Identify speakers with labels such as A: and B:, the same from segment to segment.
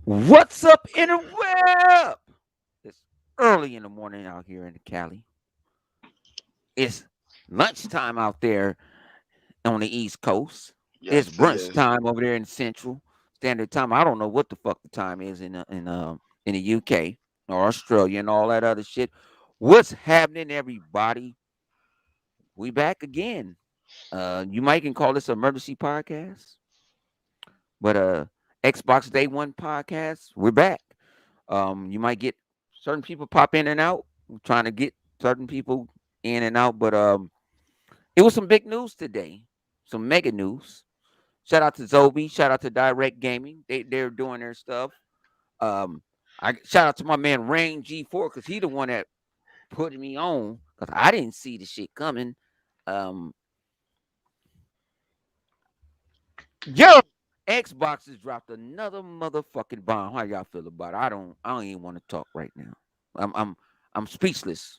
A: What's up, interweb? It's early in the morning out here in Cali. It's lunchtime out there on the East Coast. It's
B: Yes, it
A: brunch
B: is.
A: time over there in Central Standard Time. I don't know what the fuck the time is in the UK or Australia and all that other shit. What's happening, everybody? We back again. You might can call this emergency podcast, but Xbox Day One podcast. We're back. You might get certain people pop in and out. We're trying to get certain people in and out, but it was some big news today, some mega news. Shout out to Zobi, shout out to Direct Gaming. They're doing their stuff. Um, I shout out to my man Rain G4 because he the one that put me on because I didn't see the shit coming. Um, yo, Xbox has dropped another motherfucking bomb. How y'all feel about it? I don't even want to talk right now. I'm speechless.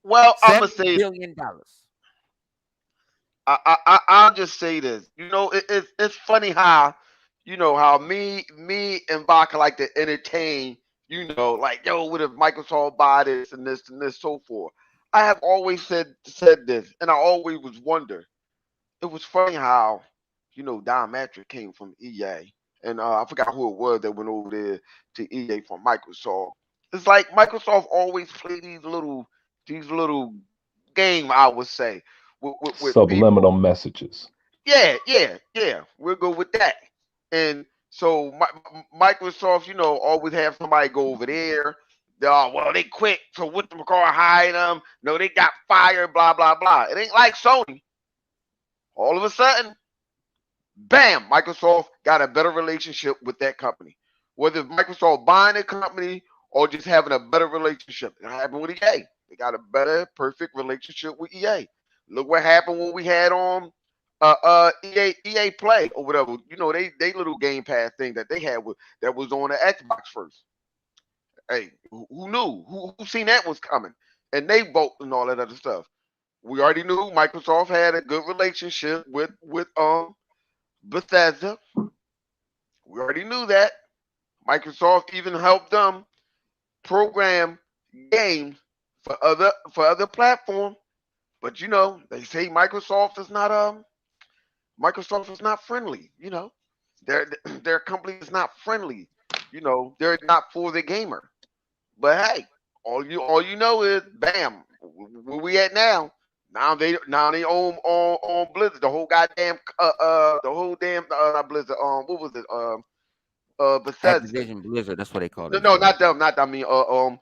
B: Well, I'm gonna say
A: $7 billion.
B: I'll just say this. It's funny how how me and Baka like to entertain. Like yo, what if Microsoft buy this and this so forth. I have always said this, and I always was wonder. It was funny how Don Matrick came from EA, and I forgot who it was that went over there to EA from Microsoft. It's like Microsoft always play these little game, I would say, with people.
C: Subliminal messages.
B: Yeah. We'll go with that. And so Microsoft, always have somebody go over there. Well, they quit, so what the call hired them? No, they got fired. Blah blah blah. It ain't like Sony. All of a sudden, bam, Microsoft got a better relationship with that company. Whether it's Microsoft buying a company or just having a better relationship. It happened with EA. They got a better, perfect relationship with EA. Look what happened when we had on EA Play or whatever. They little Game Pass thing that they had that was on the Xbox first. Hey, who knew? Who seen that was coming? And they vote and all that other stuff. We already knew Microsoft had a good relationship with Bethesda. We already knew that. Microsoft even helped them program games for other platforms. But they say Microsoft is not friendly. Their company is not friendly. They're not for the gamer. But hey, all you know is bam, where we at now? Now they own Blizzard, the whole goddamn the whole damn not Blizzard, what was it, Bethesda.
A: Activision Blizzard, that's what they call
B: No, no,
A: themselves.
B: not them, not I mean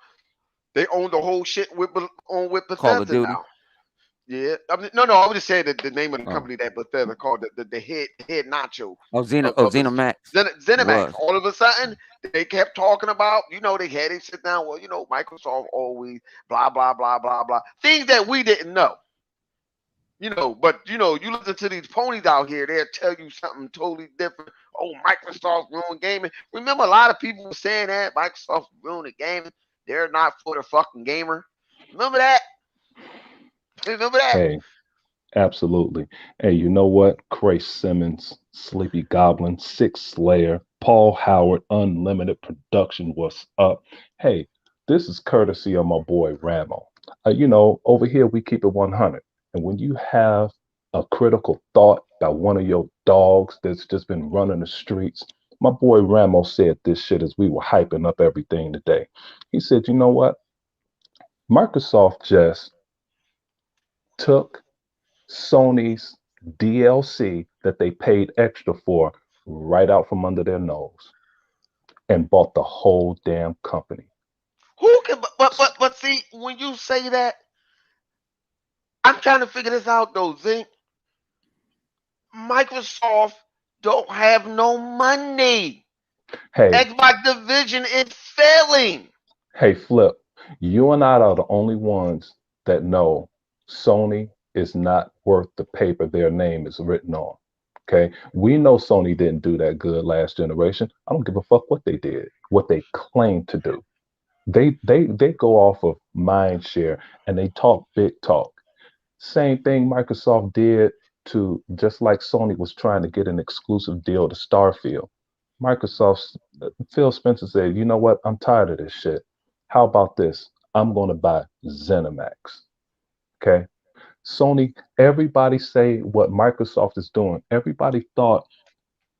B: they own the whole shit with
A: Call of
B: Bethesda
A: Duty.
B: now. Yeah, I mean, no, I would just say that the name of the
A: Oh,
B: company that Bethesda called the head nacho
A: Oh,
B: of
A: Xenomax. It
B: ZeniMax.
A: was.
B: All of a sudden, they kept talking about, they had it sit down. Well, Microsoft always blah blah blah blah blah things that we didn't know. But you listen to these ponies out here, they'll tell you something totally different. Oh, Microsoft ruined gaming. Remember, a lot of people were saying that Microsoft ruined the gaming. They're not for the fucking gamer. Remember that? Remember that?
C: Hey, absolutely. Hey, you know what? Cray Simmons, Sleepy Goblin, Six Slayer, Paul Howard, Unlimited Production was up. Hey, this is courtesy of my boy Ramo. Over here we keep it 100. And when you have a critical thought by one of your dogs that's just been running the streets, my boy Ramo said this shit as we were hyping up everything today. He said, you know what? Microsoft just took Sony's DLC that they paid extra for right out from under their nose and bought the whole damn company.
B: Who can? But see, when you say that, I'm trying to figure this out though. Zink, Microsoft don't have no money.
C: Hey,
B: Xbox division is failing.
C: hey, Flip, you and I are the only ones that know Sony is not worth the paper their name is written on. Okay, we know Sony didn't do that good last generation. I don't give a fuck what they did, what they claim to do. They go off of mind share and they talk big talk. Same thing Microsoft did to just like Sony was trying to get an exclusive deal to Starfield. Microsoft, Phil Spencer said, you know what? I'm tired of this shit. How about this? I'm going to buy ZeniMax. Okay. Sony, everybody say what Microsoft is doing. Everybody thought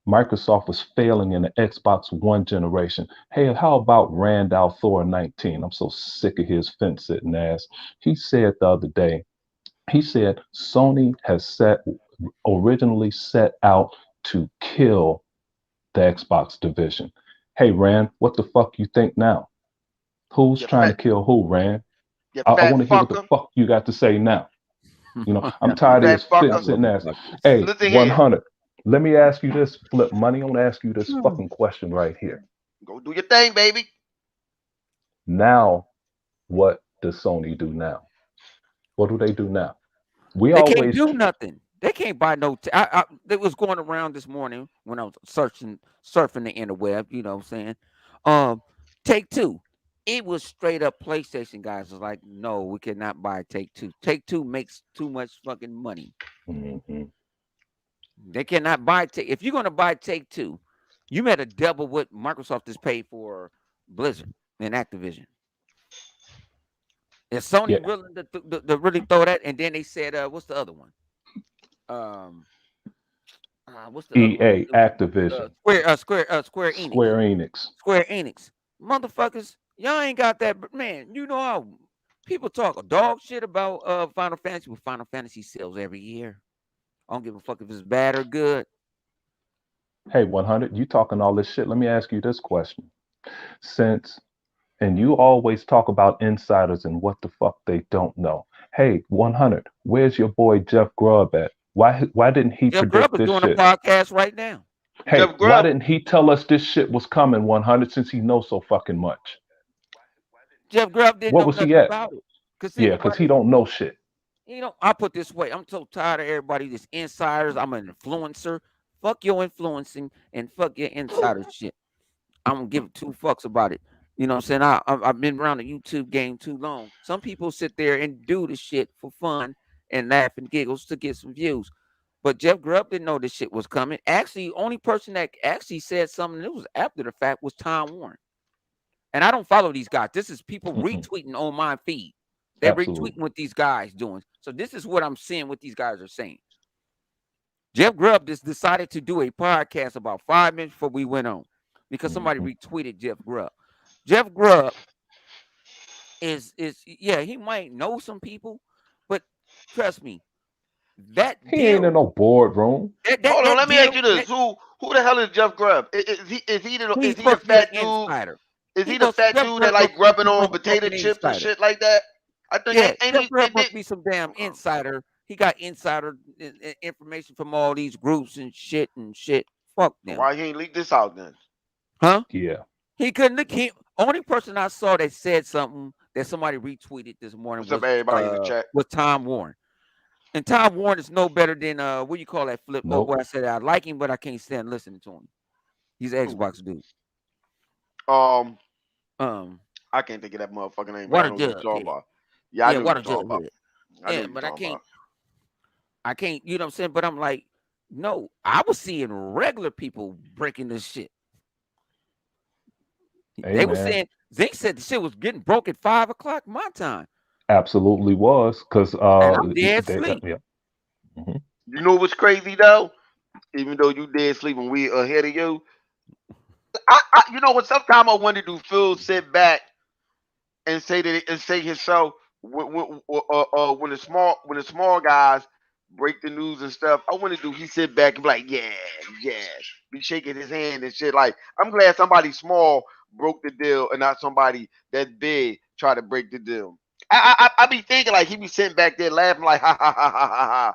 C: Microsoft was failing in the Xbox One generation. Hey, how about Randall Thor 19? I'm so sick of his fence sitting ass. He said the other day, he said Sony has originally set out to kill the Xbox division. Hey, Rand, what the fuck you think now? Who's
B: You
C: trying
B: fat,
C: to kill who, Rand?
B: you
C: I
B: fat
C: want to hear what the
B: fucker.
C: fuck you got to say now. I'm
B: You
C: tired of
B: fat
C: his
B: fucker.
C: fence sitting ass.
A: Motherfuckers.
C: Hey,
B: Listen here.
C: 100. Let me ask you this, Flip Money. I'm going to ask you this fucking question right here.
B: Go do your thing, baby.
C: Now, what does Sony do now? What do they do now? We
A: They can't
C: always,
A: do nothing. They can't buy no. It was going around this morning when I was surfing the interweb. You know what I'm saying? Take Two. It was straight up PlayStation guys was like, no, we cannot buy Take Two. Take Two makes too much fucking money.
C: Mhm.
A: They cannot buy Take. If you're gonna buy Take Two, you better double what Microsoft has paid for Blizzard and Activision. Is Sony
C: Yeah,
A: willing to really throw that? And then they said, what's the other one? Um, what's the other one?
C: EA, Activision,
A: Square Enix.
C: Square Enix.
A: Square Enix. Motherfuckers, y'all ain't got that. But man, you know how people talk a dog shit about Final Fantasy. Well, Final Fantasy sells every year. I don't give a fuck if it's bad or good.
C: Hey, 100, you talking all this shit. Let me ask you this question. Since, and you always talk about insiders and what the fuck they don't know. Hey, 100, where's your boy Jeff Grubb at? Why didn't he
A: Jeff Grubb
C: predict
A: is
C: this
A: doing a
C: shit?
A: podcast right now.
C: Hey,
B: Jeff
C: why
B: Grubb.
C: didn't he tell us this shit was coming, 100, since he knows so fucking much?
A: Jeff Grubb didn't
C: What
A: know
C: was he
A: nothing
C: at?
A: about it. Cause
C: Yeah, because he
A: anybody,
C: don't know shit.
A: I put this way. I'm so tired of everybody that's insiders. I'm an influencer. Fuck your influencing and fuck your insider shit. I don't give two fucks about it. You know what I'm saying? I've been around the YouTube game too long. Some people sit there and do the shit for fun and laugh and giggles to get some views. But Jeff Grubb didn't know this shit was coming. Actually, only person that actually said something that was after the fact was Tom Warren. And I don't follow these guys. This is people
C: Mm-mm,
A: retweeting on my feed. They're retweeting
C: absolutely.
A: what these guys doing. So this is what I'm seeing what these guys are saying. Jeff Grubb just decided to do a podcast about 5 minutes before we went on because somebody
C: Hmm.
A: retweeted Jeff Grubb. Jeff Grubb is yeah, he might know some people, but trust me, that
C: He ain't in
A: deal,
C: no boardroom.
A: that that
B: Hold on,
A: that
B: let me ask
A: deal,
B: you this:
A: that
B: who the hell is Jeff Grubb?
A: he's
B: Is he the
A: supposed to be an
B: fat dude?
A: insider.
B: Is
A: He
B: he the
A: must
B: fat
A: Jeff
B: dude that
A: Grubb
B: like
A: must be
B: rubbing
A: some
B: on potato
A: motherfucking
B: chips and
A: insider.
B: shit like that? I think
A: Yeah,
B: ain't
A: Jeff
B: he?
A: Grubb must be some damn insider. He got insider information from all these groups and shit and shit. Fuck them,
B: Why he ain't leak this out then?
A: huh?
C: Yeah.
A: He couldn't look. He only person I saw that said something that somebody retweeted this morning
B: What's up, everybody in the chat?
A: was Tom Warren. And Tom Warren is no better than what do you call that flip?
C: Nope.
A: What I said I like him, but I can't stand listening to him. He's an
B: Who?
A: Xbox dude.
B: Um,
A: Um,
B: I can't think of that motherfucking name, but I
A: Water
B: know who you
A: Jug.
B: talking
A: Yeah,
B: about. Yeah, I
A: yeah,
B: know who you
A: Water
B: talking
A: Jug
B: about.
A: Hood.
B: I know
A: Yeah,
B: who you
A: but I
B: talking
A: can't.
B: about.
A: I can't. You know what I'm saying? But I'm like, no, I was seeing regular people breaking this shit.
C: Hey,
A: They were
C: man.
A: saying they said the shit was getting broke at 5 o'clock my time,
C: Absolutely was. Because,
A: and I'm dead
C: they,
A: asleep.
C: yeah. Hmm.
B: You know what's crazy though? Even though you dead sleeping, we ahead of you. You know what? Sometimes I wonder, do Phil sit back and say that and say himself when the small guys break the news and stuff. I want to do he sit back and be like, yeah, yeah, be shaking his hand and shit. Like I'm glad somebody small broke the deal and not somebody that big try to break the deal. I be thinking like he be sitting back there laughing like ha ha ha ha ha ha.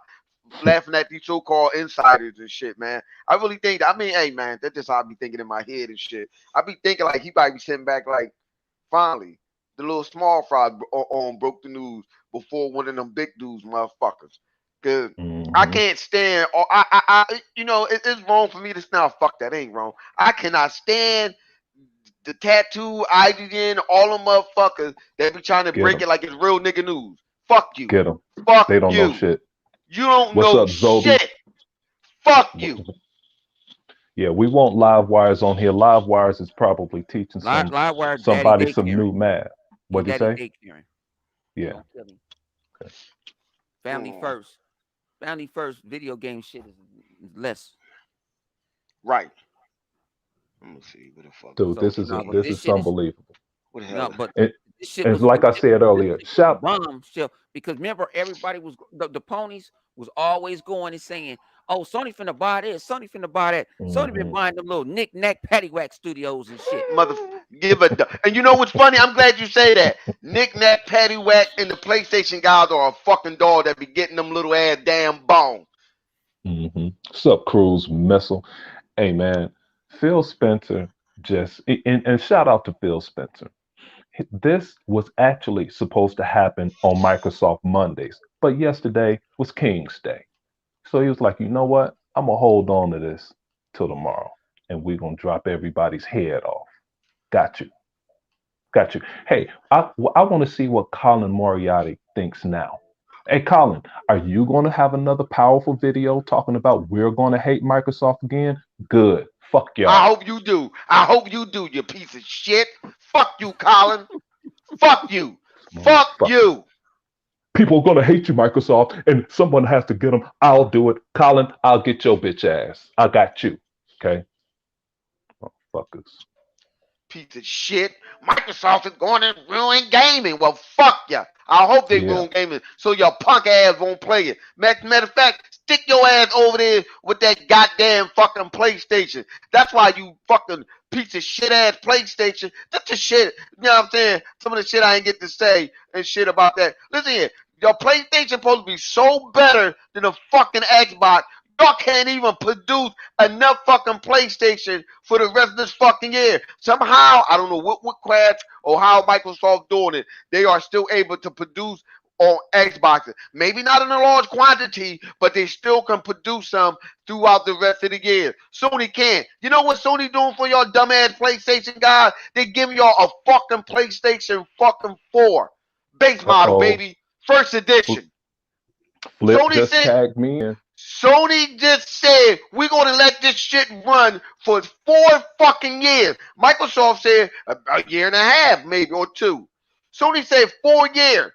B: Laughing at these so-called insiders and shit, man. I really think that. I mean, hey, man, that's just how I be thinking in my head and shit. I be thinking like he might be sitting back like, finally, the little small fries broke the news before one of them big dudes, motherfuckers. Cause I
C: Hmm.
B: can't stand, or it's wrong for me to now. Fuck that, ain't wrong. I cannot stand the tattoo, IGN, all them motherfuckers that be trying to
C: Get
B: break
C: him.
B: it like it's real nigga news. Fuck you.
C: Get him.
B: Fuck
C: They don't know
B: you.
C: shit.
B: You don't
C: What's
B: know
C: up, Zobi?
B: shit. Fuck
C: Wh-
B: you.
C: Yeah, we want live wires on here. Live wires is probably teaching
A: Livewire, daddy
C: somebody some
A: daycaring.
C: new math.
A: He
C: What'd you
A: daddy
C: say?
A: daycaring.
C: Yeah.
A: Don't kill him.
C: Okay.
A: Family
B: Mm,
A: first. Family first. Video game shit is less.
B: right. Let me see. What the fuck is
C: Dude,
A: So
B: this
C: this is
A: no,
B: shit
A: but
B: here?
A: this
C: this is
A: shit is
C: unbelievable.
B: What the hell?
A: no, but
C: And,
A: this shit
C: and
A: was
C: like I said
A: this
C: earlier,
A: shit was a
C: shout.
A: bombshell because remember everybody was the ponies was always going and saying, "Oh, Sony finna buy this, Sony finna buy that." Sony been
C: Hmm.
A: buying them little knick-knack paddywhack studios and shit.
B: Mother, and you know what's funny? I'm glad you say that. Nick Nack, Paddywhack, and the PlayStation guys are a fucking dog that be getting them little ass damn bones.
C: Hmm. Sup, Cruise Missile? Hey man, Phil Spencer and shout out to Phil Spencer. This was actually supposed to happen on Microsoft Mondays, but yesterday was King's Day. So he was like, you know what? I'm gonna hold on to this till tomorrow, and we're gonna drop everybody's head off. Got you, got you. Hey, I want to see what Colin Moriarty thinks now. Hey, Colin, are you going to have another powerful video talking about we're going to hate Microsoft again? Good. Fuck
B: I
C: y'all.
B: hope you do. I hope you do, you piece of shit. Fuck you, Colin. Fuck you. Fuck
C: Motherfucker.
B: you.
C: People are going to hate you, Microsoft, and someone has to get them. I'll do it. Colin, I'll get your bitch ass. I got you. Okay? Motherfuckers.
B: Piece of shit. Microsoft is going to ruin gaming. Well, fuck ya. I hope they
C: Yeah.
B: ruin gaming so your punk ass won't play it. Matter of fact, stick your ass over there with that goddamn fucking PlayStation. That's why you fucking piece of shit ass PlayStation. That's the shit. You know what I'm saying? Some of the shit I ain't get to say and shit about that. Listen here. Your PlayStation supposed to be so better than a fucking Xbox. Y'all can't even produce enough fucking PlayStation for the rest of this fucking year. Somehow, I don't know what crash or how Microsoft doing it. They are still able to produce on Xboxes. Maybe not in a large quantity, but they still can produce some throughout the rest of the year. Sony can't. You know what Sony doing for y'all dumbass PlayStation guys? They giving y'all a fucking PlayStation fucking 4. Base
C: Uh
B: model,
C: oh.
B: baby. First edition.
C: Flip
B: Sony
C: just
B: said
C: tagged me in.
B: Sony just said we're gonna let this shit run for 4 fucking years. Microsoft said a year and a half, maybe or two. Sony said 4 years,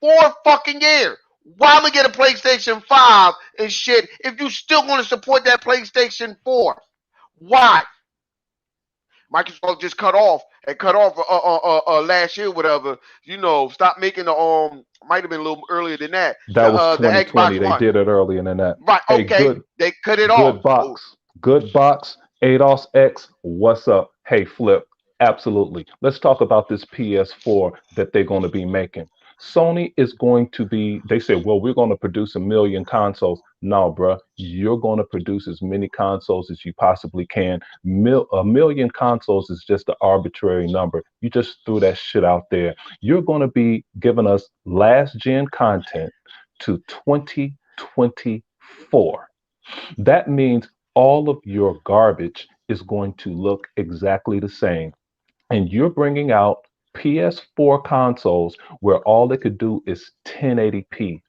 B: 4 fucking years. Why am I get a PlayStation 5 and shit if you still gonna support that PlayStation 4? Why? Microsoft just cut off last year, whatever. Stop making the might have been a little earlier than that.
C: That was
B: The Xbox
C: 2020. They
B: One,
C: did it earlier than that.
B: right?
C: Hey,
B: Okay,
C: good,
B: they cut it off.
C: good
B: So
C: box. Good box. ADOS X. What's up? Hey, Flip. Absolutely. Let's talk about this PS4 that they're going to be making. Sony is going to be, they said, well, we're going to produce 1 million consoles. No, bruh, you're going to produce as many consoles as you possibly can. 1 million consoles is just an arbitrary number. You just threw that shit out there. You're going to be giving us last gen content to 2024. That means all of your garbage is going to look exactly the same. And you're bringing out PS4 consoles where all they could do is 1080p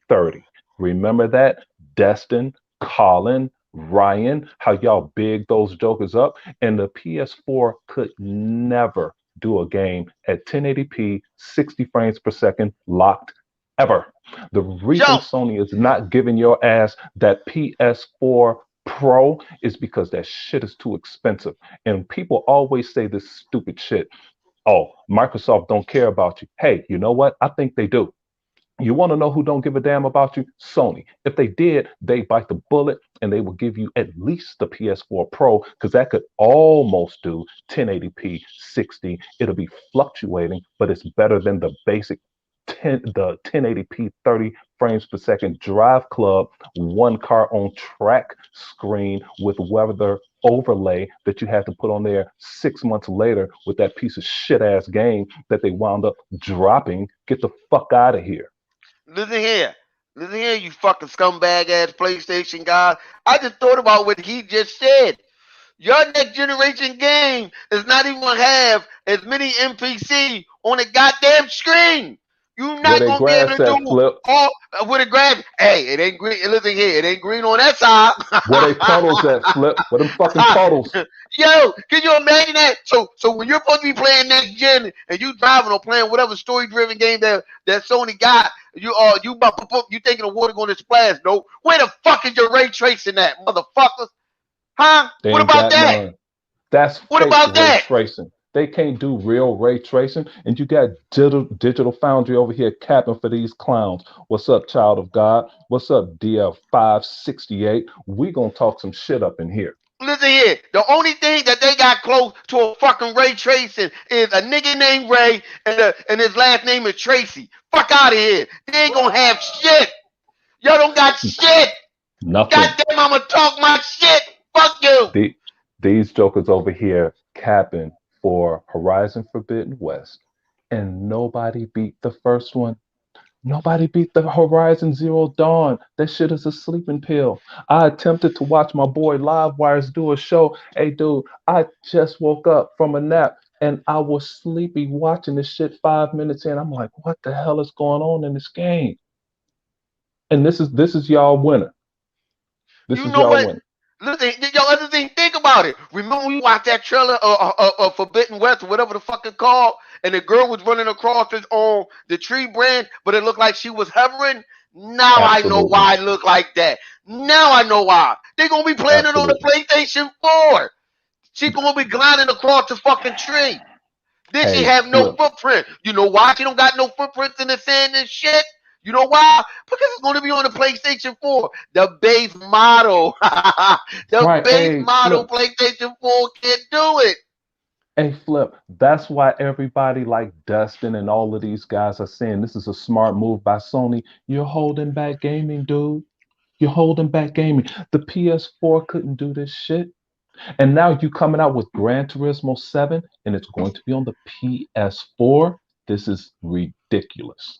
C: 30. Remember that? Destin, Colin, Ryan, how y'all big those jokers up. And the PS4 could never do a game at 1080p, 60 frames per second, locked ever. The reason
B: Joe,
C: Sony is not giving your ass that PS4 Pro is because that shit is too expensive. And people always say this stupid shit. Oh, Microsoft don't care about you. Hey, you know what? I think they do. You want to know who don't give a damn about you? Sony. If they did, they bite the bullet and they will give you at least the PS4 Pro because that could almost do 1080p 60. It'll be fluctuating, but it's better than the basic 1080p 30 frames per second Drive Club one car on track screen with weather overlay that you had to put on there 6 months later with that piece of shit ass game that they wound up dropping. Get the fuck out of here.
B: listen here. Listen here, you fucking scumbag ass PlayStation guy. I just thought about what he just said. Your next generation game is not even gonna have as many NPC on the goddamn screen. You're
C: Where
B: not
C: they
B: gonna be able
C: grass
B: to do
C: at, Flip?
B: all with a grab. Hey, it ain't green. Listen here, it ain't green on that side.
C: Where they puddles at, Flip? Where them fucking puddles?
B: Yo, can you imagine that? So when you're supposed to be playing next gen and you driving or playing whatever story driven game that Sony got, you about you thinking the water going to splash? No, where the fuck is your ray tracing at, motherfuckers? Huh?
C: They
B: What
C: ain't
B: about
C: got
B: that?
C: none. That's
B: What
C: fake
B: about
C: ray
B: that?
C: tracing. They can't do real ray tracing. And you got digital foundry over here capping for these clowns. What's up, child of God? What's up, DL568? We gonna talk some shit up in here.
B: Listen here. The only thing that they got close to a fucking ray tracing is a nigga named Ray and his last name is Tracy. Fuck out of here. They ain't gonna have shit. Y'all don't got shit.
C: Nothing.
B: Goddamn, I'ma talk my shit. Fuck you.
C: The, these jokers over here capping for Horizon Forbidden West. And nobody beat the first one. Nobody beat the Horizon Zero Dawn. That shit is a sleeping pill. I attempted to watch my boy Live Wires do a show. Hey, dude, I just woke up from a nap and I was sleepy watching this shit 5 minutes in. I'm like, what the hell is going on in this game? And this is y'all winner. This
B: You
C: is
B: know
C: y'all
B: what?
C: winner.
B: Listen, y'all other thing, think about it. Remember we watched that trailer of Forbidden West or whatever the fuck it's called, and the girl was running across on the tree branch, but it looked like she was hovering. Now I know
C: Absolutely.
B: why it looked like that. Now I know why. They're gonna be playing it on the
C: Absolutely.
B: PlayStation 4. She's gonna be gliding across the fucking tree. Then she
C: Hey,
B: have no
C: Flip.
B: footprint. You know why she don't got no footprints in the sand and shit? You know why? Because it's going to be on the PlayStation 4. The base model. The
C: Right.
B: base
C: Hey,
B: model
C: Flip.
B: PlayStation 4 can't do it.
C: Hey, Flip, that's why everybody like Dustin and all of these guys are saying this is a smart move by Sony. You're holding back gaming, dude. You're holding back gaming. The PS4 couldn't do this shit. And now you coming out with Gran Turismo 7 and it's going to be on the PS4. This is ridiculous.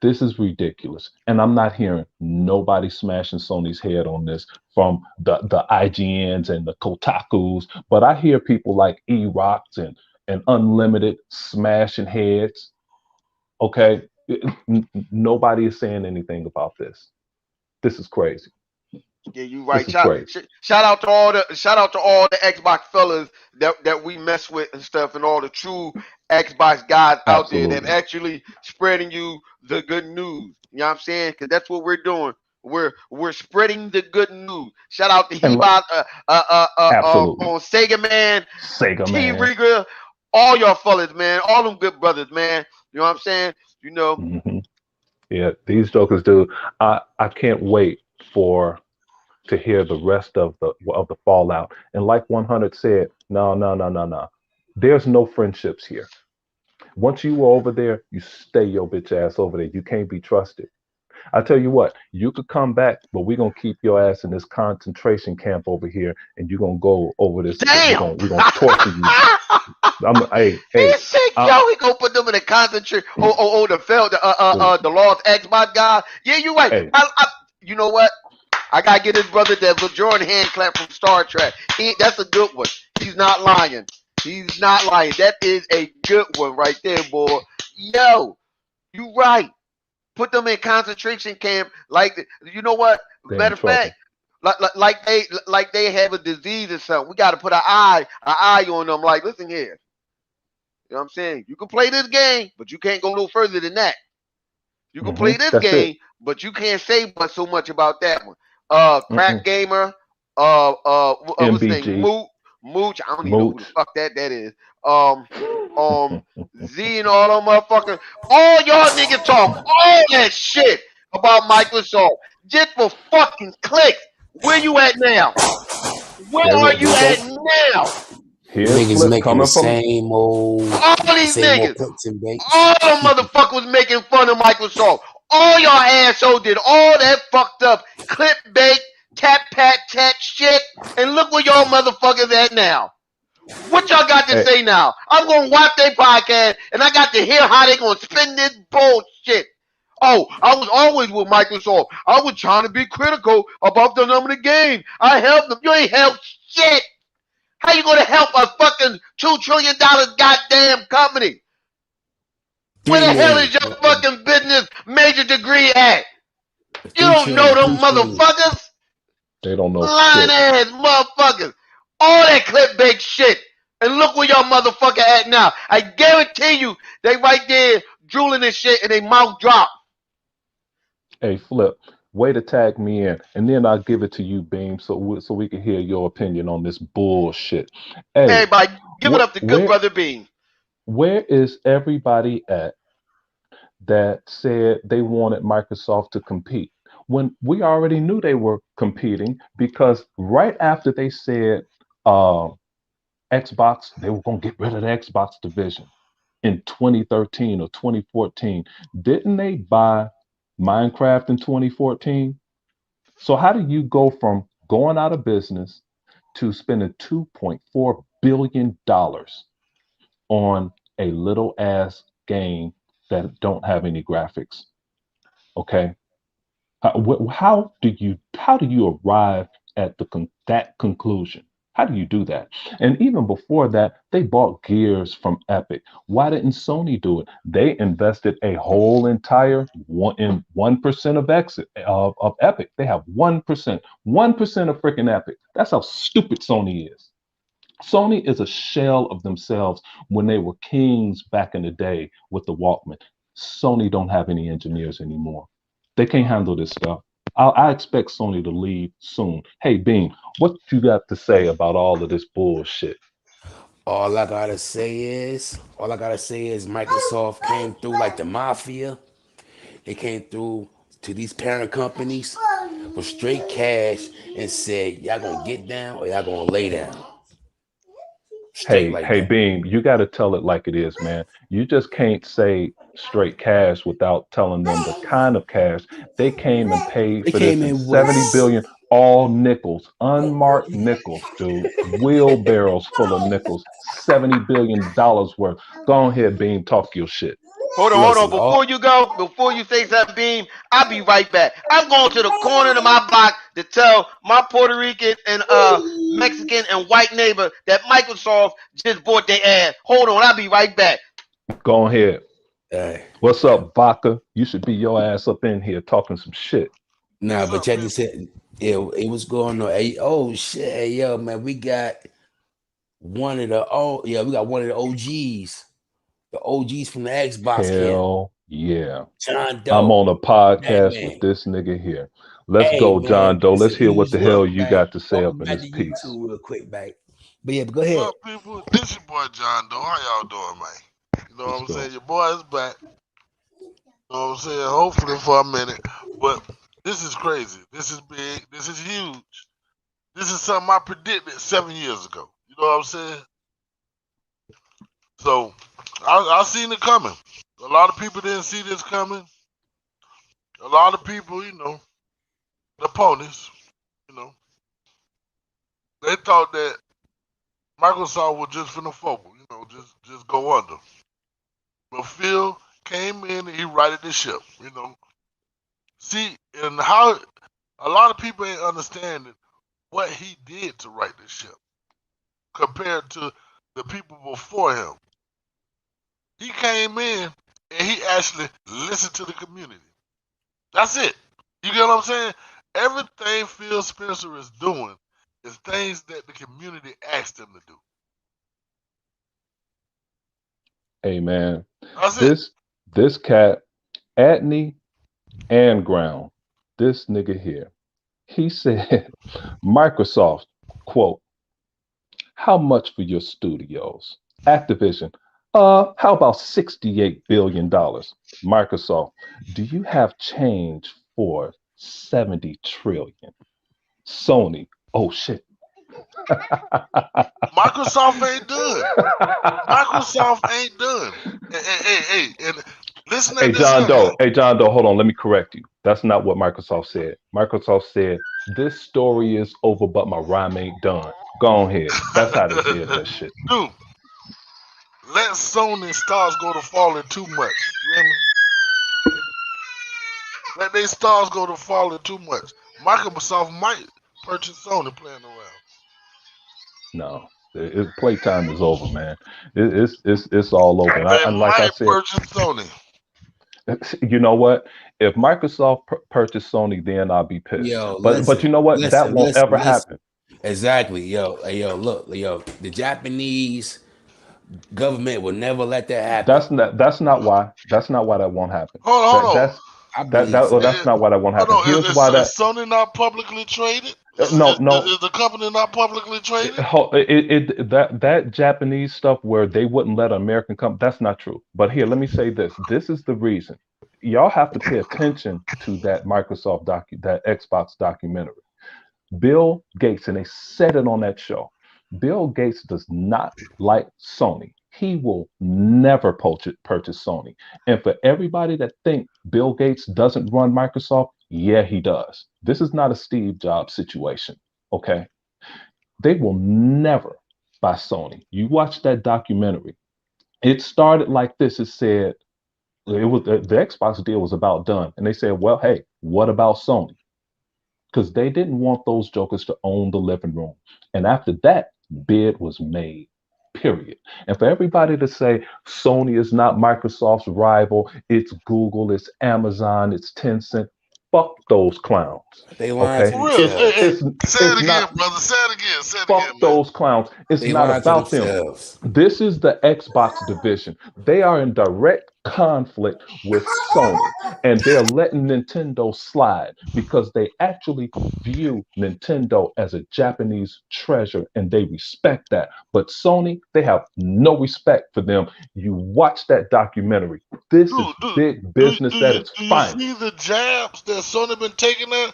C: This is ridiculous. And I'm not hearing nobody smashing Sony's head on this from the IGNs and the Kotakus, but I hear people like E-Rocks and Unlimited smashing heads. Okay. Nobody is saying anything about this. This is crazy.
B: Yeah, you
C: This
B: right.
C: is
B: Shout,
C: crazy.
B: shout out to all the Xbox fellas that we mess with and stuff, and all the true Xbox guys out there that
C: Absolutely.
B: actually spreading you the good news. You know what I'm saying? Because that's what we're doing. We're spreading the good news. Shout out to
C: And
B: Hebot
C: absolutely.
B: on Sega Man,
C: Sega
B: T
C: man.
B: Rigger, all y'all fellas, man, all them good brothers, man. You know what I'm saying? You know,
C: Hmm. Yeah, these jokers do. I can't wait for to hear the rest of the fallout. And like 100 said, no, no, no, no, no. There's no friendships here. Once you were over there, you stay your bitch ass over there. You can't be trusted. I tell you what, you could come back, but we're gonna keep your ass in this concentration camp over here, and you're gonna go over this. We're
B: damn.
C: gonna we're gonna torture you.
B: He
C: Hey,
B: said,
C: uh,
B: "Yo, he gonna put them in a concentrate." Oh,
C: dude,
B: the Lost Xbox guy. Yeah, you're right.
C: hey,
B: You know what? I gotta get his brother that LeJohn hand clap from Star Trek. That's a good one. He's not lying. He's not lying. That is a good one right there, boy. Yo, you right. Put them in concentration camp. Like, you know what?
C: they're in
B: Matter of fact,
C: trouble.
B: like they have a disease or something. We got to put an eye on them. Like, listen here. You know what I'm saying? You can play this game, but you can't go no further than that. You can play this
C: That's it.
B: game, but you can't say but so much about that one. Crack
C: Mm-mm.
B: gamer, what's his name?
C: MBG,
B: Mooch. I don't even know who the
C: Mooch.
B: fuck that is. Um, Z and all them motherfuckers. All y'all niggas talk all that shit about Microsoft just for fucking clicks. Where you at now? Where
C: Here,
B: are you
C: here
B: at
C: go.
B: now?
C: Here's
D: Niggas
C: Flip
D: making the
C: coming from.
B: All these
D: same old
B: niggas.
D: cuts and bakes.
B: All them motherfuckers making fun of Microsoft. All y'all assholes did all that fucked up clickbait, tap pat tat shit, and look where y'all motherfuckers at now. What y'all got to
C: Hey,
B: say now? I'm gonna watch their podcast and I got to hear how they gonna spin this bullshit. Oh, I was always with Microsoft. I was trying to be critical about the number of the game. I helped them. You ain't helped shit. How you gonna help a fucking $2 trillion goddamn company? Where
D: Three
B: the hell is
D: million.
B: your fucking business major degree at? You
D: Three
B: don't know
D: trillion.
B: them
D: 3 trillion.
B: motherfuckers.
C: They don't know
B: Lying
C: shit.
B: ass motherfuckers. All that clickbait shit. And look where y'all motherfucker at now. I guarantee you, they right there drooling and shit and they mouth drop.
C: Hey, Flip, way to tag me in, and then I'll give it to you, Beam, so we can hear your opinion on this bullshit. Hey,
B: Everybody, give it
C: what
B: up to good
C: where
B: brother Bean.
C: where is everybody at that said they wanted Microsoft to compete when we already knew they were competing because right after they said uh, Xbox, they were going to get rid of the Xbox division in 2013 or 2014. Didn't they buy Minecraft in 2014? So, how do you go from going out of business to spending $2.4 billion on a little ass game that don't have any graphics? Okay. How do you arrive at that conclusion? How do you do that? And even before that, they bought Gears from Epic. Why didn't Sony do it? They invested a whole entire 1% of exit of Epic. They have 1% of freaking Epic. That's how stupid Sony is. Sony is a shell of themselves when they were kings back in the day with the Walkman. Sony don't have any engineers anymore. They can't handle this stuff. I expect Sony to leave soon. Hey, Beam, what you got to say about all of this bullshit?
D: All I gotta say is Microsoft came through like the mafia. They came through to these parent companies with straight cash and said, y'all gonna get down or y'all gonna lay down. Straight
C: Hey,
D: like
C: hey,
D: that.
C: Beam, you got to tell it like it is, man. You just can't say straight cash without telling them the kind of cash they came and paid
D: They
C: for
D: came
C: this in
D: in with
C: 70 billion, all nickels, unmarked nickels, dude, wheelbarrows full of nickels, $70 billion worth. Go ahead, Beam, talk your shit.
B: Hold on, hold on.
D: listen,
B: Before
D: all
B: you go, before you say something, Beam, I'll be right back. I'm going to the corner of my block to tell my Puerto Rican and Mexican and white neighbor that Microsoft just bought their ass. Hold on, I'll be right back.
C: Go ahead.
D: uh,
C: What's up, Vodka? You should be your ass up in here talking some shit.
D: nah,
E: What's
D: but
E: up,
D: check this
E: people?
D: out. It was going on. Hey, oh shit, hey, yo, man, we got we got one of the OGs from the Xbox camp,
C: Hell yeah.
D: John
C: I'm
D: Doe,
C: on a podcast with
D: Batman.
C: this nigga here. Let's
D: Hey
C: go,
D: man,
C: John Doe.
D: listen,
C: Let's hear what
D: he's
C: the hell
D: welcome
C: you
D: back.
C: got to say up
D: Welcome
C: in
D: back
C: this
D: to
C: piece.
D: YouTube real quick, back. But yeah, but go
E: What's
D: ahead.
E: up, people? This your boy John Doe. How y'all doing, man? You know what
C: Let's
E: I'm saying?
C: go.
E: Your boy is back. You know what I'm saying? Hopefully for a minute. But this is crazy. This is big. This is huge. This is something I predicted 7 years ago. You know what I'm saying? So I seen it coming. A lot of people didn't see this coming. A lot of people, the ponies, you know, they thought that Microsoft was just finna fold, just go under. But Phil came in and he righted the ship, you know. See, and how a lot of people ain't understanding what he did to right the ship compared to the people before him. He came in and he actually listened to the community. That's it. You get what I'm saying? Everything Phil Spencer is doing is things that the community asked him to do.
C: Hey man,
E: That's it.
C: this this cat, Atney and Ground, this nigga here, he said, Microsoft, quote, how much for your studios? Activision, how about $68 billion? Microsoft, do you have change for 70 trillion? Sony, oh shit.
E: Microsoft ain't done. Microsoft ain't done. And listen at
C: Hey
E: this
C: John
E: here
C: Doe.
E: now.
C: Hey John Doe. Hold on. Let me correct you. That's not what Microsoft said. Microsoft said this story is over, but my rhyme ain't done. Go ahead. That's how they said that shit.
E: Dude, let Sony stars go to falling too much. You hear me? Let their stars go to falling too much. Microsoft might purchase Sony playing around.
C: No. Playtime is over, man. It's all over.
E: They
C: And like I
E: might
C: said,
E: purchase Sony.
C: you know what? If Microsoft purchased Sony, then I'll be pissed.
D: Yo,
C: But you know what? That won't ever
D: listen.
C: happen.
D: Exactly, yo, hey, yo, look, yo, the Japanese government will never let that happen.
C: That's not why. That's not why that won't happen.
E: Hold
C: That
E: on.
C: that's
D: I believe
C: well,
D: so.
C: that's not why that won't
E: Hold
C: happen.
E: on.
C: Here's why
E: Is
C: that
E: Sony not publicly traded?
C: no no
E: Is the company not publicly traded?
C: that Japanese stuff where they wouldn't let an American come. That's not true. But here, let me say this. This is the reason. Y'all have to pay attention to that that Xbox documentary. Bill Gates, and they said it on that show. Bill Gates does not like Sony. He will never purchase Sony. And for everybody that think Bill Gates doesn't run Microsoft, yeah, he does. This is not a Steve Jobs situation. Okay, they will never buy Sony. You watch that documentary. It started like this. It said it was the Xbox deal was about done, and they said, "Well, hey, what about Sony?" Because they didn't want those jokers to own the living room. And after that, bid was made. Period. And for everybody to say Sony is not Microsoft's rival, it's Google, it's Amazon, it's Tencent, fuck those clowns.
D: They lying
C: Okay,
D: to
E: For real.
D: themselves.
E: Say it
C: it's
E: again,
C: not
E: brother. Say it again. Say it
C: fuck
E: again, man.
C: those clowns. It's
D: They
C: not
D: lying to
C: about them.
D: themselves.
C: This is the Xbox division. They are in direct conflict with Sony, and they're letting Nintendo slide because they actually view Nintendo as a Japanese treasure and they respect that. But Sony, they have no respect for them. You watch that documentary. This is big business at its
E: Do you see
C: finest.
E: the jabs that Sony been taking there?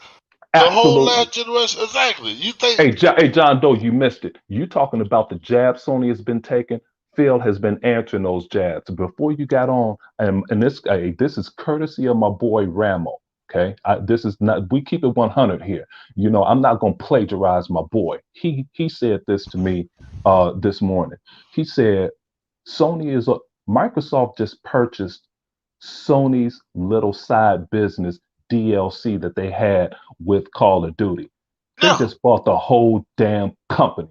E: The whole
C: Absolutely.
E: last generation? Exactly. You think
C: Hey, John Doe, you missed it. You talking about the jabs Sony has been taking? Phil has been answering those jabs. Before you got on, and this is courtesy of my boy Ramo. Okay, this is not. We keep it 100 here. You know, I'm not gonna plagiarize my boy. He said this to me this morning. He said Sony is a Microsoft just purchased Sony's little side business DLC that they had with Call of Duty. They
E: yeah,
C: just bought the whole damn company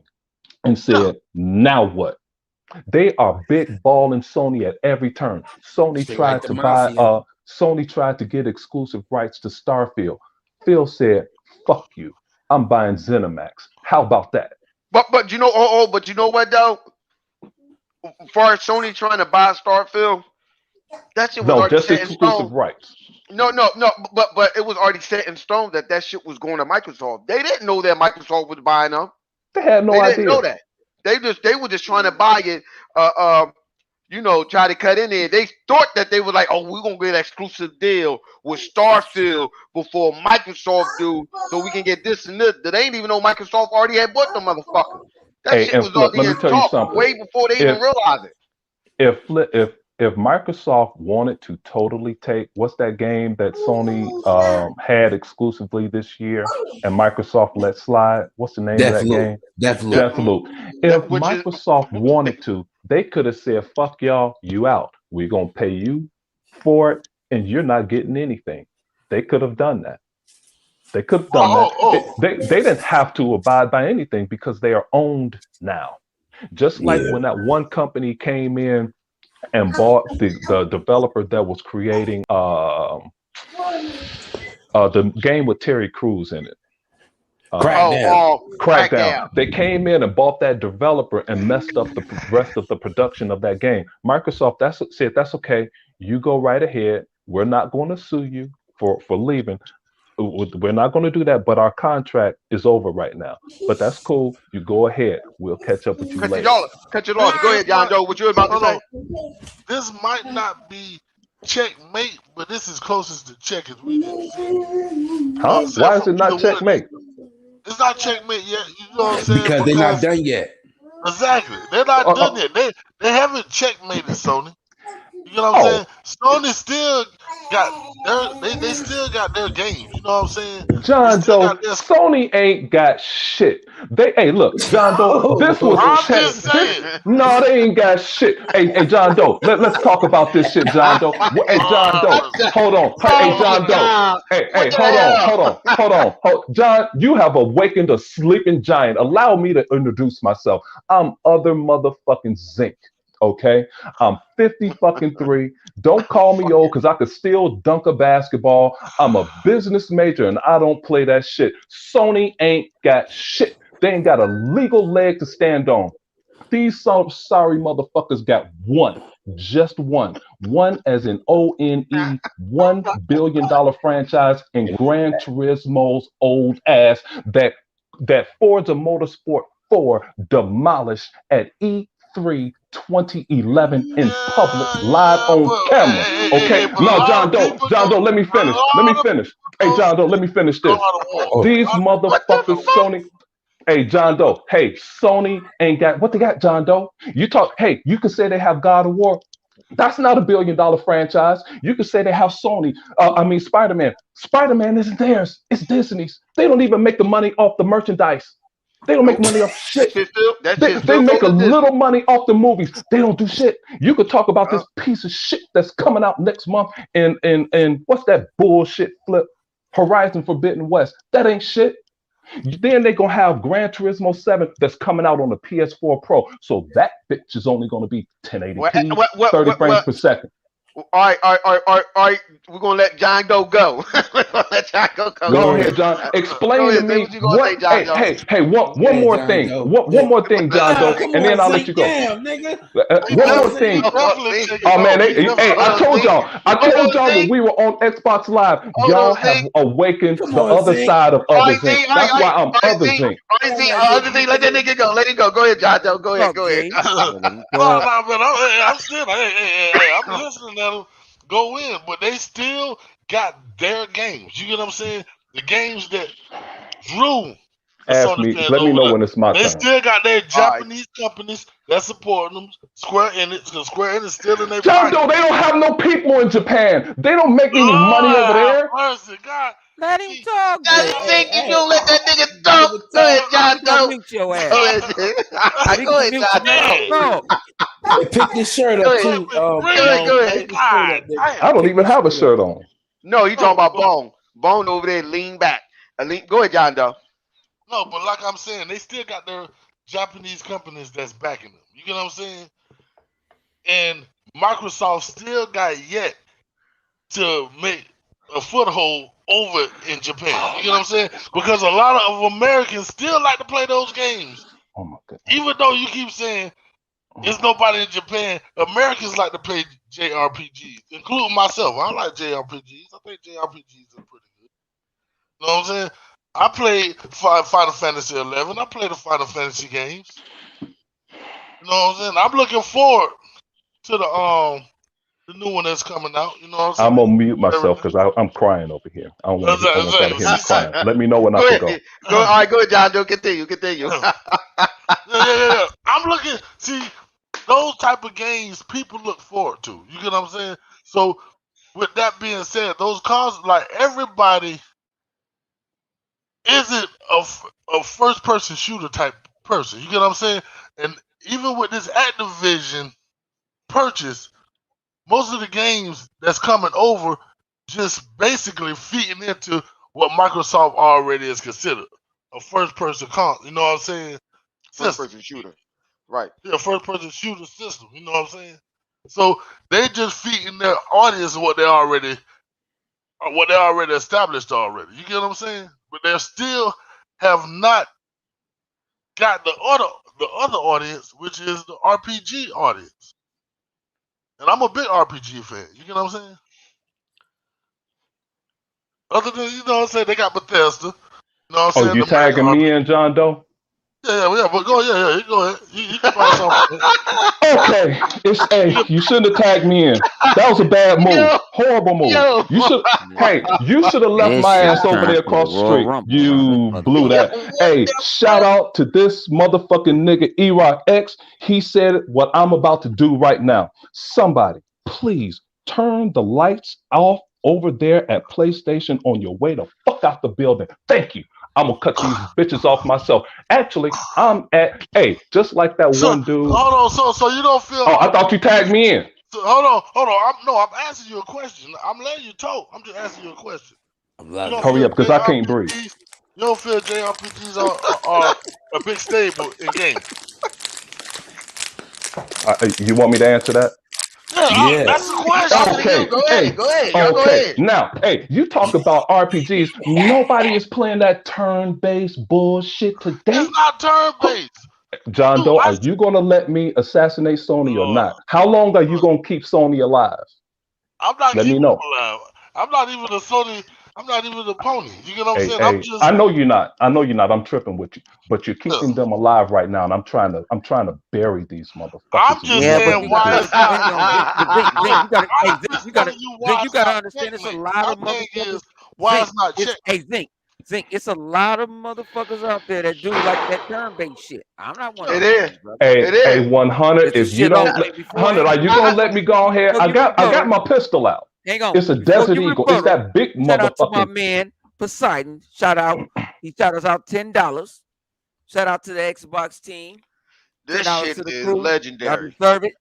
C: and
E: yeah.
C: said, now what? They are big balling Sony at every turn.
D: Straight like the mafia.
C: Sony tried to get exclusive rights to Starfield. Phil said, fuck you. I'm buying ZeniMax. How about that?
B: But you know but you know what though? As far as Sony trying to buy Starfield, that shit was
C: No,
B: already
C: just
B: set in
C: exclusive
B: stone.
C: rights.
B: No, but it was already set in stone that that shit was going to Microsoft. They didn't know that Microsoft was buying them.
C: They had no
B: They didn't know
C: idea.
B: that. They were just trying to buy it. Uh, uh, try to cut in there. They thought that they were like, oh, we're gonna get an exclusive deal with Starfield before Microsoft do, so we can get this and this. They ain't even know Microsoft already had bought the motherfucker. That
C: Hey,
B: shit
C: and
B: was
C: Flip,
B: already
C: let me
B: in
C: tell you
B: talk
C: something.
B: way before they even
C: If
B: realized it.
C: if Microsoft wanted to totally take what's that game that Sony had exclusively this year and Microsoft let slide? What's the name of that
D: Deathloop.
C: game?
B: That,
D: Deathloop.
C: Deathloop. If
B: which is
C: Microsoft wanted to, they could have said, "Fuck y'all, you out. We're gonna pay you for it, and you're not getting anything." They could have done that. They could have done that. They didn't have to abide by anything because they are owned now. Just like
D: Yeah.
C: when that one company came in and bought the developer that was creating the game with Terry Crews in it. Um,
D: Crackdown.
C: Crackdown.
B: Crackdown.
C: They came in and bought that developer and messed up the rest of the production of that game. Microsoft said that's okay. You go right ahead. We're not going to sue you for leaving. We're not going to do that, but our contract is over right now. But that's cool. You go ahead. We'll catch up with you later.
B: Cut your
E: This
B: loss. Go ahead, John
E: might,
B: Doe. What you was about to
E: hold
B: say?
E: on. This might not be checkmate, but this is closest to check as we can see. You know what
C: Huh?
E: I'm saying?
C: Why is
E: From
C: it
E: either
C: not
E: one of these.
C: checkmate?
E: It's not checkmate yet. You know what I'm saying?
D: Because they're not
E: Because
D: done yet.
E: exactly, they're not
C: Uh,
E: done
C: uh,
E: yet. They haven't checkmated Sony. You know what I'm
C: Oh,
E: saying? Sony still got they still got their games. You know what I'm saying? They
C: John
E: still got
C: Doe,
E: their.
C: Sony ain't got shit. Hey, look, John Doe, this was
D: Oh,
E: I'm
C: check.
E: just
C: This,
E: saying.
C: no, they ain't got shit. Hey, John Doe, let's talk about this shit, John Doe. Hey, John
E: Oh,
B: What
C: Doe,
B: the?
C: hold on. Hey,
B: Oh my
C: John Doe.
B: God! What
C: Hey,
B: the
C: hold on,
B: hell?
C: hold on, hold on. John, you have awakened a sleeping giant. Allow me to introduce myself. I'm other motherfucking Zinc. Okay, I'm 50 fucking three. Don't call me old because I could still dunk a basketball. I'm a business major and I don't play that shit. Sony ain't got shit. They ain't got a legal leg to stand on. These sorry motherfuckers got one, just one. One as in ONE, $1 billion franchise in Gran Turismo's old ass that Forza Motorsport 4 demolished at E3 2011 in public,
E: yeah,
C: live
E: yeah,
C: on
E: but
C: camera. Okay,
E: but a
C: no,
E: lot of people
C: John
E: don't.
C: Doe, let me
E: A
C: finish. Let me
E: lot of
C: finish. Hey,
E: people
C: John Doe, let me finish
E: know
C: this.
E: how to walk.
C: These
B: What the
C: motherfuckers,
B: fuck?
C: Sony. Hey, John Doe. Hey, Sony ain't got what they got, John Doe. You talk. Hey, you could say they have God of War. That's not $1 billion franchise. You could say they have Sony. I mean, Spider Man. Spider Man isn't theirs. It's Disney's. They don't even make the money off the merchandise. They don't make
B: Nope.
C: money off
B: That
C: shit.
B: shit still. That
C: They,
B: shit
C: they
B: still go
C: make a
B: to
C: little
B: Disney.
C: money off the movies. They don't do shit. You could talk about
B: Uh,
C: this piece of shit that's coming out next month in what's that bullshit flip? Horizon Forbidden West. That ain't shit. Then they're gonna have Gran Turismo 7 that's coming out on the PS4 Pro. So that bitch is only gonna be
B: what?
C: 1080p,
B: What? What?
C: 30
B: What?
C: frames
B: What?
C: per second.
B: All right. We're gonna let John Doe go. We're gonna let John Doe go.
C: Go
B: Go
D: Go
C: ahead,
B: ahead.
D: ahead.
C: John.
B: Go
C: Explain to
B: ahead. Say
C: me
B: what you gonna say,
C: what.
B: John Doe.
C: Hey, one
D: Okay,
C: more
D: John
C: thing.
D: Doe.
C: One more thing, John
D: Nah,
C: Doe,
D: come
C: and then
D: on,
C: I'll let
D: Zeke.
C: you go.
D: Damn, nigga.
B: He
C: One
D: Come
B: def-
D: on,
C: more
D: Zeke.
C: thing.
E: He
B: Hold on,
E: definitely
B: Z.
E: taking
C: Oh man,
E: off. He
C: hey,
E: definitely
B: Hold
C: I
B: on,
E: taking
C: told
B: Z.
E: off.
C: y'all, I
B: Hold
C: told
B: on,
C: y'all when
B: Z.
C: we were on Xbox Live,
B: Hold
C: y'all
B: on,
C: have
B: Z.
C: awakened
D: Come
C: the
D: on,
C: other
D: Zeke.
C: side of
B: All
C: Other
B: right, Z.
C: Zinc.
B: All right,
C: That's
B: all
C: why
B: right,
C: I'm
B: all right,
C: Other
B: Z.
C: Zinc.
B: All right,
D: Come
B: Z.
D: on, Zeke.
B: Other thing, let that nigga go. Let him go. Go ahead, John Doe. Go ahead.
A: Talk,
B: Go ahead.
A: Jay. Yeah, let him
E: No,
A: talk.
E: no, but I'm still. Hey, I'm listening at them go in, but they still got their games. You get what I'm saying? The games that drew the
C: Ask
E: Sony
C: me,
E: fans
C: let me
E: over
C: know
E: there.
C: when it's my
E: They
C: turn.
E: still got their
B: All right.
E: Japanese companies that support them. Square Enix, because Square Enix still in their
C: John
E: pocket.
C: Doe, they don't have no people in Japan. They don't make any money
E: Lord
C: over
E: have
C: there.
E: mercy, God.
A: Let him
E: See,
A: talk,
B: God,
D: Hey,
A: Jay.
D: hey,
B: Z, if you
D: hey.
B: don't let that nigga talk,
D: Nigga,
B: go ahead,
D: talk.
B: John
A: We gonna
B: Doe.
A: mute your
B: Go
A: ass.
B: ahead, Z.
A: We
B: Go
A: gonna
B: ahead,
A: mute
B: John
A: you. Let him
B: Doe.
E: hey,
A: talk.
D: Hey, pick your shirt
B: Go
D: up
B: ahead.
E: let
D: too.
E: me
B: Go ahead.
E: breathe.
B: Go
D: Pick
B: ahead.
D: your shirt
E: God
D: up, nigga.
C: I
E: damn.
C: don't
D: Pick
C: even
D: your
C: have a
D: shirt up.
C: shirt on.
B: No, you talking
E: No,
B: about
E: but
B: Bone. Bone over there, lean back. Go ahead, John Doe.
E: no, but like I'm saying, they still got their Japanese companies that's backing them. You get what I'm saying? And Microsoft still got yet to make a foothold over in Japan. You get what I'm saying? Because a lot of Americans still like to play those games.
C: Oh my goodness.
E: Even though you keep saying there's nobody in Japan, Americans like to play JRPGs, including myself. I like JRPGs. I think JRPGs are pretty good. You know what I'm saying? I played Final Fantasy 11. I play the Final Fantasy games. You know what I'm saying? I'm looking forward to the new one that's coming out. You know what I'm
C: I'm
E: saying?
C: gonna mute myself
E: Everything.
C: because I'm crying over here. I don't want y'all to
E: Exactly.
C: hear me
E: See, see,
C: crying. Let me know when I
B: Go
C: could
B: ahead.
C: go.
B: Go. All right. Go ahead, John Doe. Continue. Continue.
E: yeah. I'm looking. See, those type of games people look forward to. You get what I'm saying? So, with that being said, those cars, like everybody, isn't a first person shooter type person. You get what I'm saying? And even with this Activision purchase, most of the games that's coming over just basically feeding into what Microsoft already is considered a first person you know what I'm saying?
B: First
E: System.
B: person shooter. Right.
E: Yeah, first person shooter system. You know what I'm saying? So they just feeding their audience what they already established already. You get what I'm saying? But they still have not got the other audience, which is the RPG audience. And I'm a big RPG fan. You get what I'm saying? Other than you know what I'm saying, they got Bethesda. You know what I'm
C: Oh,
E: saying?
C: you
E: The major
C: tagging me
E: RPG.
C: in, John Doe?
E: Yeah. But you go ahead. You can bounce off of that.
C: Okay,
E: You
C: hey,
E: can,
C: you shouldn't have tagged me in. That was a bad move,
B: yo,
C: horrible move.
B: yo,
C: You should,
A: And
C: hey, you should have left
A: this
C: my
A: shit
C: ass over
A: time
C: there
A: for the
C: across the
A: Royal
C: street.
A: Rumble around this
C: You blew
B: yo,
C: that.
A: motherfucker.
B: what
C: Hey,
B: the
C: shout
B: fuck?
C: out to this motherfucking nigga E-Rock X. He said what I'm about to do right now. Somebody, please turn the lights off over there at PlayStation on your way the fuck out the building. Thank you. I'm gonna cut these bitches off myself. Actually, I'm at just like that
E: So
C: one dude.
E: hold on. So you don't feel?
C: Oh, I thought you tagged me in.
E: So, hold on. I'm asking you a question. I'm letting you talk. I'm just asking you a question.
D: I'm
E: You
D: loving
E: don't
D: it.
C: Hurry
E: feel
C: up, because I can't breathe.
E: JRPGs? You don't feel JRPGs are a big staple in games?
C: You want me to answer that?
E: Yeah, that's the
D: Yes.
E: question.
C: Okay.
B: Go ahead. Go ahead. Y'all go
C: Okay.
B: ahead.
C: Now, you talk about RPGs. Nobody is playing that turn-based bullshit
E: It's
C: today.
E: not turn based.
C: John
E: Dude,
C: Doe, are you going to let me assassinate Sony or
E: uh,
C: not? How long are you going to keep Sony alive?
E: I'm not
C: Let me
E: keeping them
C: know.
E: alive. I'm not even a Sony. I'm not even a pony. You get what I'm saying? I'm
C: Hey,
E: just.
C: I know you're not. I'm tripping with you, but you're
E: uh,
C: keeping them alive right now, and I'm trying to bury these
E: I'm
C: motherfuckers in
E: just
A: Yeah, but
E: saying
A: you gotta
E: why
C: USB2.
E: it's not a
A: hang on, Zink, but Zink,
E: look.
A: you gotta, hey,
E: I'm
A: Zink,
E: just telling you why
A: You
E: it's
A: gotta
E: not
A: understand. It's a
E: checkmate.
A: lot
E: My
A: of
E: thing is
A: motherfuckers.
E: why
A: Zink,
E: it's not
A: it's
E: checkmate.
A: hey Zink, it's a lot of motherfuckers out there that do like that turn-based shit. I'm not one of
E: Yeah.
B: It
A: them
B: is.
A: fuckers, brother.
B: It
C: Hey,
B: is.
C: 100.
A: It's a
C: If you
A: shit over
C: don't,
A: there
C: 100,
A: beforehand.
C: are you
B: I,
C: gonna let me go ahead?
A: Before
C: I
A: you
C: got
A: rebuttal,
C: my pistol out.
A: hang on.
C: It's a
A: Before
C: Desert
A: you
C: Eagle. It's
A: rebuttal,
C: that big
A: shout out to my
C: motherfucking.
A: man Poseidon. Shout out. He shot us out $10. Shout out to the Xbox team.
B: this
A: $10
B: shit
A: to the
B: is
A: crew. Y'all
B: legendary.
A: deserve it,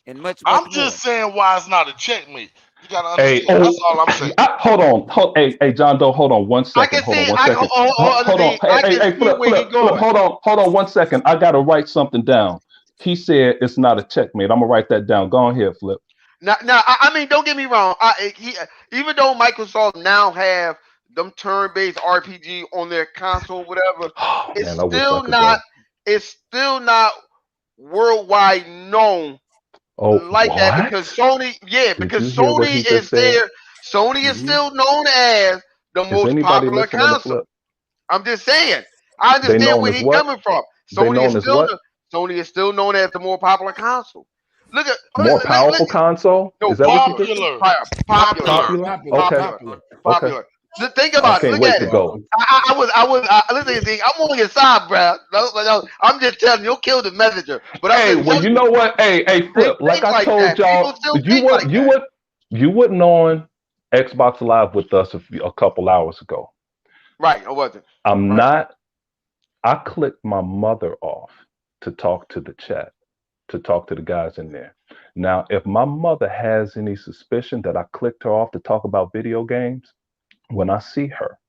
A: and much, much
E: I'm
A: more.
E: just saying why it's not a checkmate. You gotta
C: Hey,
E: understand. That's all I'm saying.
C: hold on. Hey, John Doe, hold on one
B: I
C: second.
B: can
C: Hold on
B: see.
C: one second.
B: Other
C: Hold on.
B: thing, I can
C: Hey,
B: see
C: flip,
B: where he
C: flip, flip.
B: going.
C: Hold on 1 second. I gotta write something down. He said it's not a checkmate. I'm gonna write that down. Go on here, flip.
B: Now, I mean, don't get me wrong. Even though Microsoft now have them turn-based RPG on their console, whatever,
C: Oh
B: it's
C: man, I wish I
B: still
C: could
B: not.
C: go.
B: It's still not worldwide known
C: Oh,
B: like that because
C: what?
B: Sony, yeah,
C: Did
B: because
C: you hear what
B: Sony
C: he
B: is
C: just said?
B: there. Sony is
D: Mm-hmm.
B: still known as the
C: Is
B: most
C: anybody
B: popular
C: listening to
B: console.
C: flip?
B: I'm just saying. I
C: They
B: understand
C: known
B: where
C: as
B: he's
C: what?
B: coming from.
C: They known as what?
B: Sony is still known as the more popular console. Look at
C: More powerful console?
B: no
C: Is that what you
B: popular,
C: think?
E: Popular.
B: popular,
E: Popular.
C: Popular?
D: Popular.
C: Okay.
B: popular,
D: Popular.
C: Okay.
B: popular. Think
C: I
B: about it.
C: can't
B: Look
C: wait
B: at
C: to
B: it.
C: go.
B: Listen, I'm on your side, bro. No, I'm just telling you, you'll kill the messenger. But I'm
C: Hey,
B: just
C: well,
B: telling
C: you
B: you,
C: know what? Hey,
B: they
C: flip. Like
B: think
C: I
B: like
C: told
B: that. People
C: y'all,
B: still think like that.
C: you wouldn't on Xbox Live with us a couple hours ago.
B: Right, or wasn't?
C: I'm
B: Right.
C: not. I clicked my mother off to talk to the chat, to talk to the guys in there. Now, if my mother has any suspicion that I clicked her off to talk about video games, when I see her,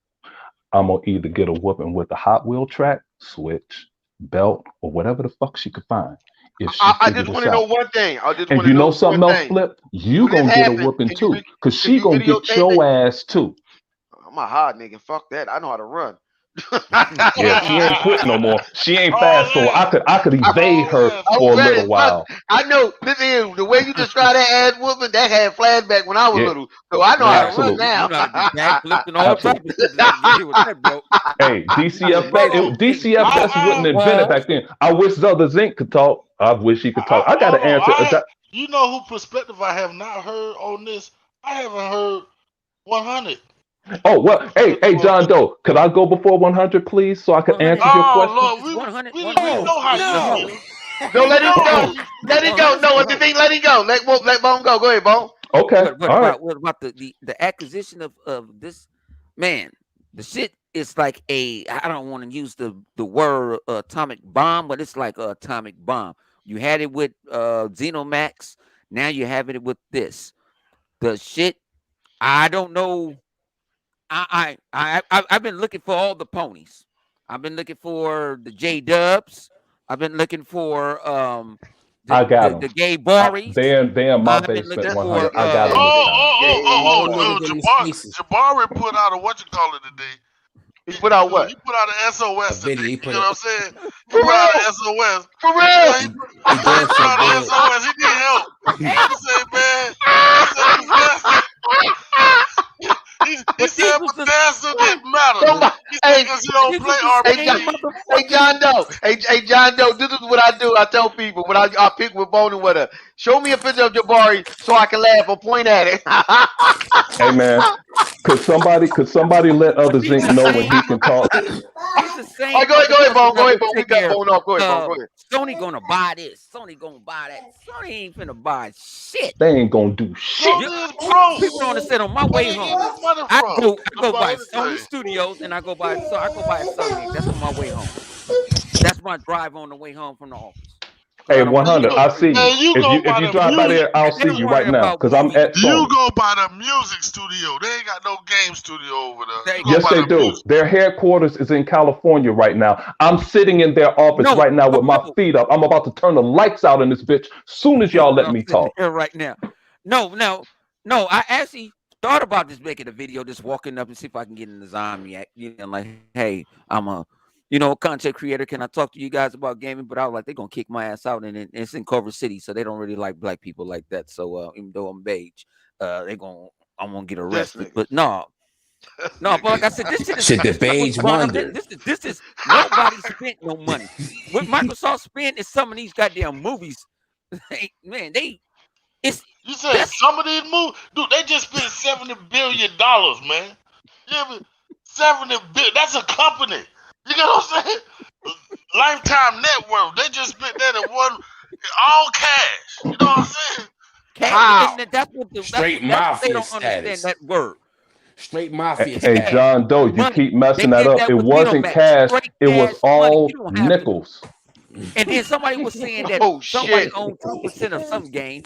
C: I'm gonna either get a whooping with a Hot Wheel track, switch, belt, or whatever the fuck she could find if she
B: I
C: figure
B: just
C: this
B: want to know
C: out.
B: one thing. I just
C: And
B: want to
C: you know
B: know one
C: something else,
B: thing.
C: Flip? You
B: When this
C: gonna get a
B: happens,
C: whooping too, cause she
B: you
C: gonna get
B: videotape it?
C: your ass too.
B: I'm a hard nigga. Fuck that. I know how to run.
C: Yeah, she ain't quick no more. She ain't
E: All
C: fast, so
E: in.
C: I could evade
E: All
C: her
E: in.
B: I'm
C: for a
B: ready.
C: little
B: Trust,
C: while.
B: I know. Listen, the way you describe that ass whooping, that had flashback when I was
C: Yeah,
B: little. So I know how to
A: Man,
B: run
C: absolutely,
A: you
B: now.
A: know how to do backflips and all type
C: absolutely.
A: of shit to get hit with that, bro.
C: Hey,
A: Hey,
C: DCFS,
A: man,
E: Hold
A: she
E: on.
A: hey, she
E: I
C: DCFS
A: jumping
C: wasn't
A: through
E: have.
C: invented
A: walls.
C: back then. I wish Zelda Zink could talk. I wish he could talk. I got
E: Hold
C: to
E: on.
C: answer.
E: You know who perspective I have not heard on this? I haven't heard 100.
C: Oh well, hey,
E: Perspective on
C: John
E: this.
C: Doe, could I go before 100, please, so I can
A: 100,
C: answer your question?
E: Oh Lord,
A: it's 100,
E: we
A: 100.
E: know how
A: It's
E: you
A: the home.
E: feel.
B: No,
E: We
B: let
E: know
B: him
E: how
B: go.
E: you feel.
B: Let it go.
A: 100 is
B: No,
A: the
B: what the
A: home.
B: thing? Let him go. Let Bone go. Go ahead, Bone.
C: Okay, all right.
A: What about the acquisition of this man? The shit is like I don't want to use the word atomic bomb, but it's like an atomic bomb. You had it with Xenomax. Now you have it with this. The shit. I don't know. I've been looking for all the ponies. I've been looking for the J Dubs. I've been looking for
C: I got them.
A: the gay Boris.
C: They in my
A: I've been
C: basement,
A: looking
C: 100.
A: for
C: I got them this time.
D: All the niggas in the spaces.
E: Jabari put out a what you call it today.
B: He put out what?
E: He put out an
D: A
E: SOS today.
D: video. He
E: You
D: put
E: know what
D: a
E: I'm saying? He
B: For
E: put out
B: real?
E: an SOS.
B: For real?
E: Yeah,
D: he damn
E: put
D: sure
E: out an
D: did.
E: SOS. He need help. He said, man, he said possessive. He
A: but these
E: said
A: was the
E: possessive didn't matter.
B: Somebody,
E: He said
B: hey,
E: because he don't
A: This
E: play
A: is the
B: Hey,
A: same
B: John,
E: RPG.
B: hey,
A: motherfucker.
B: John Doe. Hey, John Doe. This is what I do. I tell people when I pick with Bone and whatever. Show me a picture of Jabari so I can laugh or point at it.
C: Hey man, could somebody let
A: But
C: other
A: these
C: Zinc
A: the
C: know when
A: same
C: he can talk?
A: These the
B: All
A: same
B: right, go ahead,
A: motherfuckers
B: Bone. Go
A: that
B: ahead,
A: would
B: Bone. We
A: sit
B: got
A: there.
B: Bone off. Go ahead, Bone. Go ahead.
A: Sony gonna buy this. Sony gonna buy that. Sony ain't finna buy shit.
C: They ain't gonna do shit.
A: You,
E: Sony is broke.
A: people don't understand. On my
E: Where
A: way
E: they get
A: home,
E: this money
A: I
E: from?
A: go I
E: To
A: go
E: buy
A: by Sony
E: anything.
A: Studios and I go by a Sony. That's on my way home. That's my drive on the way home from the office. Cause
C: Hey,
A: I don't want to see
C: 100.
A: no
C: I see
A: crazy.
C: you.
E: And you
C: If
E: go
C: you if
E: by
C: you
E: the
C: drive by
E: music.
C: there, I'll see
A: They're
C: you right
A: worrying
C: now
A: about
C: because I'm
A: movies.
C: at
E: You
C: Sony.
E: go by the music studio. They ain't got no game studio over there. You
A: They
E: go
C: Yes,
E: by
C: they
E: the
C: do.
E: music.
C: Their headquarters is in California right now. I'm sitting in their office
A: no
C: right now
A: no
C: with my
A: no.
C: feet up. I'm about to turn the lights out in this bitch soon as y'all let
A: I'm
C: me
A: sitting
C: talk.
A: here right now. No. I actually thought about this making a video, just walking up and see if I can get in the zombie act. You know, like, hey, I'm a, content creator. Can I talk to you guys about gaming? But I was like, they're gonna kick my ass out, and it's in Culver City, so they don't really like black people like that. So even though I'm beige, I'm gonna get
B: This
A: arrested.
B: nigga.
A: But no, no. But like I said, this shit is
D: Shit, the
A: like was
D: beige
A: brought up.
D: wonder.
A: This is nobody spent no money. What Microsoft spent is some of these goddamn movies. Man, it's
E: You say
A: that's
E: some of these movies, dude, they just spent $70 billion, man. Yeah, but 70 billion. That's a company. You know what I'm saying? Lifetime net worth. They just spent that in one all cash. You know what I'm saying?
A: cat,
B: How?
A: and that's what
D: Straight
A: that's what they
D: mafia
A: don't understand
D: status.
A: that word.
D: Straight mafia
C: Hey,
A: Cash
D: status.
C: John Doe, you
A: money.
C: keep
A: They
C: messing that
A: did
C: up.
A: that
C: It
A: with
C: wasn't
A: Max.
C: cash.
A: Straight
C: It was
A: cash money. You
C: all
A: don't have to.
C: nickels.
A: And then somebody was saying that
B: Oh
A: somebody
B: shit.
A: owned 2% of some game.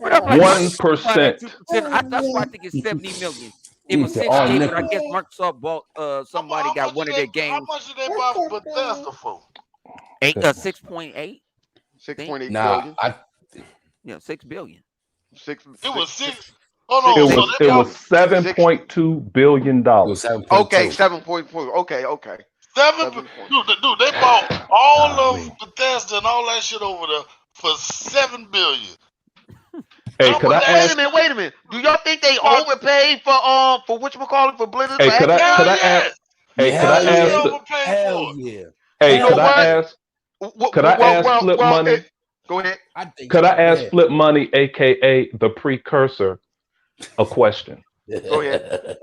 A: But I'm like, how you gonna buy that
C: 1%.
A: 2%? That's why I think it's 70 million. It
D: He
A: was
D: said all
A: 68, but I
D: nickels.
A: guess Microsoft bought somebody
E: How
A: got
E: much
A: one
E: did
A: of
E: they
A: their
E: how
A: games
E: much did they buy Bethesda for?
A: eight
C: Goodness.
A: 6.8,
B: Six
A: think.
B: point eight
D: Nah,
B: billion.
D: I
A: 6 billion.
B: Six
E: It
B: six
E: was
B: six
E: six. Hold
C: It
E: on, so
B: six
C: was
E: they
C: it was
E: bought
B: billion.
C: seven
B: Six.
C: point two billion
D: it was
C: dollars.
B: Okay,
D: 7.2.
B: 7.4. Okay.
E: seven.
B: 7 point.
E: Dude, they bought all of
D: Golly.
E: Bethesda and all that shit over there for 7 billion.
C: Hey,
E: How
C: could
E: much
C: I
B: But
E: they
B: wait a
C: ask?
B: minute, wait a minute. Do y'all think they
E: bought?
B: overpaid for whatchamacallit for Blizzard for
C: Hey,
E: Hell
C: could I
B: Activision?
C: ask?
E: yeah.
C: Hey,
D: Yeah,
C: could I
D: hell
E: Hell yeah, they
C: ask?
D: yeah.
E: overpaid
D: Hell
E: for it.
D: yeah.
C: Hey,
B: You know
C: could
D: Hell
C: I
B: what?
D: yeah.
C: ask? Could I ask Flip Money?
B: Go ahead.
D: I think
C: Could I
D: so,
C: ask
D: yeah.
C: Flip Money, aka the precursor, a question?
B: Go ahead.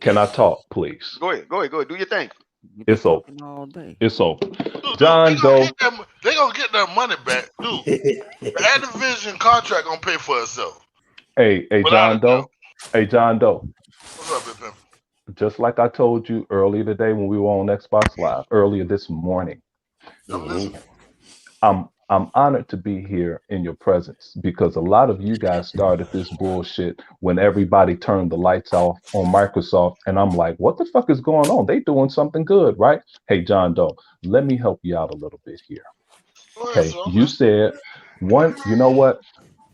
C: Can I talk, please?
B: Go ahead. Do your thing.
A: You've been
C: It's over.
A: talking all day.
C: It's over.
E: Dude,
C: John Doe.
E: they gonna get their money back, dude. The Activision contract gonna pay for itself
C: Hey,
E: without a
C: John
E: doubt.
C: Doe. Hey, John Doe.
E: What's up, Big Pimp?
C: Just like I told you earlier today when we were on Xbox Live, earlier this morning,
E: I'm listening.
C: I'm honored to be here in your presence because a lot of you guys started this bullshit when everybody turned the lights off on Microsoft, and I'm like, what the fuck is going on? They doing something good, right? Hey, John Doe, let me help you out a little bit here.
E: Go ahead,
C: Okay,
E: sir. I'm
C: you
E: listening.
C: said one. You know what?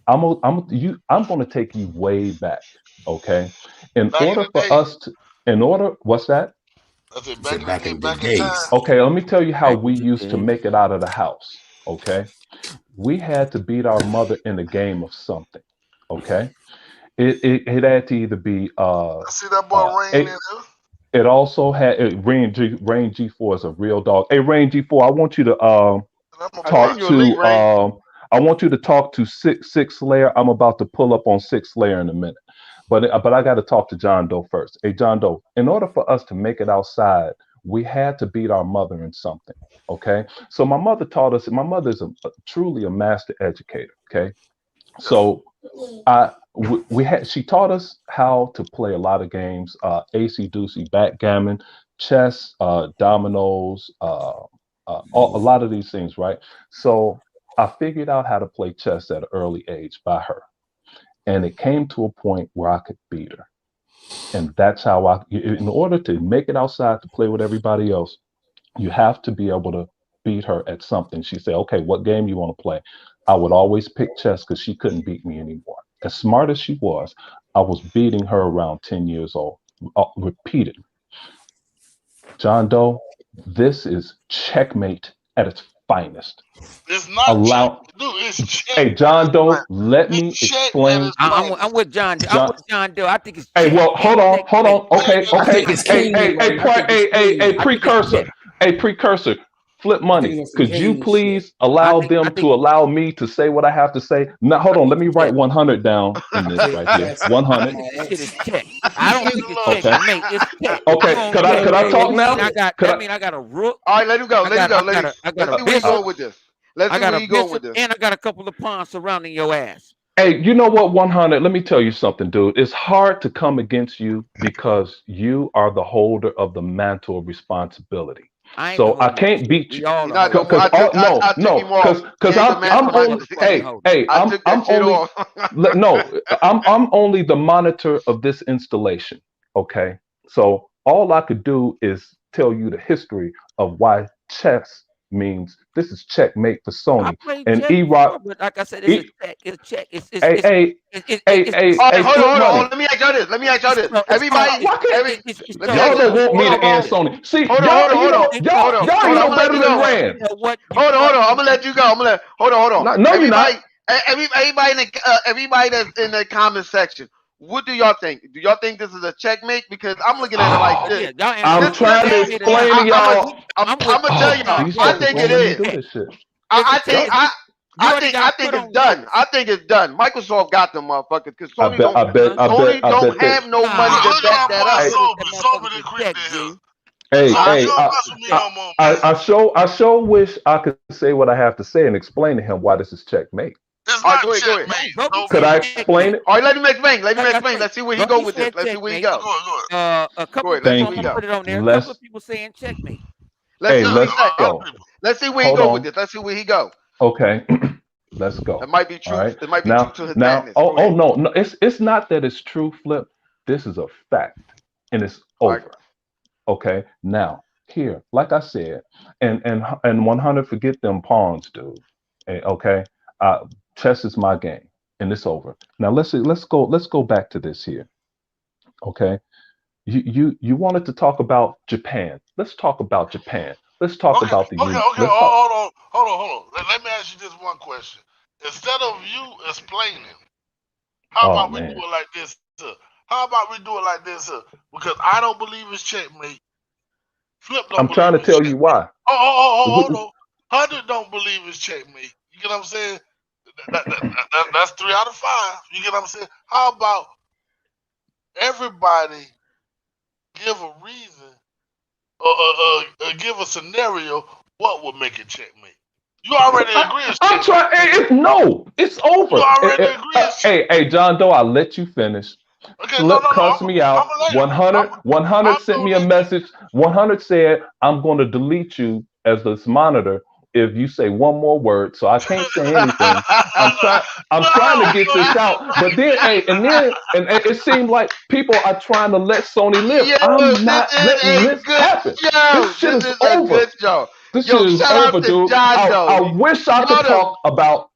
C: I'm going to take you way back. Okay, in
E: Back in
C: order
E: the
C: for
E: day,
C: us to, in order, what's that?
E: I said
D: He
E: back
D: said
E: in the
D: back
E: day,
D: in the
E: back in time.
D: days.
C: Okay, let me tell you how
A: Back
C: we
A: in the
C: used to
A: day.
C: make it out of the house. Okay, we had to beat our mother in a game of something. Okay, it had to either be
E: I see that boy Rain in
C: it.
E: there.
C: It also had Rain G4 is a real dog. Hey, Rain G4, I want you to
E: And I'm a
B: I send
C: talk
B: you
E: box.
B: a link,
C: to
B: Ray.
C: I want you to talk to Six Slayer. I'm about to pull up on Six Slayer in a minute. But I got to talk to John Doe first. Hey, John Doe, in order for us to make it outside, we had to beat our mother in something. Okay. So my mother taught us, my mother is truly a master educator. Okay.
E: Yeah.
C: So we had she taught us how to play a lot of games, AC Deucey, backgammon, chess, dominoes, a lot of these things, right? So I figured out how to play chess at an early age by her, and it came to a point where I could beat her, and that's how in order to make it outside to play with everybody else, you have to be able to beat her at something. She said, okay, what game you want to play? I would always pick chess because she couldn't beat me anymore. As smart as she was, I was beating her around 10 years old, repeatedly. John Doe, this is checkmate at its finest.
E: It's not check,
C: Allow,
E: dude. It's check.
C: hey, John Doe, let me
E: It's check at
C: explain.
E: its finest.
A: I'm with John. I'm
C: John,
A: with John Doe. I think it's
C: hey, well,
A: checkmate.
C: hold on.
A: Checkmate.
E: Check
C: Okay,
E: at
D: I
E: its
C: okay.
D: think it's
E: finest.
C: Hey,
D: clean, right? I think it's clean.
A: I think it's
C: Precursor.
A: check.
C: Hey, precursor. Flip
D: I think
C: money.
D: it's on some
C: Could you
D: clean shit.
C: please allow
A: I
C: them
A: think
C: to allow me to say what I have to say? Now,
A: I
C: hold on.
A: think
C: Let me
A: it's
C: write
A: check.
C: 100 down in
D: I
C: this
D: think
C: right here.
D: that's
C: 100.
A: This shit is check.
E: You
A: I don't
E: said
A: think
E: the
A: it's
E: Lord.
C: Okay.
A: checkmate. It's check. You
C: Okay.
A: know,
C: Could
A: yeah.
C: I
A: That
C: talk
A: mean
C: now? Could
A: that
C: I?
A: mean I got a rook.
B: All right, let him go. Let him go.
A: I got a
B: Let's see where he
A: bishop.
B: going with this. Let's
A: I
B: see
A: got
B: where
A: a
B: he going with
A: bishop,
B: this.
A: and I got a couple of pawns surrounding your ass.
C: Hey, you know what, 100? Let me tell you something, dude. It's hard to come against you because you are the holder of the mantle of responsibility.
A: I ain't the
C: So I
A: holder of
C: can't
A: shit.
C: beat
A: We
C: you.
A: all
B: You're
A: the
B: not no
A: holder.
B: more.
C: Because all
B: I took him off. He
C: because
B: ain't the
A: I'm
C: I'm
A: the
B: master.
C: only
A: motherfucking holder.
B: I took that
C: I'm
B: shit
C: only
B: off.
C: no I'm only the monitor of this installation. Okay, so all I could do is tell you the history of why chess means this is checkmate for
A: I
C: Sony
A: played
C: and
A: chess
C: E Rock.
A: before, but like I said, it's a
C: E,
A: check. It's a check.
C: hey hey
A: It's
B: All right,
C: hey,
B: hold on,
C: flip
B: hold on, hold
C: money.
B: on. Let me ask y'all this.
A: it's called
B: Everybody,
C: Why can't
B: let me
C: y'all
B: ask you
C: don't
B: this.
C: want
B: Hold
C: me
B: on,
C: to end
B: Bone.
C: Sony? See,
B: Hold on.
C: y'all
B: Hold
C: ain't
B: on. I'm
C: no
B: gonna let
C: better
B: you
C: than
B: go.
C: Rand.
B: Hold on. I'm gonna let you go. Hold on.
C: No, no, you're not.
B: Everybody that's in the comment section. What do y'all think? Do y'all think this is a checkmate? Because I'm looking at it like
C: Oh,
B: this.
A: Yeah, y'all answer
C: I'm
B: This
A: is
B: this
C: trying to
B: this.
A: checkmate or not.
C: explain to y'all.
A: I'm with
B: I'm gonna tell
C: Oh,
B: y'all.
A: John
C: these
B: I
A: Doe.
C: jokers
B: think
C: won't
B: it
C: let
A: It's
C: me
B: is.
C: do
A: check.
C: this shit.
A: It's a check.
C: Y'all,
A: You already got
B: I
A: to
B: think
A: put
B: it's
A: on
B: done.
A: notice.
B: I think it's done. Microsoft got them motherfuckers because
C: I bet, I bet,
A: Huh?
C: I bet,
B: Sony
C: I
B: don't
C: bet
B: have
C: this.
B: no money
E: Look,
B: to
E: look at
B: back
E: my
B: that
E: boy
B: up.
A: I put
E: Sober.
A: that
E: Sober
A: motherfucker
E: didn't
A: to
E: quit
A: check,
E: the hill.
A: G.
C: Hey,
E: Sober,
B: Huh?
E: you
C: hey,
E: don't mess with me no more, man.
C: I sure wish I could say what I have to say and explain to him why this is checkmate.
E: It's
B: All right,
E: not
B: go ahead.
E: checkmate,
A: Broken
C: Could
E: Sober.
A: said
C: I explain
A: checkmate.
C: it?
B: All right, let him explain.
A: Like I say,
B: Let's see where he go
A: Brody
B: with this.
A: said
B: Let's see where he
A: checkmate.
B: go.
E: Go ahead, go ahead.
A: A couple
B: Go
A: of
B: ahead. Let's see
A: people, I'm
B: where
C: Thank
B: he
A: gonna
C: you.
B: go.
A: put it on there. A couple
C: Let's,
A: of people saying checkmate.
B: Let's
C: hey,
B: see what he
C: let's
E: Yeah,
B: say.
E: a lot of
C: go.
E: people.
B: Let's see where he
C: Hold
B: go with
C: on.
B: this. Let's see where he go.
C: Okay, let's
B: It
C: go.
B: might be
C: All
B: true.
C: right.
B: It might be true to his madness.
C: Oh,
B: Go ahead.
C: no, no. It's not that it's true, Flip. This is a fact, and it's
B: All right.
C: over. Okay. Now, here, like I said, and 100, forget them pawns, dude. Okay. Chess is my game, and it's over. Now let's go back to this here. Okay. You wanted to talk about Japan. Let's talk about Japan. Let's talk
E: Okay,
C: about the
E: okay,
C: U.
E: okay.
C: Let's talk.
E: Hold on. Let me ask you this one question. Instead of you explaining, how
C: Oh
E: about we do
C: man,
E: it like this? How about we do it like this? Because I don't believe it's checkmate. Flip don't
C: I'm
E: believe
C: trying to
E: it's
C: tell you
E: checkmate.
C: why.
E: Hold on. Hunter don't believe it's checkmate. You get what I'm saying? That's 3 out of 5. You get what I'm saying? How about everybody give a reason or give a scenario what would make it checkmate? You already agree it's
C: I'm
E: checkmate.
C: trying. No, it's
E: You
C: over.
E: already agree it's checkmate.
C: Hey, John Doe, I'll let you finish.
E: Okay, no,
C: Flip
E: no, no.
C: cussed me
E: I'm
C: out.
E: gonna let you.
C: 100
E: I'm
C: sent
E: gonna
C: me a
E: let you.
C: message. 100 said, I'm going to delete you as this monitor if you say one more word. So I can't say anything. I'm trying. I'm trying to
E: No,
C: get this out. But then, hey, and it seemed like people are trying to let Sony live.
B: Yo,
C: I'm
B: this
C: not
B: is
C: letting
B: a
C: this
B: good
C: happen.
B: show.
C: This shit
B: This
C: is
B: is a
C: over.
B: good show.
C: This shit
B: Yo,
C: is
B: shout
C: over,
B: out to
C: dude.
B: John
C: I
B: Doe.
C: wish I could
B: Y'all done,
C: talk about.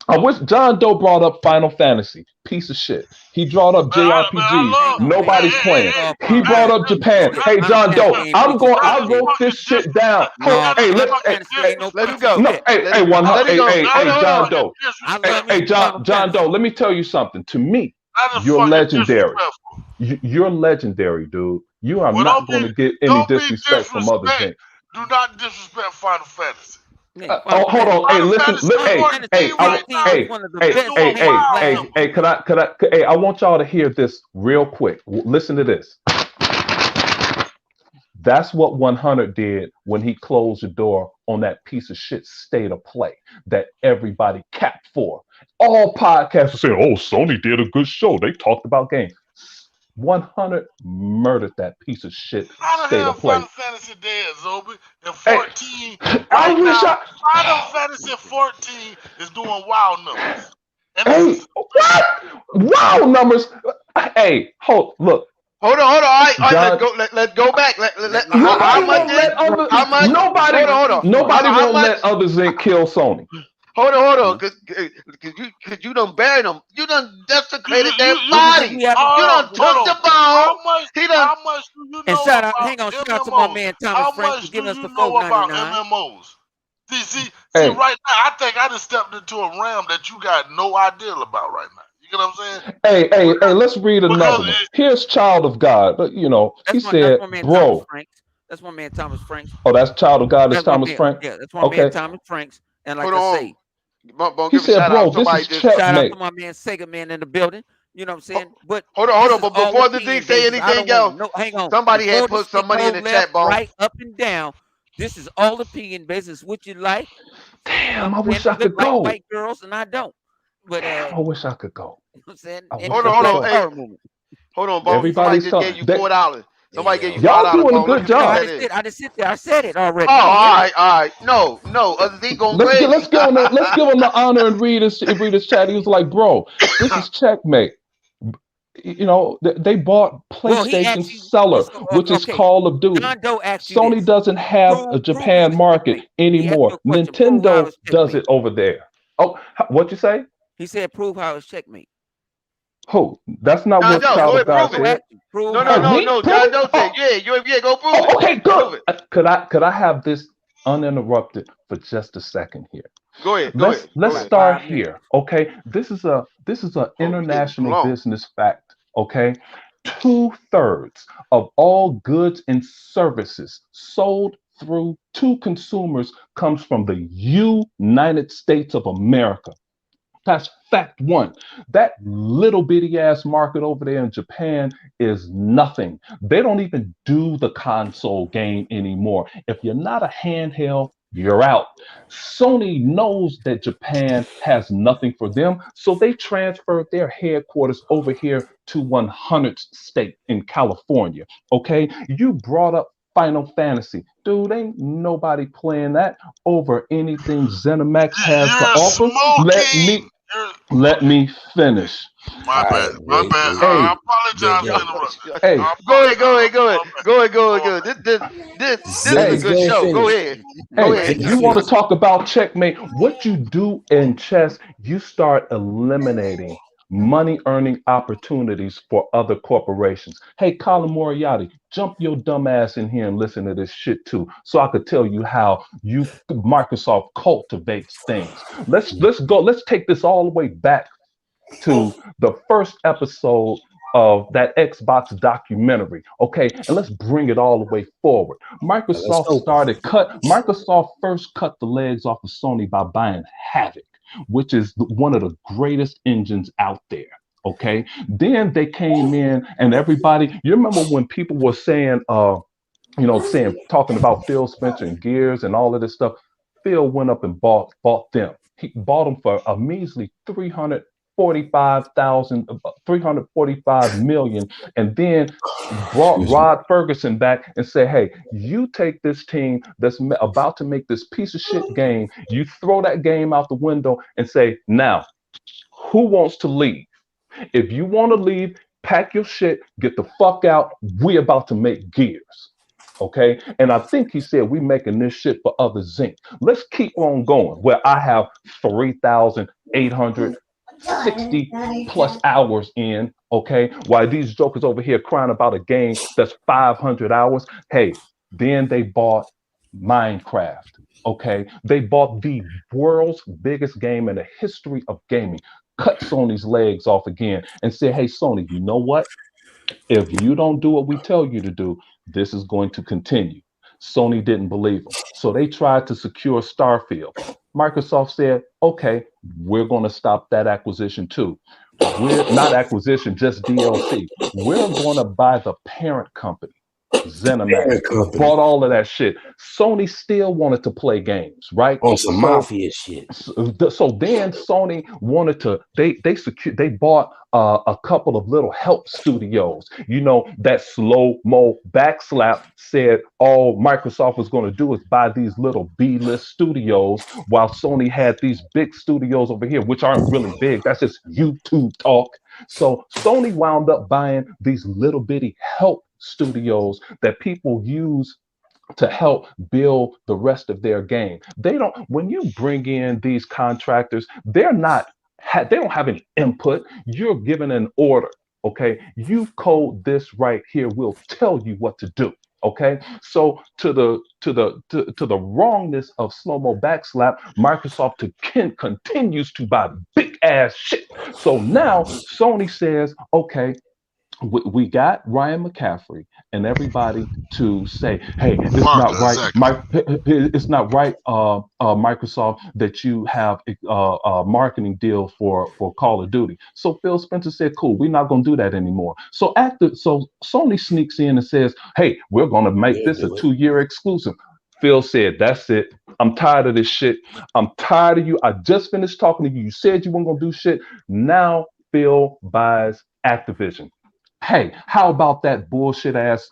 C: I wish John Doe brought up Final Fantasy. Piece of shit. He brought up
E: I
C: JRPGs.
E: love.
A: Hang
C: Nobody's
A: on.
C: playing. He
E: Hey,
C: brought up
A: Piece of
C: Japan.
A: shit.
C: Hey,
A: Final
C: John
A: Fantasy
C: Doe,
A: ain't piece of
E: that
A: shit,
C: I
E: is
A: G.
C: wrote this
E: fucking
C: shit
E: different.
C: down.
A: No,
C: Hey,
E: That is
A: Final
E: fucking
A: Fantasy ain't no
B: let him
A: piece
E: disrespectful.
A: of
B: go.
C: no,
A: shit.
B: Let him, let him go. Hold
C: hey,
B: on, hold
C: John
B: on.
C: Doe.
A: I love me
C: Hey,
A: some Final
C: John Doe,
A: Fantasy.
C: let me tell you something. To me,
E: That is
C: you're
E: fucking
C: legendary.
E: disrespectful.
C: You're legendary, dude. You are
E: Well,
C: not going to get any
E: don't be
C: disrespect from other
E: disrespect.
C: things.
E: Do not disrespect Final Fantasy.
A: Yeah,
C: Oh,
A: Final
C: hold
A: Fantasy.
C: on. Hey,
E: Final
C: listen.
E: Fantasy
A: Final
C: Hey,
E: 14
A: Fantasy
E: right
A: 14
E: now
A: is
C: hey,
A: one of the
E: is
A: best
E: doing
A: games
E: wild
A: last
E: numbers.
C: hey.
A: year.
C: Hey, I want y'all to hear this real quick. Listen to this. That's what 100 did when he closed the door on that piece of shit state of play that everybody capped for. All podcasters say, "Oh, Sony did a good show. They talked about games." 100 murdered that piece of shit
E: How the
C: state
E: hell
C: of play.
E: Final Fantasy dead, Zobi? And
C: Hey,
E: 14
C: I
E: right
C: wish
E: now,
C: I.
E: Final Fantasy 14 is doing wild numbers. And this
C: Hey,
E: is
C: what? Wow, numbers. Hey, look,
B: Hold on. All right.
C: John.
B: Let's go back. How
C: Nobody
B: much
C: won't
B: is?
C: let
A: Let
C: other.
B: How
A: Pete
B: much?
A: finish.
C: Nobody.
A: Let
B: Hold on.
A: Pete finish.
C: Nobody
B: How
C: won't
B: much?
C: let others in kill Sony.
B: Hold on,
A: Hmm?
B: cause you done buried them. You done desecrated their
E: you
A: Because
B: body.
A: we haven't.
B: You done
E: hold
B: took
E: on.
B: the bone. He done.
E: How much do you
A: And
E: know about
A: shout out to my
E: MMOs?
A: man Thomas
E: How
A: Frank for
E: much do
A: giving us
E: you
A: the
E: know about
A: 4.99.
E: MMOs? See,
C: Hey,
E: right now, I think I just stepped into a realm that you got no idea about right now. You get what I'm saying?
C: hey,
E: Because,
C: let's read
E: because
C: another one. Here's Child of God. But he
A: That's
C: said,
A: my man Thomas
C: bro,
A: Franks. That's my man Thomas Franks.
C: oh, that's Child of God, is
A: That's my
C: Thomas
A: man.
C: Frank.
A: Yeah, that's my man
C: Okay.
A: Thomas Franks. And
B: Hold
A: like I
B: on.
A: say,
B: Bone
C: He
B: give a
C: said,
B: shout out.
C: bro, this is
B: Somebody just
A: shout out to
C: checkmate.
A: my man Sega Man in the building. You know what I'm
B: ho-
A: saying? But
B: hold
A: this
B: on.
A: is
B: But
A: all
B: before the thing
A: opinion
B: say
A: basis. I
B: anything
A: don't want
B: else,
A: no. Hang on.
B: somebody had
A: Before the
B: put
A: stick
B: some money in
A: go
B: the
A: left,
B: chat, bone.
A: right, up and down. This is all opinion basis. What you like? You know
C: Damn,
A: what
C: I
A: I'm saying?
C: wish I
A: They look
C: could
A: like
C: go.
A: white girls, and I don't. But
C: Damn, I wish I could go.
A: you know what I'm saying?
C: I
A: And
C: wish
B: Hold
C: I
B: on,
A: look
B: hold
C: could
A: like
B: on.
C: go.
B: Hey,
A: power movement.
B: hold on, bone. Somebody
C: Everybody's
B: just
C: telling
B: gave you
C: that
B: $4.
D: Hey
B: Somebody gave you
D: yo,
B: five
C: y'all
B: dollars,
C: doing a
B: bone. Look
C: good
B: at
A: No,
B: who
A: I
B: that
C: job.
A: just
B: is.
A: did. I just sit there. I said it
B: Oh,
A: already. You don't hear
B: all
A: me?
B: right, all right. No. Other thing going
C: Let's
B: crazy.
C: give him the honor and read his chat. He was like, bro, this is checkmate. They bought
A: Well, he
C: PlayStation
A: asked you. Well,
C: seller,
A: so
C: which is
A: okay.
C: Call of Duty.
A: John Doe asked you
C: Sony
A: this.
C: doesn't have a
A: Prove if
C: Japan
A: it's
C: market
A: checkmate. He asked you
C: anymore.
A: a question. Prove how
C: Nintendo
A: it's
C: does
A: checkmate.
C: it over there. Oh, what you say?
A: He said, prove how it's checkmate.
C: Who? That's not
B: John
C: what
B: Doe,
C: Child
B: go
C: of
B: ahead,
C: God
B: prove
A: Joe
B: it.
C: said.
A: asked you, prove
B: No, no,
A: how
C: Oh,
A: it's
B: no,
C: me?
B: no.
A: checkmate.
C: Prove
B: John
C: it?
B: Doe said,
C: Oh,
B: yeah, yeah, go prove it.
C: oh, okay,
B: Prove
C: good.
B: it.
C: Could I have this uninterrupted for just a second here?
B: Go ahead, go
C: let's
B: ahead,
A: You
B: go
C: let's
A: got
B: ahead.
C: start
A: 5 minutes.
C: here. Okay, this is a
B: Oh, we getting too
C: international
B: long.
C: business fact. Okay, 2/3 of all goods and services sold through to consumers comes from the United States of America. That's fact one. That little bitty ass market over there in Japan is nothing. They don't even do the console game anymore. If you're not a handheld, you're out. Sony knows that Japan has nothing for them, so they transferred their headquarters over here to 100th State in California. Okay, you brought up Final Fantasy. Dude, ain't nobody playing that over anything ZeniMax has to
E: you're
C: offer. Let me
E: smoking.
C: let
E: Okay.
C: me finish.
E: My
D: all
E: bad.
D: right,
E: My
D: wait,
E: bad.
D: wait,
E: I
C: Hey,
E: apologize for
D: yo,
E: interrupting.
C: hey,
E: I
B: Go ahead, go
E: apologize.
B: ahead, go ahead,
E: My bad.
B: go ahead, go ahead,
E: My
B: go ahead.
E: bad.
B: This is a
C: hey,
D: Zennies,
B: good
D: go and
B: show. Go
D: finish.
B: ahead, go
C: hey,
B: ahead.
D: Zennies,
C: you want to
D: finish.
C: talk about checkmate? What you do in chess, you start eliminating money earning opportunities for other corporations. Hey, Colin Moriarty, jump your dumb ass in here and listen to this shit too, so I could tell you how Microsoft cultivates things. Let's go. Let's take this all the way back to the first episode of that Xbox documentary. Okay, and let's bring it all the way forward.
D: Let's go.
C: Microsoft first cut the legs off of Sony by buying Havoc, which is one of the greatest engines out there. Okay, then they came in and everybody, you remember when people were saying, talking about Phil Spencer and Gears and all of this stuff. Phil went up and bought them. He bought them for a measly 345 million, and then brought
D: Excuse me.
C: Rod Ferguson back and said, "Hey, you take this team that's about to make this piece of shit game, you throw that game out the window and say, now, who wants to leave? If you want to leave, pack your shit, get the fuck out. We about to make Gears." Okay. And I think he said we making this shit for other zinc. Let's keep on going. Where I have 3,860 plus hours in. Okay. While these jokers over here crying about a game that's 500 hours. Hey, then they bought Minecraft. Okay. They bought the world's biggest game in the history of gaming, cut Sony's legs off again and said, hey, Sony, you know what? If you don't do what we tell you to do, this is going to continue. Sony didn't believe them. So they tried to secure Starfield. Microsoft said, okay, we're going to stop that acquisition too. We're not acquisition, just DLC. We're going to buy the parent company, ZeniMax.
D: Parent company
C: Bought all of that shit. Sony still wanted to play games, right?
D: on some
C: So
D: mafia shit.
C: so then Sony wanted to they bought a couple of little help studios. That slow mo backslap said all Microsoft was going to do is buy these little B-list studios, while Sony had these big studios over here, which aren't really big. That's just YouTube talk. So Sony wound up buying these little bitty help studios that people use to help build the rest of their game. They don't, when you bring in these contractors, they don't have any input. You're given an order. Okay, you code this right here. We'll tell you what to do. Okay, so to the wrongness of slow mo backslap, Microsoft continues to buy big ass shit. So now Sony says, okay, we got Ryan McCaffrey and everybody to say, "Hey, it's
E: Marker,
C: not right,
E: exactly.
C: Mike. It's not right, Microsoft, that you have a marketing deal for Call of Duty." So Phil Spencer said, "Cool, we're not going to do that anymore." So Sony sneaks in and says, "Hey, we're going to make
D: We'll
C: this a
D: do it.
C: 2-year exclusive." Phil said, "That's it. I'm tired of this shit. I'm tired of you. I just finished talking to you. You said you weren't going to do shit. Now Phil buys Activision." Hey, how about that bullshit ass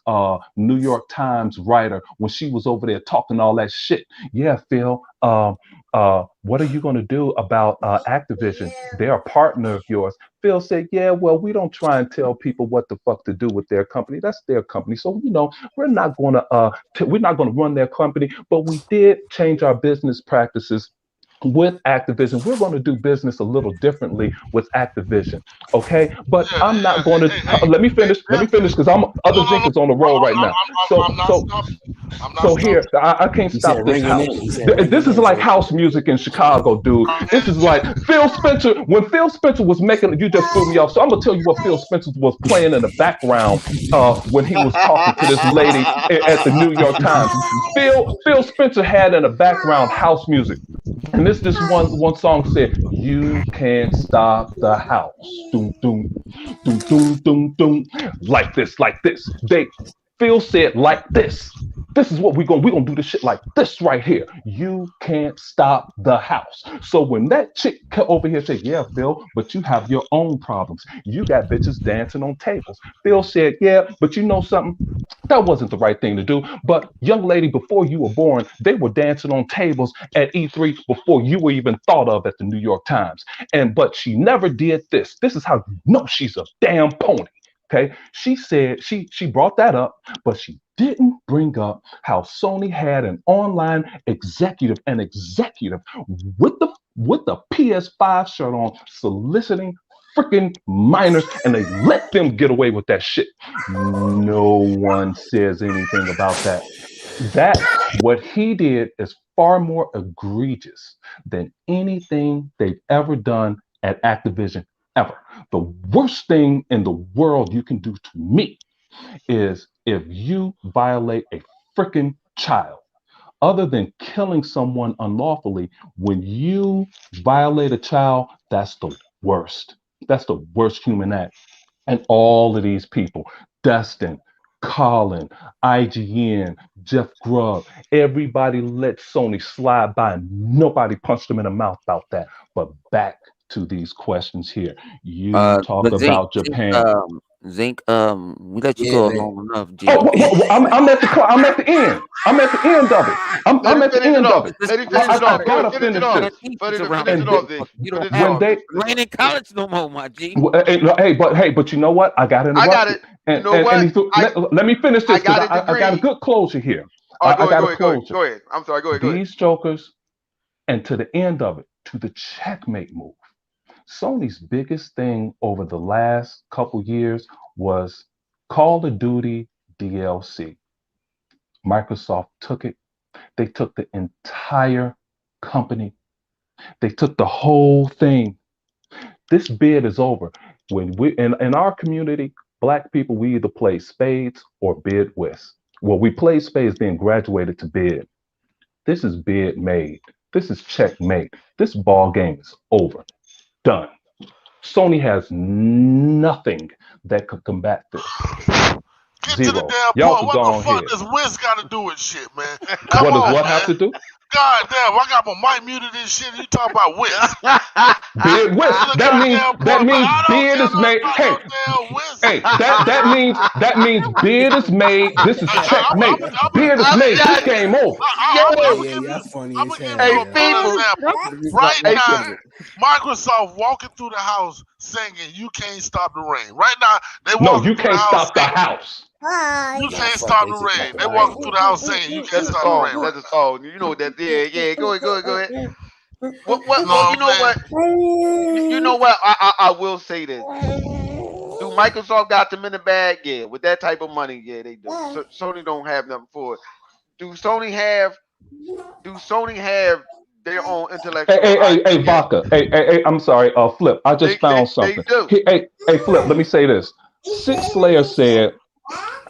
C: New York Times writer when she was over there talking all that shit? Yeah, Phil. What are you going to do about Activision? They're a partner of yours. Phil said, "Yeah, well, we don't try and tell people what the fuck to do with their company. That's their company. So we're not going to run their company, but we did change our business practices." With Activision, we're going to do business a little differently with Activision, okay? But
E: Yeah,
C: I'm not
E: yeah.
C: going to.
E: Hey, hey,
C: Let me
E: hey,
C: finish. Let me
E: F-
C: finish because I'm
E: no,
C: other
E: no, no.
C: Jenkins on the roll right now.
E: I'm
C: So
E: not
C: so
E: stopping. I'm not
C: so here,
E: stopping.
C: I can't
D: He said
C: stop this
D: ringing in.
C: house.
D: He said ringing
C: This is
D: in,
C: like
D: Jay.
C: house music in Chicago, dude. This is like Phil Spencer. When Phil Spencer was making, you just threw me off. So I'm gonna tell you what Phil Spencer was playing in the background when he was talking to this lady at the New York Times. Phil Spencer had in the background house music. And this one song said, "You can't stop the house." Doom doom doom doom doom doom. Like this, like this. Phil said like this. This is what we're gonna do this shit like this right here. You can't stop the house. So when that chick come over here and say, "Yeah, Phil, but you have your own problems. You got bitches dancing on tables." Phil said, "Yeah, but you know something? That wasn't the right thing to do. But young lady, before you were born, they were dancing on tables at E3 before you were even thought of at the New York Times. And but she never did this. This is how you know she's a damn pony." Okay. She said she brought that up, but she didn't bring up how Sony had an executive with the PS5 shirt on soliciting freaking minors, and they let them get away with that shit. No one says anything about that. That what he did is far more egregious than anything they've ever done at Activision ever. The worst thing in the world you can do to me is if you violate a freaking child. Other than killing someone unlawfully, when you violate a child, that's the worst. That's the worst human act. And all of these people, Dustin, Colin, IGN, Jeff Grubb, everybody let Sony slide by and nobody punched them in the mouth about that. But back to these questions here. You talk
A: But Zink,
C: about
A: Zink,
C: Japan.
A: um, Zink, we let you
D: Yeah,
A: go
D: man.
A: long enough,
C: Oh,
A: G.
C: I'm at I'm at the end. I'm at the end of it.
B: Let
C: I'm
B: him
C: at the
B: finish it
C: end of
B: off.
C: it.
A: This
B: Let him
A: this
B: finish
A: is
B: it
C: I
B: off.
A: not
B: Go ahead,
C: gotta
B: finish it
C: finish
B: off.
C: this.
A: teachers around
B: Finish
A: this
B: it
C: And
B: off,
C: th-
B: Zeke.
A: motherfucker. You don't
B: Finish it
A: have
C: when
B: off.
C: they
A: you ain't in college no more, my G.
C: but you know what? I got
B: I got it.
C: interrupted,
B: You know
C: and
B: what?
C: let me finish
B: I
C: this because
B: got a
C: I got a
B: degree.
C: good closure here.
B: All right,
C: I
B: go ahead,
C: got
B: go
C: a
B: ahead, go ahead,
C: closure.
B: go ahead. I'm sorry, go ahead, go ahead.
C: These jokers, and to the end of it, to the checkmate move. Sony's biggest thing over the last couple years was Call of Duty DLC. Microsoft took it. They took the entire company. They took the whole thing. This bid is over. When we in our community, black people, we either play spades or bid whist. Well, we played spades, then graduated to bid. This is bid made. This is checkmate. This ball game is over. Done. Sony has nothing that could combat this.
E: Get to the
C: Zero.
E: damn
C: Y'all
E: point.
C: could
E: What
C: go
E: the
C: on
E: fuck
C: ahead.
E: does Wiz got to do with shit, man? Come
C: What does
E: on,
C: what have
E: man.
C: to do?
E: God damn, I got my mic muted and shit. And you talking about Wiz?
C: Bid
E: Get
C: whist.
E: to the goddamn
C: That
E: point, man.
C: means
E: I don't
C: bid
E: care
C: is
E: nothing
C: made.
E: about no
C: Hey,
E: damn Wiz.
C: hey, that means bid is made. This is checkmate. Bid is
B: I
C: made. This
B: got
C: game over.
E: I'm
D: Hey,
B: yo.
E: gonna
D: yeah,
E: give you.
D: y'all funny
E: I'm
D: as
E: gonna give
D: hell,
E: you
B: Hey,
E: a
D: man.
E: good
B: people.
E: example.
A: Got
E: Right
B: Hey,
A: one
B: pe-
E: now,
A: second.
E: Microsoft walking through the house singing "You Can't Stop the Rain." Right now, they
C: No,
E: walking
C: you
E: through the
C: can't
E: house
C: stop the
E: singing
C: house.
E: "You
D: Nah,
E: Can't
D: fuck,
E: Stop
D: they
E: the
D: said not
E: Rain."
D: the
E: They walking
D: rain.
E: through the house singing "You Can't
B: that's a
E: Stop the
B: song.
E: Rain."
B: That's a song. You know that. Yeah, yeah. Go ahead, go ahead, go ahead.
E: You know
B: Well,
E: what
B: you
E: I'm
B: know
E: saying?
B: what? You know what? I will say this. Do Microsoft got them in the bag? Yeah, with that type of money, yeah, they do. So, Sony don't have nothing for it. Do Sony have? Do Sony have their own
C: Hey,
B: intellectual
C: hey, hey, hey,
B: IP? Yes,
C: Vodka. Hey, I'm sorry. Flip. I just found
B: they
C: something.
B: do.
C: Hey, Flip. Let me say this. Six Slayer said,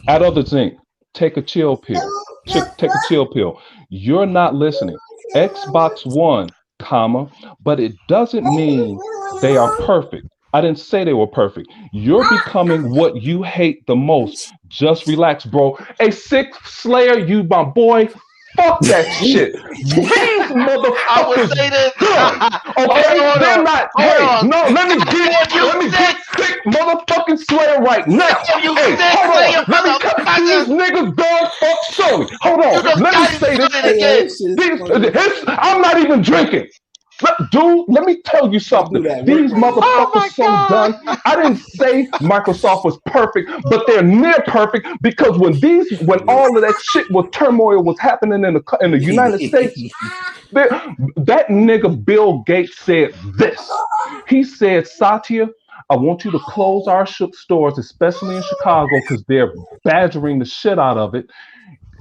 C: "At other zinc, take a chill pill. Take a chill pill. You're not listening. Xbox One, comma, but it doesn't mean they are perfect. I didn't say they were perfect. You're becoming what you hate the most. Just relax, bro. A Six Slayer, you my boy. Fuck that shit. These
B: I would
C: motherfuckers
B: say this.
C: done. Okay,
B: Hold
C: they're
B: on,
C: not.
B: hold
C: Hey,
B: on.
C: no,
B: If you
C: let me
B: sick,
C: get sick, motherfucking Slayer right now.
B: if you
C: Hey,
B: sick,
C: hold
B: say your
C: on. Let me cut these
B: motherfucker,
C: niggas dog. Fuck Sony. Hold
B: you
C: on.
B: done
C: Let me
B: got
C: say this.
B: insulted
C: Hey,
B: again.
D: This shit is
C: these,
D: funny.
C: I'm not even drinking. Dude, let me tell you
D: Don't do
C: something.
D: that. Work
C: These
D: right now.
B: Oh
C: motherfuckers
B: my
C: so done.
B: god.
C: I didn't say Microsoft was perfect, but they're near perfect because when all of that shit with turmoil was happening in the United States, that nigga Bill Gates said this. He said, Satya, I want you to close our stores, especially in Chicago, because they're badgering the shit out of it.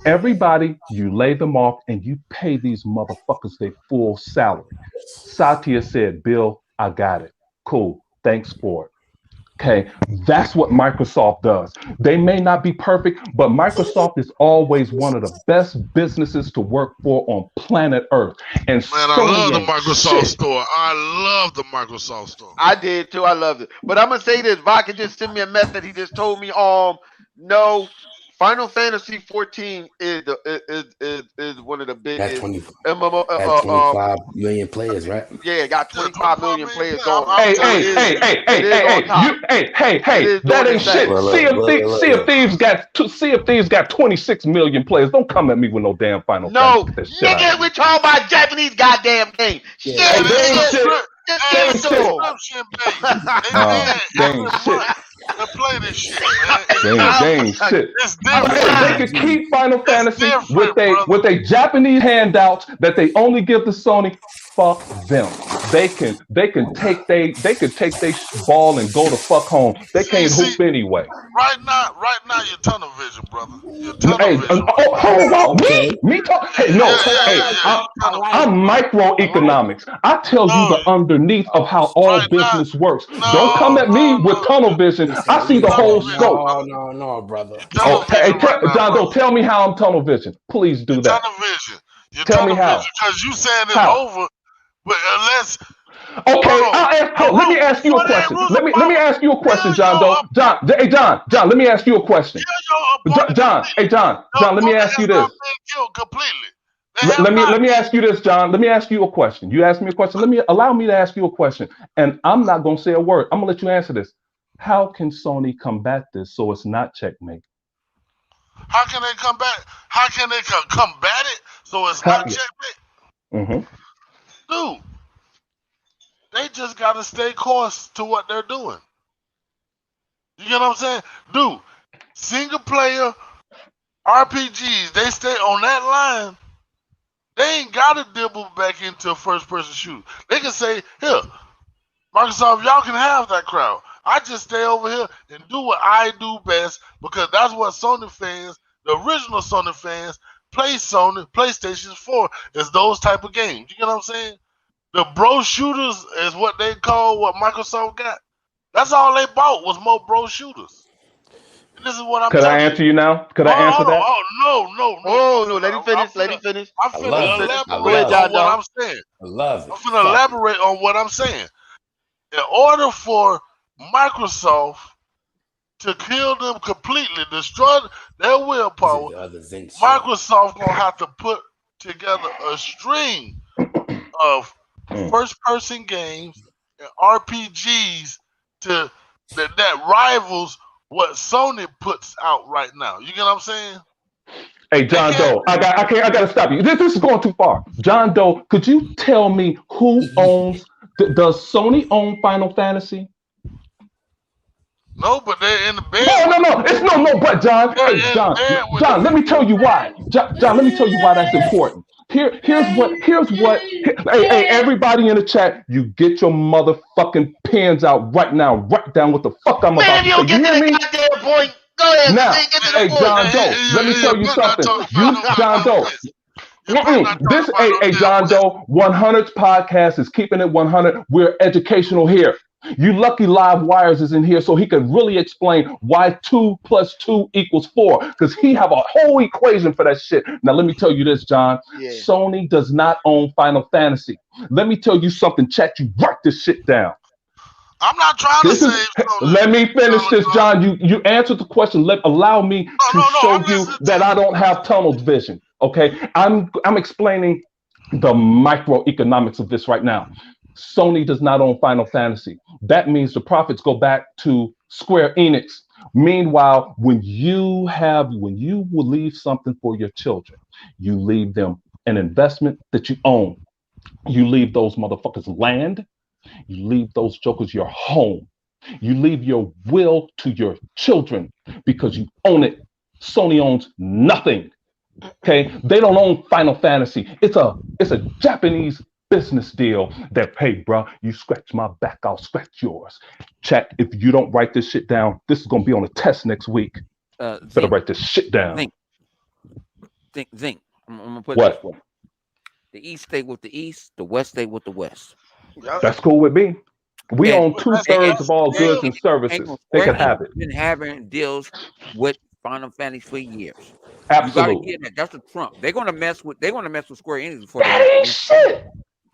C: Everybody, you lay them off and you pay these motherfuckers their full salary. Satya said, Bill, I got it. Cool. Thanks for it. Okay, that's what Microsoft does. They may not be perfect, but Microsoft is always one of the best businesses to work for on planet Earth. And
E: Man, I love
C: Sony
E: the
C: ain't
E: Microsoft
C: shit.
E: store. I love the Microsoft store.
B: I did too. I loved it. But I'm gonna say this: Vodka just sent me a message. He just told me, no, Final Fantasy 14 is is one of the
D: Had
B: biggest
D: 20
B: MMO.
D: had 25 million players, right?
B: Yeah, it got
E: Yeah,
B: 25
E: 25
B: million
E: million
B: players
E: players.
B: on it,
E: I'm
C: Hey,
B: so
E: telling
C: hey,
E: you,
C: hey, hey,
B: it
C: hey,
B: is
C: hey,
B: on
C: hey,
B: top.
C: hey,
B: It is
C: that
B: doing
C: ain't
B: its
C: shit.
B: thing.
D: Look, look, look, look,
C: Sea of
D: look.
C: Thieves got 26 million players. Don't come at me with no damn Final Fantasy.
B: No,
C: Get that shit out of
B: nigga, we
C: here.
B: talking about Japanese goddamn game.
D: Yeah,
C: Hey,
B: Shit,
E: and
C: they
E: it's
C: ain't
B: nigga,
C: shit.
B: just
C: They
B: give
E: it's
B: it
C: ain't shit.
E: subscription based. They
C: Nah,
E: paying
C: they ain't
E: every
C: shit.
E: month to play this shit, man. It's
C: They
B: I'm,
E: different.
C: ain't shit.
E: It's
B: I'm
C: Hey,
E: different.
C: they
B: not.
C: could keep Final
E: It's
C: Fantasy
E: different, brother.
C: with a Japanese handouts that they only give to Sony. Fuck them. They could take they ball and go to fuck home. They can't
E: See,
C: hoop anyway.
E: right now, you're tunnel vision, brother. You're tunnel
C: Hey,
E: vision right
C: oh, hold on,
D: okay.
C: me talk.
E: now.
C: Hey,
E: Yeah,
C: no,
E: yeah, yeah,
C: hey,
E: yeah, yeah.
C: I'm
E: You
D: I
E: tunnel
D: like
E: vision,
C: I'm
E: brother.
D: I like
C: microeconomics. I tell you
E: No,
C: the underneath of how all
E: right now,
C: business works. Don't come
E: no,
C: at me
E: no,
C: with
E: no.
C: tunnel vision. I
D: listen,
C: see
E: You
C: the
E: tunnel
C: whole
D: listen.
E: vision,
C: scope.
D: No,
E: brother.
D: no, no, brother.
E: You tunnel
C: Oh, hey,
E: vision right now,
C: John,
E: brother.
C: don't tell me how I'm tunnel vision. Please
E: You
C: do that.
E: tunnel vision. You
C: Tell me
E: tunnel vision
C: how.
E: because you saying it's
C: How?
E: over, but unless hold
C: Okay,
E: on, the
C: let me
E: rule
C: ask you a
E: 48
C: question.
E: rules of
C: Let me
E: power.
C: ask you a question,
E: Kill
C: John
E: your
C: Doe. John, let me ask you a question.
E: kill your opponent completely. The
C: Let me
E: opponent
C: ask you
E: has not
C: this.
E: been killed completely. They have not
C: Let me
E: been.
C: ask you this, John. Let me ask you a question. You asked me a question. Let me allow me to ask you a question. And I'm not gonna say a word. I'm gonna let you answer this. How can Sony combat this so it's not checkmate?
E: How can they come back? How can they combat it so it's
C: How,
E: not checkmate?
C: mm-hmm.
E: Dude, they just gotta stay course to what they're doing. You get what I'm saying? Dude, single player RPGs, they stay on that line. They ain't gotta dibble back into a first person shoot. They can say, here, Microsoft, y'all can have that crowd. I just stay over here and do what I do best because that's what Sony fans, the original Sony fans, PlayStations for is those type of games. You get what I'm saying? The bro shooters is what they call what Microsoft got. That's all they bought was more bro shooters. And this is what I'm
C: Could I
E: telling you.
C: answer you now? Could I
E: Hold on,
C: answer
E: hold on.
C: that?
E: Oh no.
B: Oh no, let him finish. Let him finish.
E: I'm
D: I
E: finna
D: love
B: Let him
D: it.
B: finish.
D: I
B: Go ahead,
E: elaborate
D: love it.
E: on
B: John
E: what
B: John.
E: I'm saying.
D: I love it.
E: I'm finna
D: Fuck it.
E: elaborate on what I'm saying. In order for Microsoft to kill them completely, destroy their
D: These are
E: willpower,
D: the other zinc shit.
E: Microsoft gonna have to put together a string of
C: Mm.
E: first-person games and RPGs to that rivals what Sony puts out right now. You get what I'm saying?
C: Hey,
E: They
C: John
E: can't.
C: Doe, I gotta stop you. This is going too far. John Doe, could you tell me who owns? Does Sony own Final Fantasy?
E: No, but they're in the bed
C: No,
E: with
C: no,
E: the
C: no. It's no, but John.
E: they're
C: Hey,
E: in bed with the
C: John. Let me
E: people.
C: tell you why. John, let me tell you why that's important. Hey, everybody in the chat, you get your motherfucking pens out right now. Write down what the fuck I'm
B: Man,
C: about
B: if you
C: to say.
B: don't
C: You
B: get to
C: hear
B: the
C: me?
B: goddamn point, go ahead,
C: Now,
B: Zeke, get to the
C: hey,
B: point.
C: John Doe, let me tell you
E: You're not
C: something.
E: talking
C: You,
E: about
C: John
E: no
C: Doe,
E: this. Your boy not talking
C: this,
E: about no damn
C: John
E: this.
C: Doe, 100's podcast is keeping it 100. We're educational here. You lucky Live Wires is in here so he can really explain why 2 plus 2 equals 4 because he have a whole equation for that shit. Now, let me tell you this, John.
B: Yeah.
C: Sony does not own Final Fantasy. Let me tell you something, chat. You write this shit down.
E: I'm not trying to
C: This is.
E: say
C: Let me finish this, John. You answered the question. Allow me to
E: No,
C: show
E: I'm
C: you
E: listening to
C: that I
E: you.
C: don't have tunnel vision. Okay, I'm explaining the microeconomics of this right now. Sony does not own Final Fantasy. That means the profits go back to Square Enix. Meanwhile, when you will leave something for your children, you leave them an investment that you own. You leave those motherfuckers land. You leave those jokers your home. You leave your will to your children because you own it. Sony owns nothing. Okay, they don't own Final Fantasy. It's a Japanese business deal that, hey, bro, you scratch my back, I'll scratch yours. Chat, if you don't write this shit down, this is gonna be on a test next week. Better
A: Zinc,
C: write this shit down.
A: Zinc. I'm gonna put it this
C: What?
A: way: the East stay with the East, the West stay with the West.
B: Yep.
C: That's cool with me. We
A: And
C: own two
A: and, and
C: thirds of all
A: Square
C: goods
A: Enix,
C: and services. They
A: Square
C: could
A: Enix
C: have it.
A: been having deals with Final Fantasy for years. You got to
C: Absolutely.
A: get that. That's the Trump. They're gonna mess with Square Enix before they
C: That
A: mess with
C: ain't
A: them.
C: shit.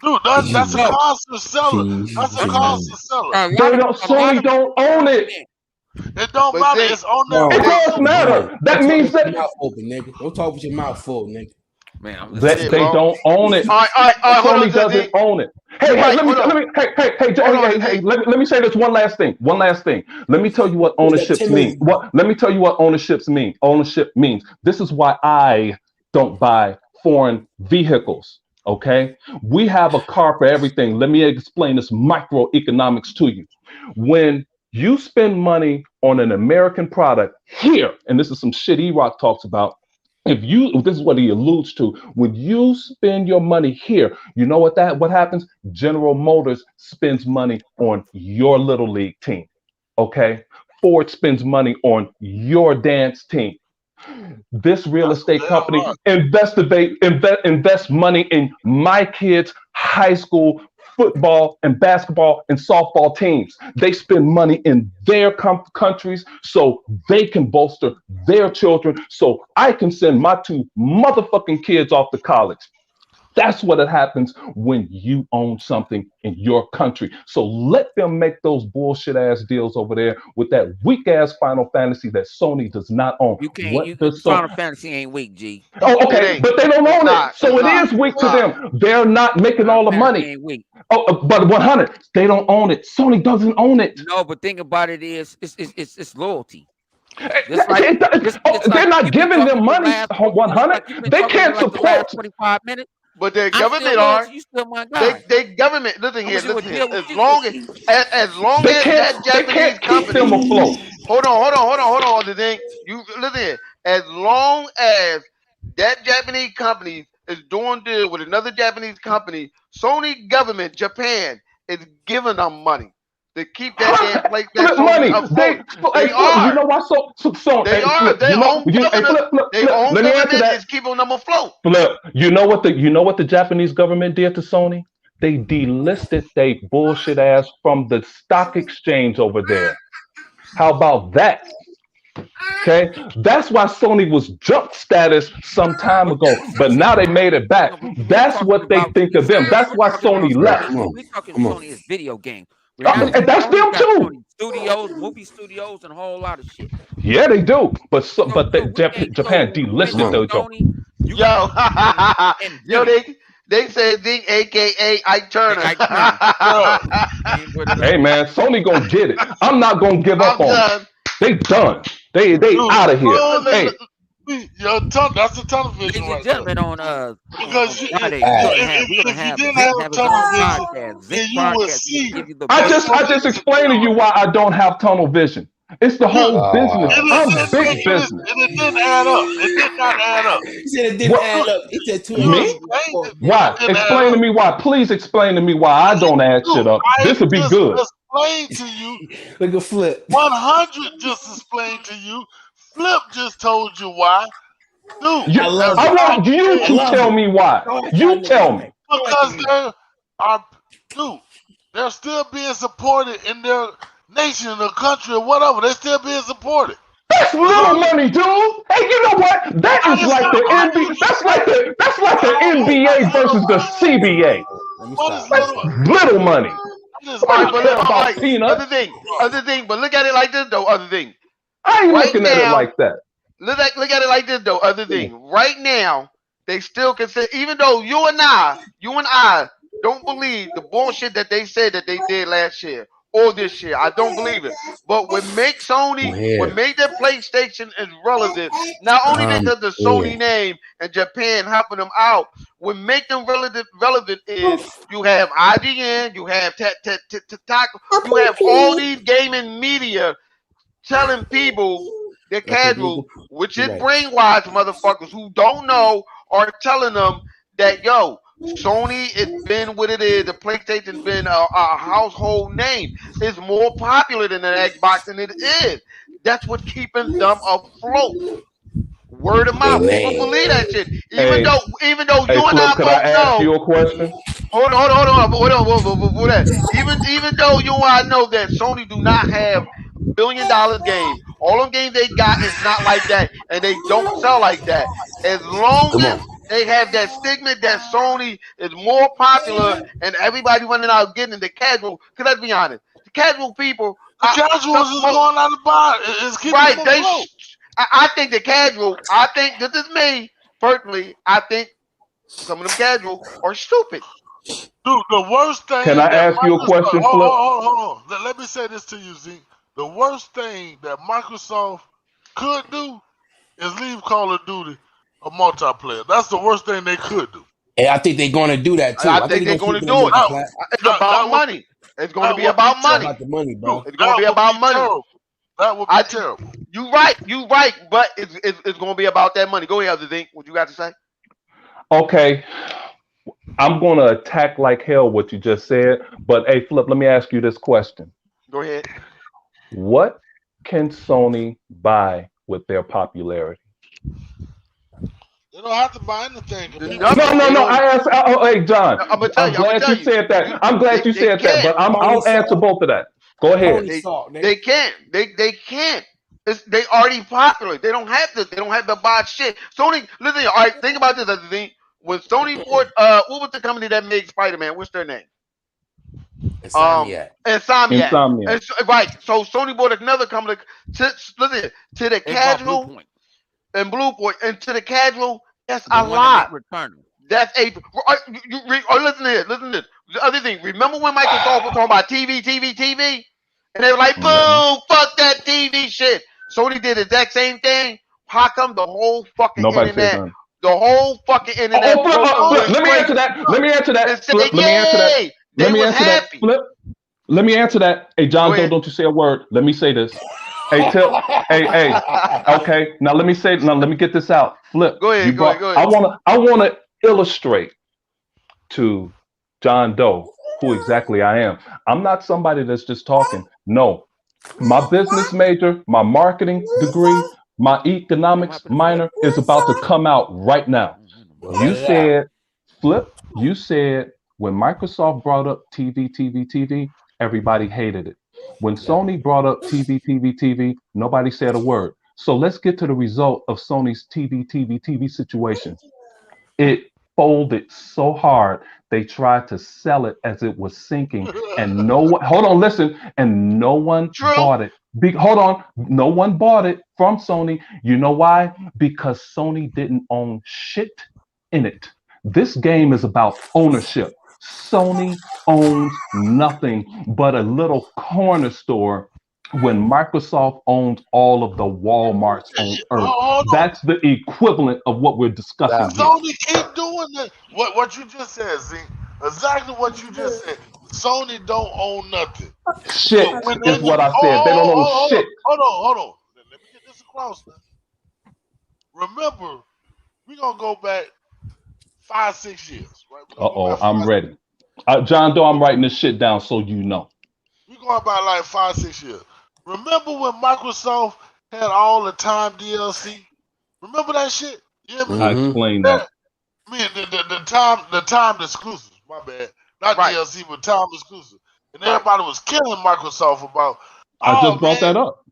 E: Dude, that's a
A: No,
E: constant seller. That's a
A: I'm not.
E: constant seller.
A: A
C: They
A: lot of
C: don't.
A: a lot
C: Sony
A: of
C: don't own it.
A: man,
E: It don't
B: But
E: matter.
B: Zeke,
E: It's on their
C: It
D: No,
B: Zeke,
C: does
E: books.
D: no.
C: matter.
D: Don't
C: That
D: talk
C: means
D: with your
C: that
D: mouth open, nigga. Don't talk with your mouth full, nigga.
A: man. I'm just
C: that
B: yeah,
A: saying.
C: they
B: well,
C: don't own it.
B: all right, hold on,
C: Sony doesn't
B: Zeke.
C: own it.
B: You
C: Hey,
B: right,
C: let me,
B: hold on, hold on,
C: hey,
B: Zeke.
C: let me say this one last thing. One last thing. Let me tell you what
D: Who's that
C: ownerships mean.
D: Timothy?
C: Let me tell you what ownerships mean. Ownership means. This is why I don't buy foreign vehicles. Okay, we have a car for everything. Let me explain this microeconomics to you. When you spend money on an American product here, and this is some shit E-Rock talks about. This is what he alludes to. When you spend your money here, you know what happens? General Motors spends money on your little league team. Okay. Ford spends money on your dance team. This real
E: That's
C: estate
E: damn
C: company
E: right.
C: invest money in my kids' high school football and basketball and softball teams. They spend money in their countries so they can bolster their children, so I can send my two motherfucking kids off to college. That's what it happens when you own something in your country. So let them make those bullshit ass deals over there with that weak ass Final Fantasy that Sony does not own.
A: You can't.
C: What
A: You
C: does so?
A: Final Fantasy ain't weak, G.
C: Oh,
B: It
C: okay,
B: ain't.
C: but they don't
B: It's
C: own it,
B: not. It's
C: so it
B: not.
C: is weak
B: It's
C: to
B: not.
C: them. They're not making
A: Final
C: all the
A: Fantasy
C: money.
A: ain't weak.
C: Oh, but 100, they don't own it. Sony doesn't own it.
A: No, but think about it is it's loyalty. Just like it's like
C: They're not
A: you've been
C: giving
A: talking
C: them
A: to me
C: money.
A: last. It's
C: 100,
A: like you've been
C: they
A: talking to me
C: can't
A: like the last
C: support.
A: 25 minutes.
B: But their
A: I'm still
B: government
A: loyal
B: are.
A: to you. Still my
B: They
A: guy.
B: they government. Listen
A: I'm
B: here.
A: gonna do a
B: Listen here.
A: deal with you, G.
B: As long
C: They
B: as
C: can't.
B: that
C: They
B: Japanese
C: can't keep them
B: company.
C: afloat.
B: Hold on. The thing you listen here. As long as that Japanese company is doing deal with another Japanese company, Sony government Japan is giving them money to keep that damn place that
C: Flip
B: Sony
C: money.
B: afloat.
C: Hey,
B: They
C: flip. You know
B: are.
C: why?
B: They
C: Hey,
B: are.
C: flip.
B: Their own
C: Hey,
B: government. Their
C: flip.
B: own
C: Let me answer
B: government
C: that.
B: is keeping them afloat.
C: Flip. You know what the Japanese government did to Sony? They delisted they bullshit ass from the stock exchange over there. How about that? Okay, that's why Sony was junk status some time
A: But
C: ago,
A: see,
C: but now they made it back.
A: no, but see, we're
C: That's
A: talking
C: what they
A: about
C: think of them. That's
A: we're
C: why
A: talking about
C: Sony
D: Right,
A: Sony.
C: left.
D: come on.
A: We're talking
D: Come on.
A: Sony as video game. We're not.
C: And that's
A: Sony
C: them
A: got
C: too.
A: Sony studios, movie studios, and a whole lot of shit.
C: Yeah, they do. But
A: So we can't.
C: Japan
A: So when
D: Come
A: you
C: delisted
A: with
D: on.
C: those jokers.
A: Sony, you got
B: Yo,
A: and
B: yo,
A: Zink
B: they said Zeke, aka Ike
A: and
B: Turner.
A: Ike Turner.
E: Bro,
A: And put it up.
C: Hey man, Sony gonna get it. I'm not gonna give up
B: I'm
C: on them.
B: done.
C: They done. They
E: dude,
C: out of here.
E: look,
C: Hey,
E: that's the television
A: Ladies and
E: right there.
A: gentlemen, on
E: Because
A: Friday
D: Facts.
E: if you didn't
A: Zink
E: have
A: have his own
E: television,
A: podcast. Zink
E: then you would
A: podcast. He's gonna
E: see
A: give you the
C: I
E: what
A: breakdown.
C: just
E: Sony is
C: explained to you
E: doing.
C: why I don't have tunnel vision. It's the
E: Dude,
C: whole business. I'm big business.
E: and it didn't add up. It did not add up.
D: He said it didn't
C: What?
D: add up. He said
E: You
D: 280.
C: Me?
E: explained it.
C: Why?
E: It didn't add
C: Explain
E: up.
C: to me why. Please explain to me why I don't add
E: Dude,
C: shit up.
E: I
C: This would be
E: just
C: good.
E: explained to you.
D: Look at Flip.
E: 100 just explained to you. Flip just told you why. Dude,
C: You,
D: I love
E: there's
C: I
D: it.
C: want you
D: I
C: to
D: love
C: tell
D: it.
C: me why.
D: Go ahead,
C: You tell me.
E: because they are, dude, they're still being supported in their nation, their country, or whatever. They're still being supported.
C: That's little money, dude. Hey, you know what? That is like the NBA. That's like the NBA versus the CBA.
D: Let me
E: What
D: stop.
E: is
C: That's
E: little?
C: little money.
E: What is
B: All right,
C: Nobody
B: but
E: little?
C: care
B: all
C: about
B: right.
C: peanuts.
B: Other thing. But look at it like this though. Other thing.
C: I ain't
B: Right
C: looking at it
B: now,
C: like that.
B: look at it like this though. Other thing. Right now, they still consider, even though you and I don't believe the bullshit that they said that they did last year or this year. I don't believe it. But what make Sony, what make their PlayStation is relevant, not only because the Sony name and Japan helping them out, what make them relevant is you have IGN, you have you have all these gaming media telling people, the casual, which is brainwashed motherfuckers who don't know, are telling them that Sony has been what it is. The PlayStation's been a household name. It's more popular than the Xbox, and it is. That's what's keeping them afloat. Word of mouth. People
D: Amen.
B: believe that shit.
C: Hey,
B: Even though
C: hey,
B: you and
C: Flip,
B: I
C: could I
B: both
C: ask
B: know.
C: you a question?
B: Hold on. Even though you and I know that Sony do not have $1 billion game, all them games they got is not like that, and they don't sell like that. As long
D: Come
B: as
D: on.
B: they have that stigma that Sony is more popular and everybody running out getting the casual. Cause let's be honest, the casual people,
E: The casuals is going out of buy. It's keeping
B: right?
E: them afloat.
B: I think the casual. I think this is me personally. I think some of them casual are stupid.
E: Dude, the worst thing
C: Can I
E: that
C: ask you a
E: Microsoft.
C: question, Flip?
E: Hold on. Let me say this to you, Zeke. The worst thing that Microsoft could do is leave Call of Duty a multiplayer. That's the worst thing they could do.
D: And I think they're going to do that too.
B: I
D: I think
B: think
D: they're
B: they're
D: going to
B: going
D: keep
B: to
D: it a
B: do it.
D: multi-plat.
B: It's
E: That
B: about
E: would
B: money. It's going to
E: that
B: be
E: would be
B: about
D: It's
B: money.
D: about the money, bro.
B: It's going to be
E: would
B: about
E: be
B: money.
E: terrible. That would be terrible.
B: You right. But it's going to be about that money. Go ahead, other thing. What you got to say?
C: Okay, I'm going to attack like hell what you just said. But hey, Flip, let me ask you this question.
B: Go ahead.
C: What can Sony buy with their popularity?
E: They don't have to buy anything.
B: There's
E: People
C: No,
B: nothing.
C: no,
B: They
C: no.
B: don't.
C: I asked. Oh, hey, John.
B: I'm gonna
C: I'm glad
B: tell
C: you
B: you.
C: said that. I'm glad you
B: They
C: said that.
B: can't.
C: But I'll answer both of that. Go ahead.
D: Tony Salt, nigga.
B: They can't. They can't. They already popular. They don't have to. They don't have to buy shit. Sony. Listen. All right. Think about this. Other thing. When Sony bought, what was the company that made Spider-Man? What's their name?
D: Insomniac.
B: Insomniac.
C: Insomnia.
B: Right. So Sony bought another company. Listen, to the
A: They bought Blue
B: casual
A: Point,
B: and Blue Point, and to the casual, that's
A: the
B: a
A: one that make
B: lot.
A: Returnal.
B: That's a. Listen to this. Listen to this. The other thing. Remember when Microsoft was talking about TV, and they were like,
C: Mhm.
B: "Boo! Fuck that TV shit." Sony did the exact same thing. How come the whole fucking
C: Nobody said
B: internet,
C: nothing.
B: the whole fucking
C: Oh,
B: internet
C: Flip,
B: broke and
C: Flip.
B: went
C: Let me answer
B: crazy
C: that. Let me answer
B: and
C: that.
B: said,
C: Flip. Let me answer that.
B: "Yay!"
C: Let
B: They
C: me
B: was
C: answer that.
B: happy.
C: Flip. Let me answer that. Hey,
B: Go
C: John Doe,
B: ahead.
C: don't you say a word. Let me say this. Hey, tell. Hey. Okay. Now let me say. Now let me get this out. Flip.
B: Go
C: You
B: ahead. Go ahead.
C: brought.
B: Go
C: I
B: ahead.
C: wanna. I wanna illustrate to John Doe who exactly I am. I'm not somebody that's just talking. No, my business major, my marketing degree, my
A: I'm
C: economics
A: happy to flip.
C: minor is about to come out right now.
D: Well,
C: You
D: let it out.
C: said, Flip, you said when Microsoft brought up TV, everybody hated it. When
D: Yeah.
C: Sony brought up TV, nobody said a word. So let's get to the result of Sony's TV situation. It folded so hard they tried to sell it as it was sinking, and no one. Hold on, listen, and no one
B: True.
C: bought it. Hold on, no one bought it from Sony. You know why? Because Sony didn't own shit in it. This game is about ownership. Sony owns nothing but a little corner store when Microsoft owns all of the Walmarts on earth.
E: Hold on.
C: That's the equivalent of what we're discussing
D: Stop.
C: here.
E: Sony keep doing that. What you just said, Z. Exactly what you just said. Sony don't own nothing.
C: Shit
E: But when
C: is what I said. They don't own shit.
E: hold on. Let me get this across now. Remember, we're gonna go back 5-6 years, right? We're gonna go
C: Uh-oh,
E: back
C: I'm ready. John Doe, I'm writing this shit down so you know.
E: we're going back like 5-6 years. Remember when Microsoft had all the time DLC? Remember that shit? Yeah, man.
C: I
D: Mm-hmm.
C: explained that.
E: I mean the time exclusives, my bad. Not
B: Right.
E: DLC, but time exclusive. And
B: Right.
E: everybody was killing Microsoft about,
C: I just brought that up.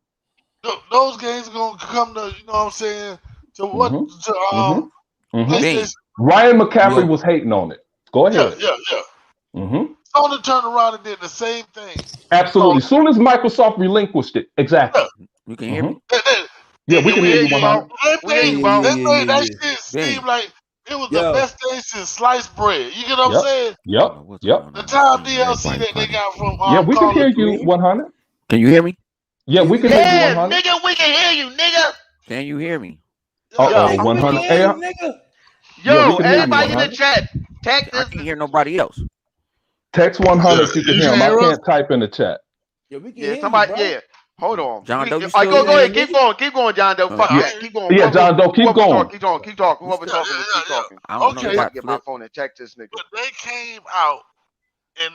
E: Those games are gonna come to, you know what I'm saying, to what
C: Mm-hmm.
E: to
C: Mm-hmm. Mm-hmm.
E: PlayStation.
C: Ryan McCaffrey
D: Yo,
C: was hating on it. Go
E: Yeah,
C: ahead.
E: yeah.
C: Mm-hmm.
E: Sony turned around and did the same thing.
C: Absolutely. As soon as Microsoft relinquished it, exactly.
A: You can hear me?
C: Yeah, we
B: Yeah,
C: can
B: we
C: hear
B: hear
C: you
B: you,
C: 100.
B: Bo.
E: They
B: We hear you,
E: made,
B: Bo.
E: they made that
D: yeah.
E: shit
A: Damn.
E: seem like it was the
D: Yo,
E: best thing since sliced bread. You get what I'm
C: Yep.
E: saying?
A: I don't know
C: Yep.
A: what's
C: Yep.
A: going
E: The
A: on.
E: time
A: Screen, man.
E: DLC
A: Everybody
E: that they
A: funny.
E: got from
C: Yeah, we can
E: Call
C: hear
E: of
C: you
E: Duty.
C: 100.
A: Can you hear me?
C: Yeah, we can hear you
B: Yeah,
C: 100.
B: nigga, we can hear you, nigga.
A: Can you hear me?
C: Uh-oh,
B: Yo,
D: nigga, we can
C: 100.
D: hear
C: Hey,
D: you, nigga.
C: yeah, we
B: yo,
C: can hear you
A: I
B: everybody in
A: can't.
B: the
C: 100.
B: chat, text
A: I
B: us.
A: can't hear nobody else.
C: Text
E: Yeah,
C: 100 if you can
E: you
C: hear
E: can
C: him. I
E: hear us?
C: can't type in the chat.
D: Yo, we can
B: Yeah,
D: hear you,
B: somebody.
D: bro.
B: Yeah, hold on.
A: John Doe, you
B: All right,
A: still
B: go
A: there?
B: ahead,
D: Nigga.
B: keep going, John Doe.
A: Okay.
C: Yeah.
B: Keep going.
C: Yeah, John Doe, keep
B: Whoever
C: going.
B: keep talking. Whoever
D: Yeah,
B: talking, just keep talking.
A: I don't know.
B: I'm
A: You
E: Okay,
B: about to
A: got
B: get my
A: flip.
B: phone and text this nigga.
E: but they came out and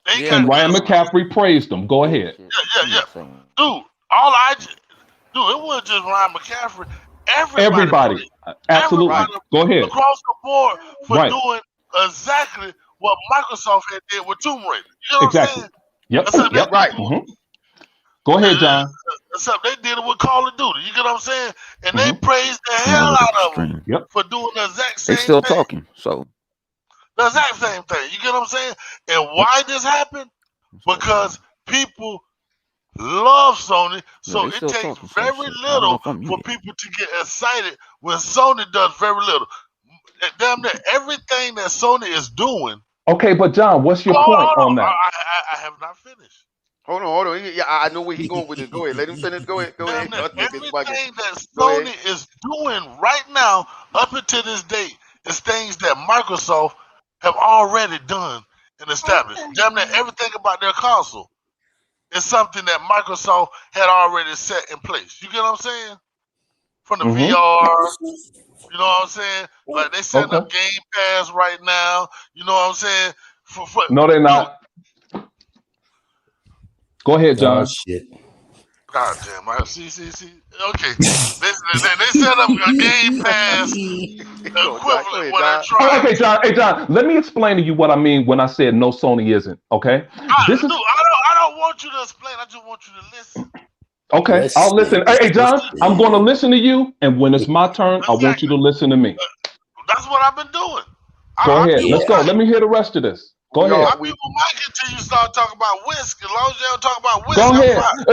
E: they
A: Yeah,
C: And
E: got
A: but
C: Ryan
E: this.
C: McCaffrey praised him. Go ahead.
A: bullshit.
E: Yeah.
A: I'm not saying.
E: Dude, it wasn't just Ryan McCaffrey. Everybody
C: Everybody.
E: played.
C: Absolutely.
B: Right,
E: Everybody
C: Go ahead.
E: across the board for
C: Right.
E: doing exactly what Microsoft had did with Tomb Raider. You know what I'm
C: Exactly.
E: saying?
C: Yep.
E: Except they
C: Yep.
E: did
B: right.
E: it with,
C: Mm-hmm. Go ahead, John.
E: except they did it with Call of Duty. You get what I'm saying? And they
C: Mm-hmm.
E: praised the
A: I'm gonna
E: hell
A: look at
E: out
A: the
E: of them
A: stream.
C: Yep.
E: for doing the exact
A: They
E: same
A: still
E: thing.
A: talking. So
E: The exact same thing. You get what I'm saying? And why this happened? Because people love Sony,
A: yeah,
E: so
A: they
E: it
A: still
E: takes
A: talking some
E: very
A: shit. I don't know
E: little
A: if I'm
E: for
A: muted.
E: people to get excited when Sony does very little. Damn near everything that Sony is doing.
C: Okay, but John, what's your point
E: Hold on.
C: on that?
E: I have not finished.
B: Hold on. Yeah, I know where he going with this. Go ahead, let him finish. Go ahead.
E: Damn near
B: That nigga's bugging.
E: everything that
B: Go ahead.
E: Sony is doing right now, up until this date, is things that Microsoft have already done and established. Damn near everything about their console is something that Microsoft had already set in place. You get what I'm saying? From the
C: Mm-hmm.
E: VR, you know what I'm saying? Like they setting
C: Okay.
E: up Game Pass right now. You know what I'm saying?
C: No, they're
E: Dude,
C: not. Go ahead,
D: Oh,
C: John.
D: shit.
E: God damn, I see. Okay, they set up a Game Pass
B: Go, John. Go
E: equivalent
B: ahead,
E: where they're
B: John.
E: trying
C: Okay,
E: to.
C: John. Hey, John. Let me explain to you what I mean when I said no, Sony isn't. Okay. This is
E: I don't want you to explain. I just want you to listen.
C: okay. I'll listen.
D: Listen.
C: Hey, John. I'm going to listen to you, and when it's my turn, I want you
E: Exactly.
C: to listen to me.
E: That's what I've been doing.
C: Go
E: I
C: ahead.
E: be
C: Let's
E: with
C: go.
E: Mike.
C: Let me hear the rest of this. Go
B: We
C: ahead.
B: all
E: I be with Mike until you start talking about whisk. As long as you don't talk about whisk,
C: Go
E: I'm
C: ahead.
E: fine.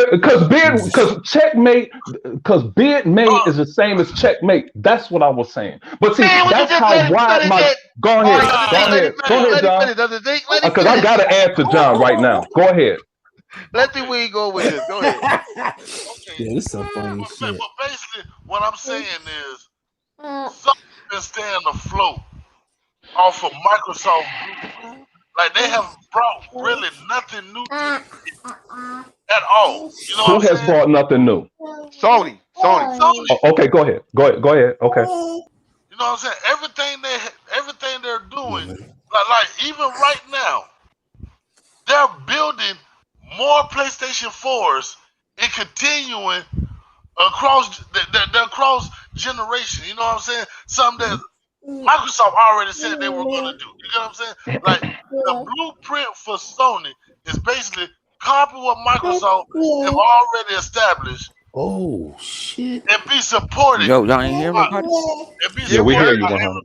C: Because bid made is the same as checkmate. That's what I was saying. But see,
B: man, what you
C: that's
B: just
C: how
B: let him
C: wide
B: finish
C: my.
B: it.
C: Go
B: All right,
C: ahead.
B: other
C: Go
B: thing, let him
C: ahead. Go
B: finish.
C: ahead,
B: Let him
C: John.
B: finish. Other thing, let him
C: Because I
B: finish.
C: got to answer John right now. Go ahead.
B: Let's see where he go with this. Go ahead.
E: Okay.
D: Yeah, this is some funny shit.
E: But basically, what I'm saying is, something's been staying afloat off of Microsoft blueprint. Like they have brought really nothing new to the table at all. You know what
C: Who
E: I'm
C: has
E: saying?
C: brought nothing new?
B: Sony.
E: Sony.
C: Oh, okay, go ahead. Go ahead. Okay.
E: You know what I'm saying? Everything they're
D: Yeah,
E: doing,
D: man.
E: like even right now, they're building more PlayStation 4s and continuing across the across generation. You know what I'm saying? Something that Microsoft already said they were gonna do. You get what I'm saying? Like the blueprint for Sony is basically copy what Microsoft have already established
D: Oh, shit.
E: and be supported
A: Yo, y'all ain't hear
E: by
A: nobody?
C: Yeah, we hear
E: supported
C: you
E: by
C: 100.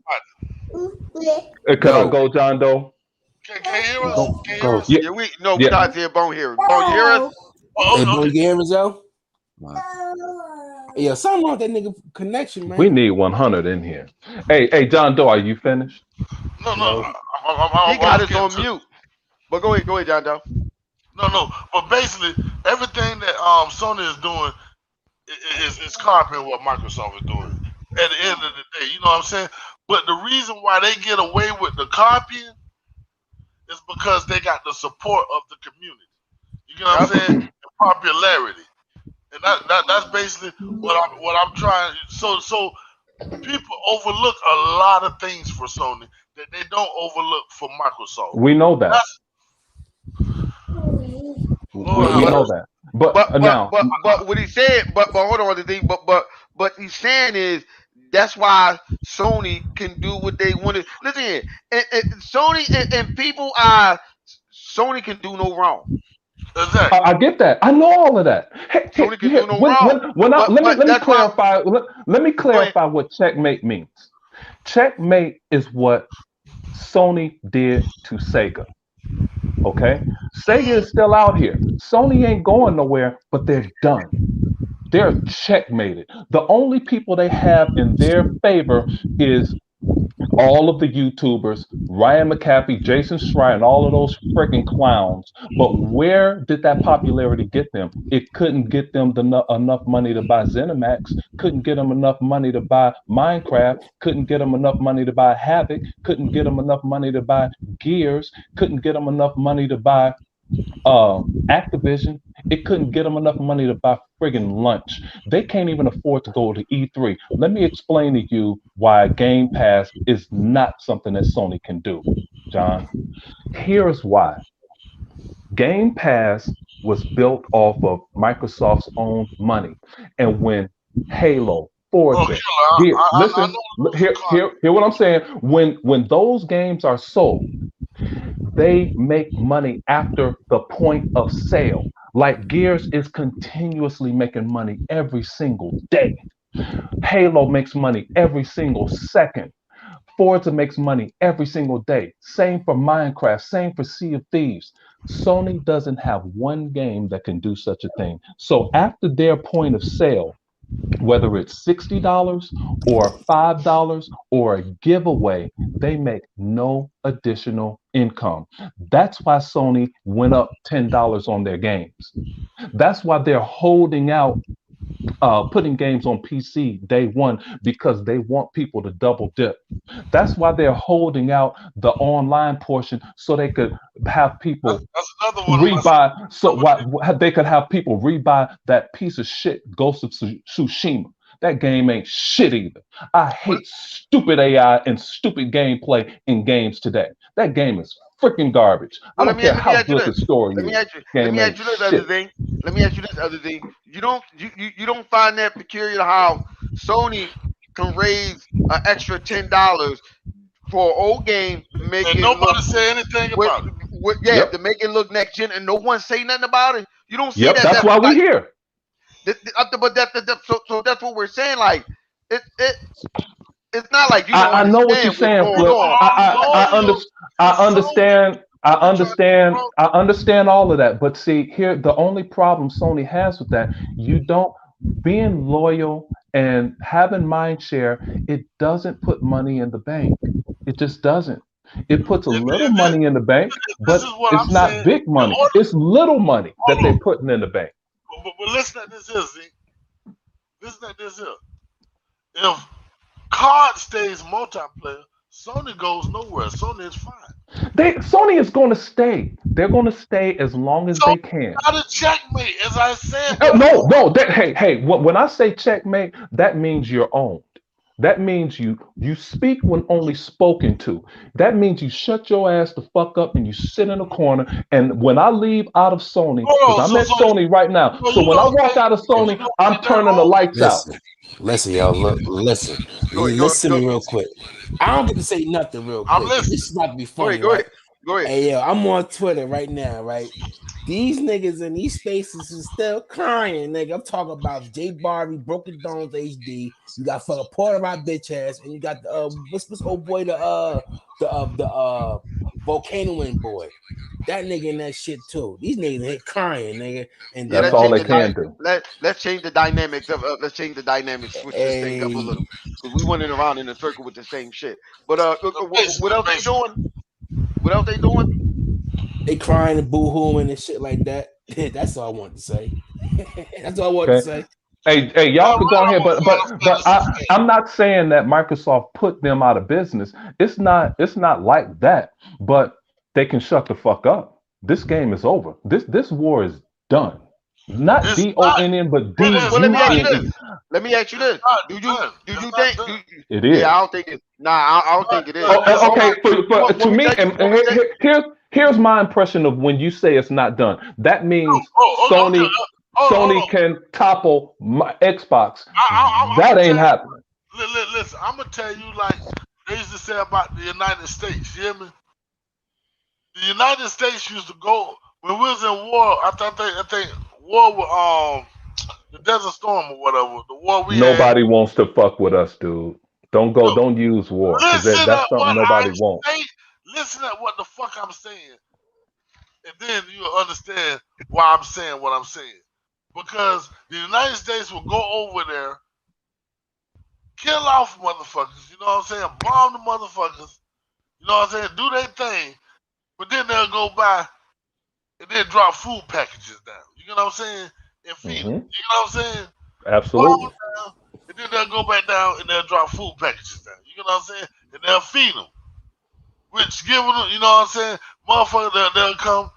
E: everybody.
C: Could I
A: Yo,
C: go, John Doe?
E: Can you hear us?
D: Go,
E: Can you hear
D: go.
E: us?
C: Yeah.
B: Yeah, we
C: Yeah.
B: not here. Bone here. Bone, you hear us?
D: Hey,
E: Oh,
D: boy, you
E: okay.
D: can hear me, Joe?
A: my-
D: Hey, yo, something wrong with that nigga connection,
C: We
D: man.
C: need 100 in here. Hey, John Doe, are you finished?
E: No.
D: No.
B: He got
E: I'm
B: us
E: getting
B: on
E: to.
B: mute. But go ahead, John Doe.
E: No. But basically, everything that Sony is doing is copying what Microsoft is doing. At the end of the day, you know what I'm saying. But the reason why they get away with the copying is because they got the support of the community. You get what I'm
B: Yep.
E: saying? And popularity, and that's basically what I'm trying. So people overlook a lot of things for Sony that they don't overlook for Microsoft.
C: We know that.
E: That's
C: We,
E: Lord
C: we
E: have
B: But
C: know
E: mercy.
C: that. But
B: but but
C: now,
B: but but what he said, but hold on, the thing, but he's saying is that's why Sony can do what they want to. Listen here, and Sony and people are Sony can do no wrong.
E: Exactly.
C: I get that. I know all of that.
B: Sony can do no wrong.
C: Let me
B: That's why.
C: clarify. Let me
B: Go ahead.
C: clarify what checkmate means. Checkmate is what Sony did to Sega. Okay, Sega is still out here. Sony ain't going nowhere, but they're done. They're checkmated. The only people they have in their favor is all of the YouTubers, Ryan McAfee, Jason Schreier, and all of those freaking clowns. But where did that popularity get them? It couldn't get them enough money to buy ZeniMax, couldn't get them enough money to buy Minecraft, couldn't get them enough money to buy Havoc, couldn't get them enough money to buy Gears, couldn't get them enough money to buy Activision. It couldn't get them enough money to buy friggin' lunch. They can't even afford to go to E3. Let me explain to you why Game Pass is not something that Sony can do, John. Here's why. Game Pass was built off of Microsoft's own money. And when Halo,
E: Well,
C: Forza,
E: Killer, I
C: listen,
E: know the pros and
C: hear,
E: cons.
C: hear, hear what I'm saying. When those games are sold, they make money after the point of sale. Like Gears is continuously making money every single day. Halo makes money every single second. Forza makes money every single day. Same for Minecraft, same for Sea of Thieves. Sony doesn't have one game that can do such a thing. So after their point of sale, whether it's $60 or $5 or a giveaway, they make no additional income. That's why Sony went up $10 on their games. That's why they're holding out putting games on PC day one because they want people to double dip. That's why they're holding out the online portion so they could have people
E: That's another one of my
C: rebuy so
E: over there.
C: what they could have people rebuy that piece of shit Ghost of Tsushima. That game ain't shit either. I
B: Well,
C: hate stupid AI and stupid gameplay in games today. That game is freaking garbage. I
B: well,
C: don't care
B: let me
C: how
B: ask you
C: good the
B: this.
C: story
B: Let me
C: is.
B: ask you. Let
C: Game
B: me
C: ain't
B: ask you this other
C: shit.
B: thing. Let me ask you this other thing. You don't find that peculiar how Sony can raise an extra $10 for an old game to make
E: And
B: it look
E: nobody say anything
B: with,
E: about it.
B: yeah,
C: Yep.
B: to make it look next gen, and no one say nothing about it. You don't see
C: Yep.
B: that.
C: That's
B: That's
C: why we
B: like,
C: here.
B: but so that's what we're saying. Like it it's not like you don't
C: I know what you're
B: understand what's
C: saying,
B: going
E: People
C: Flip.
B: on.
E: are loyal
C: I
E: to Sony.
C: understand. I
E: They trying to
C: understand.
E: promote.
C: I understand all of that. But see, here the only problem Sony has with that, you don't being loyal and having mind share, it doesn't put money in the bank. It just doesn't. It puts a
E: And,
C: little
E: and this,
C: money in the bank,
E: this
C: but
E: is what
C: it's
E: I'm
C: not
E: saying.
C: big
E: In
C: money.
E: order,
C: It's little money that they're
E: hold
C: putting in the bank.
E: on, but listen at this here, Z. Listen at this here. If COD stays multiplayer, Sony goes nowhere. Sony is fine.
C: Sony is going to stay. They're going to stay as long as
E: Sony
C: they can.
E: got a checkmate, as I said
C: No,
E: before.
C: no. Hey. When I say checkmate, that means you're owned. That means you speak when only spoken to. That means you shut your ass the fuck up and you sit in a corner. And when I leave out of Sony, because
E: Hold on,
C: I'm at
E: so
C: Sony right now,
E: so
C: so
E: you
C: when I
E: don't
C: walk
E: think
C: out of
E: you
C: Sony,
E: don't
C: I'm
E: think they're
C: turning the
E: old?
C: lights out.
D: Listen, y'all. Listen. Listen to me real quick. I don't get to say nothing real
E: I'm
D: quick.
E: listening.
D: This is about to be
B: Go ahead,
D: funny,
B: go
D: right?
B: ahead, go ahead.
D: Hey, yo, I'm on Twitter right now, right? These niggas in these spaces is still crying, nigga. I'm talking about J Barbie, Broken Dones HD. You got fucking Porter, my bitch ass, and you got the what's old boy, the Volcano Wind boy. That nigga in that shit too. These niggas ain't crying, nigga. And
B: Yeah,
C: That's
B: let's
C: all
B: change
C: they
B: the
C: can do.
B: let's change the dynamics of let's change the dynamics, switch this thing up a
D: hey,
B: little because we went around in a circle with the same shit. But what
E: Basically,
B: else they
E: basically.
B: doing? What else they doing?
D: they crying and boo-hooing and shit like that. That's all I want to say. That's all I want to
C: Okay.
D: say.
C: Hey, y'all
E: Well,
C: could go
E: really,
C: ahead,
E: I'm a Final
C: but
E: Fantasy fan.
C: I'm not saying that Microsoft put them out of business. It's not like that. But they can shut the fuck up. This game is over. This war is done. Not
E: It's not.
C: DONN, but
E: It
B: Well,
E: is
B: let me ask you
E: not.
B: this.
C: DUNE.
B: Let me ask you
E: It's
B: this.
E: not
B: Do you
E: done.
B: do
E: It's
B: you
E: not
B: think?
E: done.
C: It
B: Yeah,
C: is.
B: I don't think it. Nah, I don't think it is.
C: Oh,
E: It's
C: okay,
E: not.
C: to
B: Let me
C: me,
B: tell you.
C: and
B: Let me tell you.
C: here's my impression of when you say it's not done. That means
E: Oh, okay. Hold
C: Sony
E: on.
C: can topple my Xbox.
E: I'm
C: That
E: gonna
C: ain't
E: tell
C: happening.
E: you. Listen, I'm gonna tell you like they used to say about the United States. You hear me? The United States used to go when we was in war. I think war with the Desert Storm or whatever. The war we had.
C: Nobody wants to fuck with us, dude. Don't go.
E: No,
C: Don't use war because
E: listen
C: that's
E: at
C: something
E: what
C: nobody
E: I'm
C: wants.
E: saying. Listen at what the fuck I'm saying, and then you'll understand why I'm saying what I'm saying. Because the United States will go over there, kill off motherfuckers. You know what I'm saying? Bomb the motherfuckers. You know what I'm saying? Do their thing, but then they'll go by and then drop food packages down. You know what I'm saying? And feed them.
C: Hmm.
E: You know what I'm saying? Bomb them
C: Absolutely.
E: down, and then they'll go back down and they'll drop food packages down. You know what I'm saying? And they'll feed them. Which giving them, you know what I'm saying? Motherfucker, they'll come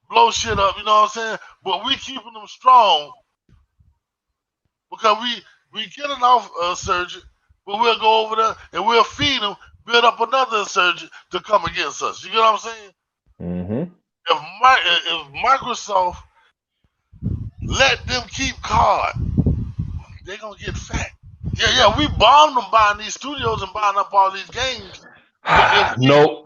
E: blow shit up, you know what I'm saying? But we keeping them strong because we killing off a surgeon, but we'll go over there and we'll feed them, build up another surgeon to come against us. You get what I'm saying?
C: Hmm.
E: If Microsoft let them keep card, they gonna get fat. Yeah, we bombed them buying these studios and buying up all these games. But if we
C: Nope.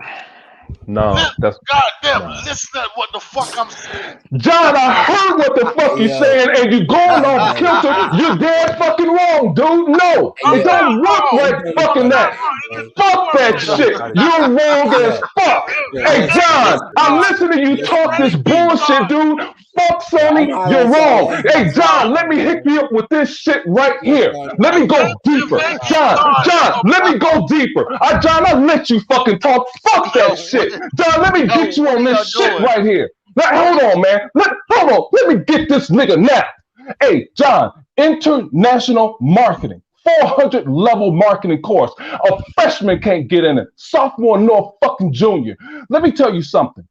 C: No, that's
E: goddamn,
C: no.
E: listen at what the fuck I'm saying.
C: John, I heard what the fuck
D: Hey
C: you
D: yo,
C: saying, and you going
D: hey
C: off
D: yo,
C: kilter. You're dead fucking wrong, dude. No,
D: hey
C: it
D: yo.
E: Not
C: don't work
E: wrong.
D: It
C: like
D: don't
C: fucking
D: work
C: that.
D: that way.
C: Fuck that
D: It don't
C: shit.
D: work.
C: You're wrong as
D: Yo,
C: fuck.
D: yo,
C: Hey, John,
D: listen,
C: I'm
D: listen,
C: listening to you talk
D: listen.
C: this bullshit, dude. Fuck
D: Yo, I'm
C: Sony.
D: hot
C: You're
D: on some
C: wrong. Hey,
D: Xbox
C: John,
D: One
C: let me
D: now,
C: hit
D: man.
C: you up with this shit right
D: Yo,
C: here.
D: son,
C: Let me
D: I
C: go
E: If
C: deeper.
E: they keep
C: John,
E: card, they
C: John,
E: gonna
C: let me
E: pop
C: go
E: off.
C: deeper. John, I let you fucking talk. Fuck that
B: Yo,
C: shit. John, let me
B: yo,
C: get you
B: what are
C: on this
B: y'all
C: shit
B: doing?
C: right here. Now, hold on, man. Hold on. Let me get this nigga now. Hey, John, international marketing. 400 level marketing course. A freshman can't get in it. Sophomore nor fucking junior. Let me tell you something.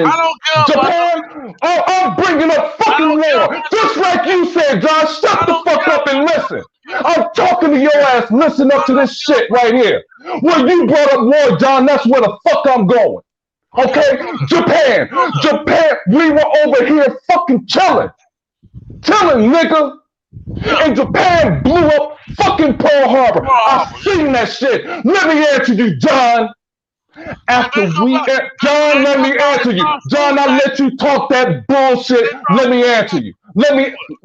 E: I
C: When
E: don't care about the.
C: Japan, oh, I'm bringing up
E: I
C: fucking
E: don't care
C: war.
E: about the.
C: Just like you said, John, shut
E: I
C: the
E: don't
C: fuck
E: care
C: up and
E: about the.
C: listen. I'm talking to your ass. Listen
E: I
C: up to
E: don't
C: this
E: care
C: shit
E: about
C: right here. When you brought up war, John, that's where the fuck I'm going.
E: the. Okay,
C: Okay? Japan.
E: go there.
C: Japan, we were over here fucking chilling. Chilling, nigga.
E: Yeah,
C: And Japan blew up fucking Pearl Harbor.
E: Pearl
C: I
E: Harbor. Yeah.
C: seen that shit. Let me answer you, John.
E: But
C: After
E: they come
C: we,
E: back.
C: John,
E: They
C: let
E: come
C: me
E: back and
C: answer you.
E: drop
C: John,
E: food
C: I
E: back.
C: let you talk that bullshit.
E: They drop
C: Let me
E: food
C: answer
E: back.
C: you.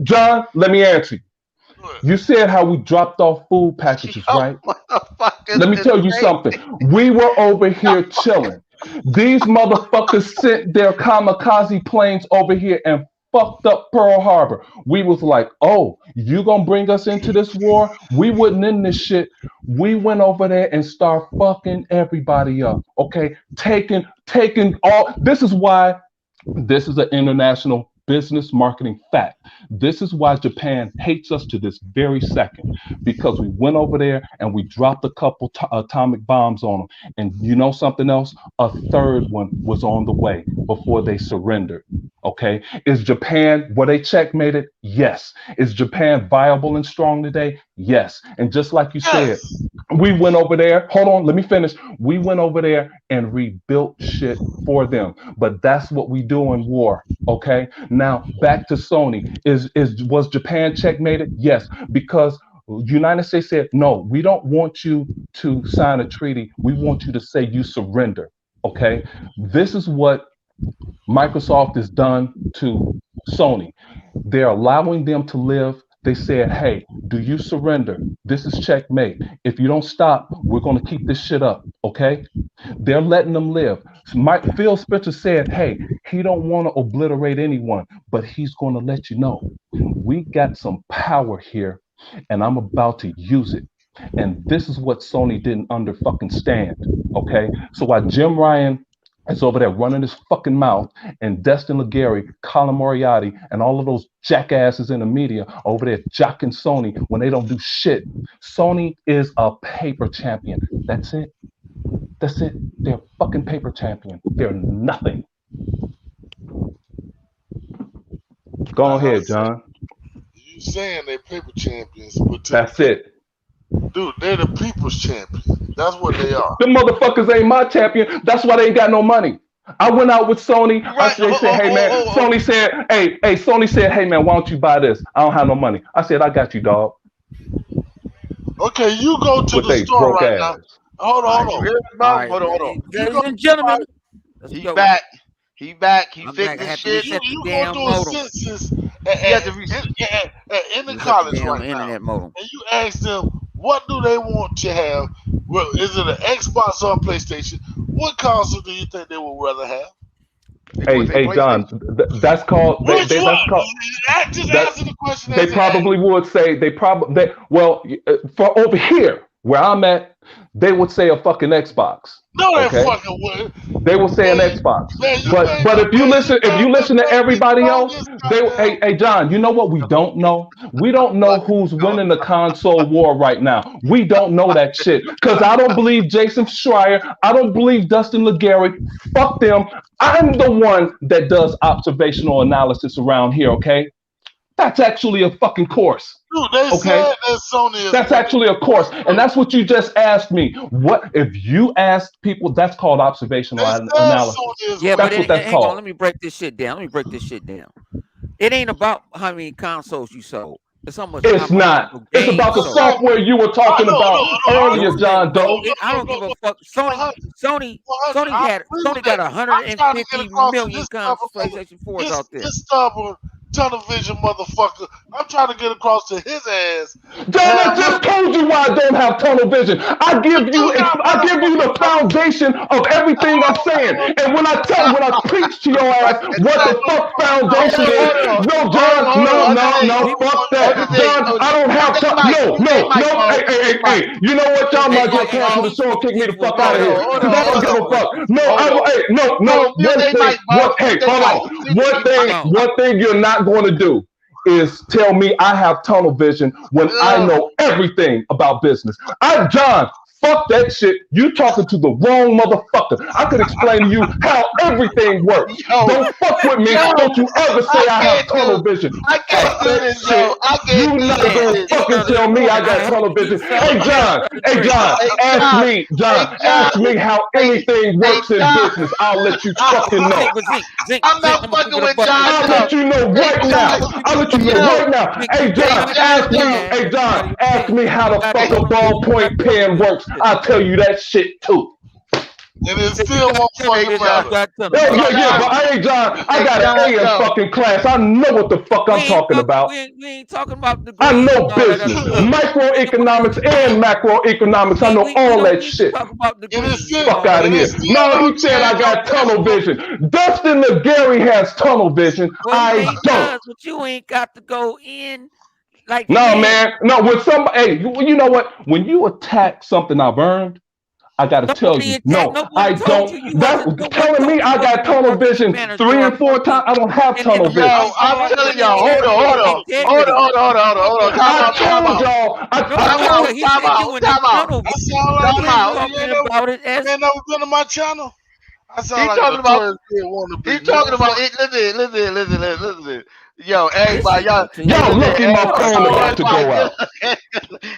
C: John, let me answer you.
E: Go ahead.
C: You said how we dropped off food packages,
B: Yo,
C: right?
B: motherfuckers
C: Let me
B: is
C: tell you
B: crazy.
C: something. We were over here chilling. These motherfuckers sent their kamikaze planes over here and fucked up Pearl Harbor. We was like, oh, you gonna bring us into this war? We wasn't in this shit. We went over there and start fucking everybody up. Okay, taking all. This is why this is an international business marketing fact. This is why Japan hates us to this very second because we went over there and we dropped a couple atomic bombs on them. And you know something else? A third one was on the way before they surrendered. Okay. Is Japan, were they checkmated? Yes. Is Japan viable and strong today? Yes. And just like you said,
E: Yes.
C: we went over there. Hold on, let me finish. We went over there and rebuilt shit for them. But that's what we do in war. Okay. Now back to Sony. Is was Japan checkmated? Yes, because United States said no. We don't want you to sign a treaty. We want you to say you surrender. Okay. This is what Microsoft has done to Sony. They're allowing them to live. They said, hey, do you surrender? This is checkmate. If you don't stop, we're going to keep this shit up. Okay. They're letting them live. Phil Spencer said, hey, he don't want to obliterate anyone, but he's going to let you know we got some power here and I'm about to use it. And this is what Sony didn't under fucking stand. Okay. So while Jim Ryan is over there running his fucking mouth, and Destin Legary, Colin Moriarty, and all of those jackasses in the media over there jocking Sony when they don't do shit. Sony is a paper champion. That's it. That's it. They're fucking paper champion. They're nothing. Go
E: Like I
C: ahead,
E: said,
C: John.
E: you saying they paper champions, but to the
C: That's
E: people,
C: it.
E: dude, they're the people's champion. That's what they are.
C: Them motherfuckers ain't my champion. That's why they ain't got no money. I went out with Sony.
B: Right.
C: They said, hey man, Sony said, Sony said, hey man, why don't you buy this? I don't have no money. I said, I got you, dog.
E: Okay, you go to
C: With
E: the
C: they
E: store
C: broke
E: right now.
C: ass.
E: Hold
B: All
E: on,
B: right, you
E: hold on.
B: hear me,
A: All
B: Mom?
A: right,
B: Hold on, hold on.
A: ladies and gentlemen, let's
B: He
A: go.
B: back. He back. He
A: I'm
B: fixed
A: back. I
B: this
A: had to
B: shit.
A: reset the
E: You go
A: damn
E: do a
A: modem.
E: census
B: He had to
E: in the
A: Reset the
E: college
A: damn
E: right now,
A: internet modem.
E: and you ask them what do they want to have. Well, is it an Xbox or a PlayStation? What console do you think they would rather have?
B: They gonna say
C: Hey, John,
B: PlayStation.
C: that's called.
E: Which one?
C: That's called.
E: Just
C: That
E: answer the question
C: they
E: as it asked.
C: probably would say well for over here where I'm at, they would say a fucking Xbox.
E: No, they
C: Okay,
E: fucking would.
C: they will say an
E: Man,
C: Xbox.
E: man, you
C: But
E: ain't gonna
C: if you listen, to
E: play this
C: everybody else,
E: longest
C: they
E: goddamn.
C: hey John, you know what we don't know? We don't know who's winning the console war right now. We don't know that shit because I don't believe Jason Schreier. I don't believe Dustin Legary. Fuck them. I'm the one that does observational analysis around here. Okay, that's actually a fucking course.
E: Dude, they
C: Okay,
E: said that Sony is
C: that's
E: winning.
C: actually a course, and that's what you just asked me. What if you asked people? That's called observational
E: They said
C: analysis.
E: Sony is
A: Yeah, but
C: That's what that's
A: hang on.
C: called.
A: Let me break this shit down. It ain't about how many consoles you sold. It's how much
C: It's not.
A: actual
C: It's
A: games
C: about the
A: sold.
C: software you were
E: I
C: talking
E: know,
C: about
A: You
C: earlier,
A: understand?
C: John Doe.
A: I don't give a fuck.
E: no.
A: Sony
E: I agree with
A: Sony got
E: that. I'm trying to get
A: 150
E: across to
A: million
E: this stubborn
A: PlayStation 4s out there.
E: this stubborn television motherfucker. I'm trying to get across to his ass.
C: John, I just told you why I don't have tunnel vision. I give you the foundation of everything I'm saying. And when I preach to your ass what the fuck foundation is, no, John, no, fuck that. John, I don't have no. Hey. You know what? Y'all might as well cancel the show and kick me the fuck out of here. Because I don't give a fuck. No. One thing you're not going to do is tell me I have tunnel vision when I know everything about business. John, fuck that shit. You talking to the wrong motherfucker. I could explain to you how everything works. Don't fuck with me. Don't you ever say I have tunnel vision.
B: I can't do this, yo. I
C: You
B: can't do
C: not gonna
B: this.
C: fucking tell me I got tunnel vision. Hey John, ask me how anything works in business. I'll let you fucking know.
B: I'm not fucking with John.
C: I'll let you know right now. Hey John, ask me how the fuck a ballpoint pen works. I'll tell you that shit too.
E: And it still won't fucking matter.
C: But I ain't John. I got an A in fucking class. I know what the fuck I'm talking about.
A: We ain't talking about the
C: I know business, microeconomics and macroeconomics. I know all that shit. Fuck out of here. No, he said I got tunnel vision. Dustin Legary has tunnel vision. I don't.
A: But you ain't got to go in like
C: no, man. No, when somebody, hey, you know what? When you attack something I've earned, I gotta tell you, no, I don't. That's telling me I got tunnel vision 3 and 4 times. I don't have tunnel vision.
B: Yo, I'm telling y'all, hold on.
C: I told y'all.
E: Man, never been to my channel. I sound like
B: talking about.
E: He's
B: talking about it. Listen. Yo, everybody,
C: y'all lucky my phone about to go out.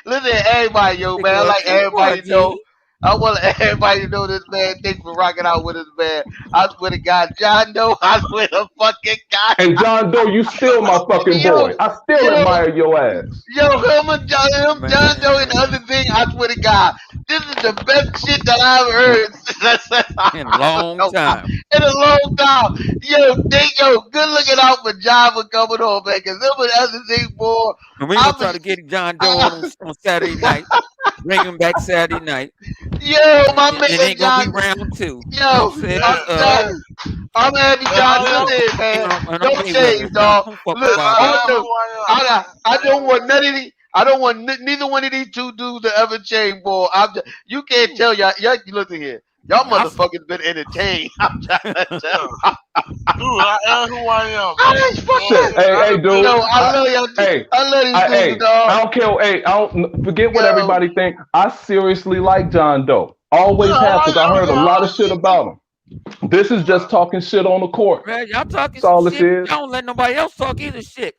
B: Listen, everybody, yo, man. I like everybody to know. I want everybody to know this man. Thanks for rocking out with us, man. I swear to God, John Doe. I swear to fucking God.
C: And John Doe, you still my fucking boy. I still admire your ass.
B: Yo, John Doe, and the other thing, I swear to God, this is the best shit that I've heard
A: in a long time.
B: Yo, good looking out for John for coming on, man. Because there was other things, boy.
A: And we gonna try to get John Doe on Saturday night. Bring him back Saturday night.
B: Yo, my man,
A: it ain't gonna be round 2.
B: Yo, I'm happy John Doe did, man. Don't change, dog. Look, I don't want none of these. I don't want neither one of these two dudes to ever change, boy. You can't tell y'all. Look at here. Y'all motherfuckers been entertained. I'm trying to tell.
E: Dude, I am who I am.
C: Hey, dude.
B: No, I love y'all. I love these dudes, dog.
C: I don't care. Hey, I don't forget what everybody think. I seriously like John Doe. Always have, because I heard a lot of
E: I
C: shit about him. This is just talking shit on the court.
A: Man, y'all talking
C: That's
A: some
C: all this
A: shit.
C: is.
A: Y'all don't let nobody else talk either shit.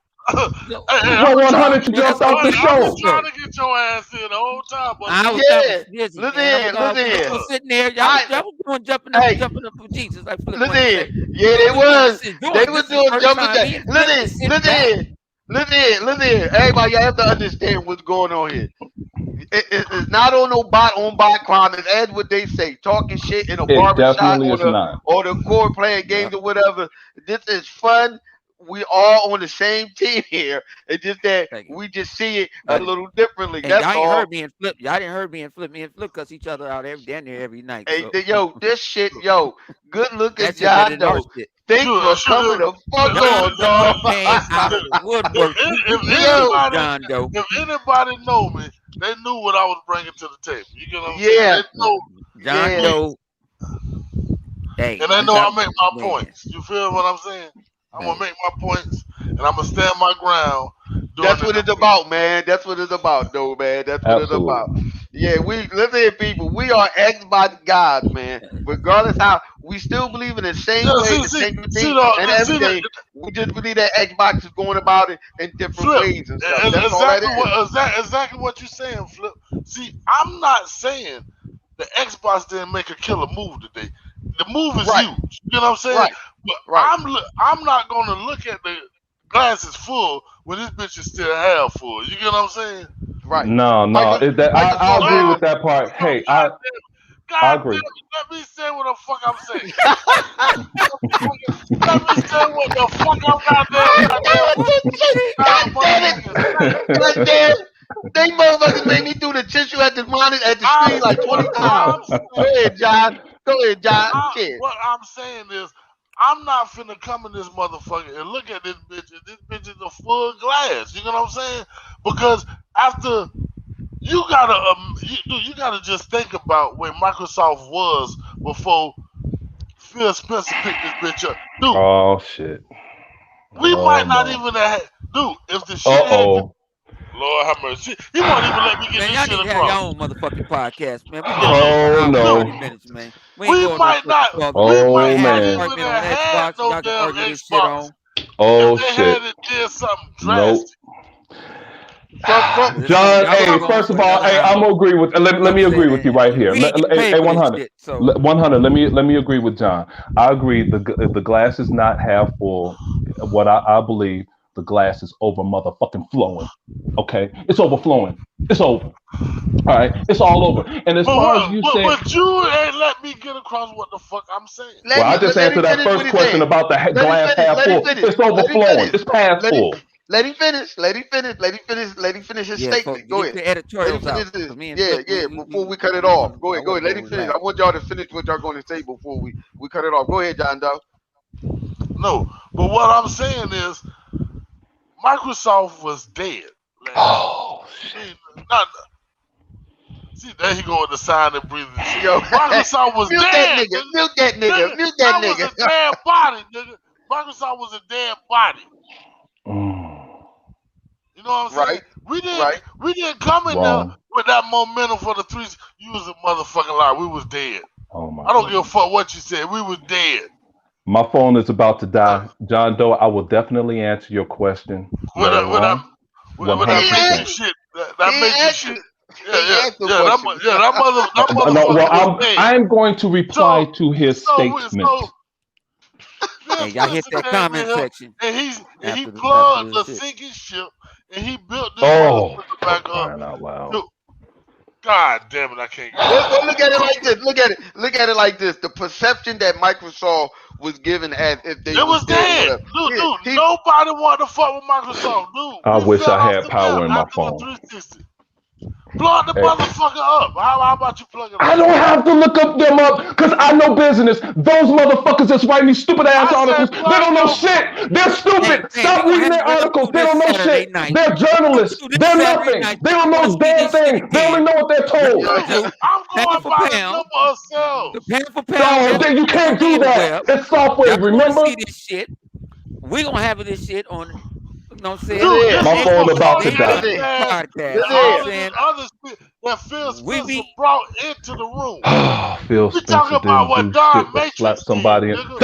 A: So,
C: Well, 100 you
A: that's
C: jumped
A: what
C: off the
A: we
E: I've been
A: do,
C: show.
E: trying
A: though.
E: to get your ass in the whole time, but
A: I was
B: Yeah.
A: busy,
B: Listen
A: man.
B: here. Listen
A: I
B: here.
A: was sitting there.
B: I
A: Y'all was doing
B: hey.
A: jumping up for Jesus, like Flip
B: Listen
A: wanted to
B: here.
A: say.
B: Yeah,
A: So
B: they
A: we wasn't
B: was.
A: sitting
B: They
A: doing.
B: was
A: This is
B: doing
A: first
B: jumping
A: time
B: jacks.
A: me and Flip
B: Listen.
A: is sitting
B: Listen
A: back.
B: here. Listen here. Everybody, you have to understand what's going on here. It's not on no bot crime. It's as what they say, talking shit in a
C: It
B: barbershop
C: definitely is not.
B: or the court playing
A: Yeah.
B: games or whatever. This is fun. We all on the same team here. It's just that
A: Thank you.
B: we just see it a
A: But
B: little differently.
A: and
B: That's
A: y'all ain't
B: all.
A: heard me and Flip. Y'all didn't heard me and Flip. Me and Flip cuss each other out damn near every night.
B: Hey,
A: So
B: yo, this shit, yo, good looking
A: that shit better
B: John
A: than our
B: Doe.
A: shit.
B: Thanks for coming the fuck on, dog.
A: John came out of the woodwork. We knew it was John Doe.
E: if anybody know me, they knew what I was bringing to the table. You get what I'm saying?
B: Yeah,
E: They know,
A: John
B: yeah.
A: Doe. Hey,
E: and they
A: you
E: know
A: got
E: I make my
A: man.
E: points. You feel what I'm saying? I'm gonna
A: Hey,
E: make my points, and I'm gonna stand my ground during
B: That's
E: the
B: what it's
E: debate.
B: about, man. That's what it's about, though, man. That's what it's about.
C: Absolutely.
B: Yeah, we listen, people. We are Xbox gods, man. Regardless how we still believe in the same
E: Yeah,
B: way, the
E: see
B: integrity, and
E: the
B: everything. We just believe that Xbox is going about it in different
E: Flip.
B: ways and stuff. That's all that is.
E: Exactly what you're saying, Flip. See, I'm not saying the Xbox didn't make a killer move today. The move is
B: Right,
E: huge. You know what I'm saying?
B: right,
E: But
B: right,
E: I'm not gonna look at the glasses full when this bitch is still half full. You get what I'm saying?
B: right.
C: No. I
B: Microsoft
C: agree
B: did
C: with
B: it.
C: that part.
E: No,
C: Hey, I
E: God damn
C: agree.
E: it, let me say what the fuck I'm saying. Let me say what the fuck I'm
B: God damn it!
E: motherfucking
B: God damn it! They motherfuckers made me do the tissue at the monitor at the screen like 20 times.
E: I'm
B: Go
E: saying.
B: ahead, John. Go ahead, John. Shit.
E: What I'm saying is, I'm not finna come in this motherfucker and look at this bitch. And this bitch is a full glass. You know what I'm saying? Because after you gotta just think about where Microsoft was before Phil Spencer picked this bitch up. Dude,
C: Oh shit.
E: we
C: Oh
E: might not
C: no.
E: even have. Dude, if the shit
C: Uh
E: had.
C: oh.
E: Lord have mercy. He won't even let me get
A: man,
E: this
A: y'all
E: shit
A: need to have
E: across.
A: your own motherfucking podcast, man. We've been on for an
C: Oh
A: hour and
E: Dude,
A: 30 minutes,
C: no.
A: man. We ain't
E: we
A: going no
E: might
A: fucking
E: not.
A: further.
E: We
A: We
E: might
C: Oh
A: can have
E: not
A: an
C: man.
E: even
A: argument on
E: have had
A: Xbox, and
E: no
A: y'all can
E: damn
A: argue this shit
E: Xbox
A: on.
E: if
C: Oh
E: they
C: shit.
E: had it did something
C: Nope.
E: drastic.
B: From
A: Cause
C: John,
A: y'all gonna
C: hey,
A: go on
C: first
A: for
C: of all,
A: another
C: hey, I'm
A: hour.
C: gonna agree with.
A: You
C: Let
A: know what
C: me
A: I'm
C: agree
A: saying?
C: with you right here.
A: We ain't getting paid
C: Hey,
A: for this
C: 100,
A: shit, so
C: 100. Let me agree with John. I agree. The glass is not half full. What I believe, the glass is over motherfucking flowing. Okay, it's overflowing. It's over. All right, it's all over. And as far as you saying,
E: But you ain't let me get across what the fuck I'm saying.
C: well, I just
B: let him
C: answered that
B: finish what
C: first
B: he's
C: question
B: saying.
C: about the
B: Let him
C: glass
B: finish.
C: half
B: Let him
C: full.
B: finish.
C: It's
B: Let him
C: overflowing.
B: finish.
C: It's past
B: Let him
C: full.
B: let him finish. Let him finish. Let him finish. Let him finish his
A: yeah, folks,
B: statement. Go
A: get
B: ahead.
A: your
B: Let him
A: editorials out.
B: finish this.
A: Cause me and
B: Yeah,
A: Flip,
B: yeah. Before we cut it
A: we
B: off.
A: want.
B: Go
A: I
B: ahead. Go
A: want
B: ahead.
A: to go
B: Let him finish. I
A: relax.
B: want y'all to finish what y'all going to say before we cut it off. Go ahead, John Doe.
E: No, but what I'm saying is Microsoft was dead last year.
C: Oh
E: I
C: shit.
E: mean, not see there he go with the sign and breathing shit.
B: Yo,
E: Microsoft was
B: mute that
E: dead,
B: nigga.
E: nigga.
B: Mute that nigga.
E: Nigga,
B: Mute that
E: that was
B: nigga.
E: a dead body, nigga. Microsoft was a dead body.
C: Mm,
E: You know what I'm saying?
B: Right. Right.
E: We didn't come in there
C: wrong.
E: with that momentum for the three. You was a motherfucking lie. We was dead.
C: Oh my
E: I don't give a
C: goodness.
E: fuck what you said. We was dead.
C: My phone is about to
E: Uh,
C: die. John Doe, I will definitely answer your question
E: with
C: later
E: that, with that,
C: on.
E: with that
B: He ain't
E: Matrix
C: 100%.
B: answered.
E: shit.
B: He
E: That
B: ain't
E: Matrix shit.
B: answered.
E: Yeah,
B: He
E: yeah,
B: ain't answered the
E: yeah.
B: question.
E: That
C: No,
E: motherfucker
C: well,
E: was dead.
C: I'm going to reply
E: So,
C: to his
E: so
C: statement.
E: Phil
A: Hey, y'all hit
E: Spencer
A: that
E: came in
A: comment
E: here
A: section
E: and he
A: after
E: plugged
A: the
E: the
A: shit.
E: sinking ship and he built this
C: Oh,
E: motherfucker
C: for
E: back up.
C: crying out loud.
E: Dude, God damn it, I can't get
B: Well,
E: this
B: well,
E: shit.
B: look at it like this. Look at it. Look at it like this. The perception that Microsoft was given as if they
E: It
B: was
E: was
B: dead or
E: dead.
B: whatever. Yeah,
E: Dude,
B: he
E: nobody wanted to fuck with Microsoft. Dude,
C: I
E: we
C: wish
E: fell
C: I
E: off
C: had
E: the map
C: power in my
E: after the
C: phone.
E: 360. Plug the
C: Hey,
E: motherfucker up. How about you plug it
C: I
E: up?
C: don't have to look up them up because I know business. Those motherfuckers that's writing these stupid ass
E: I said
C: articles, they
E: plug
C: don't know
E: your
C: shit. They're
A: Hey,
C: stupid.
A: hey, we
C: Stop
A: gonna
C: reading
A: have
C: their
A: a round
C: articles.
A: two
C: They
A: this
C: don't know
A: Saturday
C: shit.
A: night.
C: They're
A: Round
C: journalists.
A: two this
C: They're
A: Saturday
C: nothing.
A: night.
C: They
A: If
C: don't
A: you want
C: know
A: to see
C: damn
A: this shit
C: thing. They only
A: again,
C: know what they're
A: what
C: told.
A: you gonna
E: nigga.
A: do?
E: I'm
A: Pound
E: going
A: for
E: by the
A: pound,
E: number of
A: the
E: cells.
A: pound for pound
C: No, then you
A: everything on
C: can't
A: the
C: do that.
A: interweb.
C: It's software,
A: Y'all want to see
C: remember?
A: this shit? We gonna have this shit on. You know what I'm saying?
B: listen
E: Dude,
B: here.
E: this
C: My
A: They
E: was
C: phone
A: gonna
C: about
E: before
C: to
A: they
C: die.
A: make
B: Listen.
A: this
E: Game Pass
A: podcast.
E: and
A: You know what
B: Listen.
A: I'm
E: all of this
A: saying?
E: other shit. that Phil
A: We
E: Spencer
A: be
E: brought into the room.
C: Phil
E: We
C: Spencer
E: talking about
C: didn't
E: what
C: do
E: Don
C: shit but slap
E: Matrix did,
C: somebody.
E: nigga.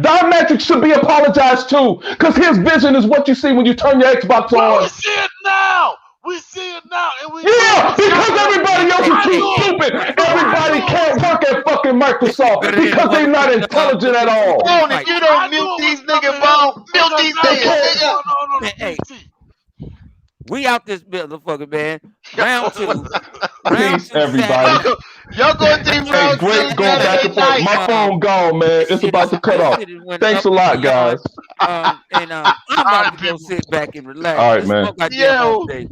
C: Don Matrix should be apologized to, because his vision is what you see when you turn your Xbox
E: Well, we
C: on.
E: see it now. We see it now, and we do
C: Yeah,
E: it.
C: because everybody else is too stupid. Everybody can't work at fucking
A: This shit
C: Microsoft
A: better than the
C: because they're not
A: motherfucking
C: intelligent at
A: the
C: all.
A: Street
B: Phone, if
A: Fighter.
B: you
E: I
B: don't mute
E: knew it was
B: these niggas,
E: coming here
B: bro, mute
E: because
B: these
E: that's
C: They
B: niggas,
E: what's
C: can't.
B: nigga.
E: going on
A: Man,
E: the
A: hey,
E: PC.
A: we out this motherfucker, man. Round two. Round
C: Peace,
A: two
C: everybody.
A: Saturday.
B: Y'all going to these
C: Hey,
B: round
A: Round
B: two
C: great
A: two
C: going back
B: Saturday
C: and
A: Saturday.
C: forth.
B: night.
C: My phone gone, man. It's about to cut off.
A: This shit is went
C: Thanks
A: up
C: a
A: and
C: lot,
A: beyond.
C: guys.
A: I'm
E: All
A: about
E: right,
A: to go
E: people.
A: sit back and relax.
C: All right,
A: It's my
C: man.
A: goddamn off
B: Yo,
A: day.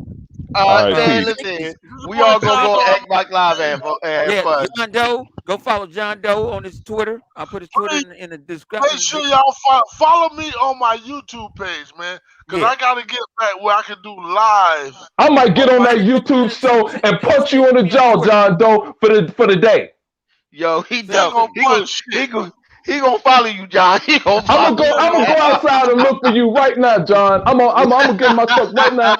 C: All right,
B: man,
C: peace.
A: Thank you.
B: listen,
E: This is
B: we
E: boy
B: all gonna
E: John
B: go
E: Doe.
B: Xbox Live and have
A: Yeah,
B: fun.
A: John Doe. Go follow John Doe on his Twitter. I'll put his Twitter
E: Please
A: in the
E: make
A: description.
E: sure y'all follow me on my YouTube page, man, because
A: Yeah.
E: I gotta get back where I can do live.
C: I might get on
E: my
C: that YouTube show and punch you on the jaw, John Doe, for the day.
B: Yo, he
E: They
B: dumb.
E: gonna
B: He gonna
E: punch
B: he
E: shit.
B: gonna he gonna follow you, John. He gonna
C: I'm
B: follow
C: gonna go. I'm
B: you.
C: gonna go outside and look for you right now, John. I'm gonna get in my truck right now.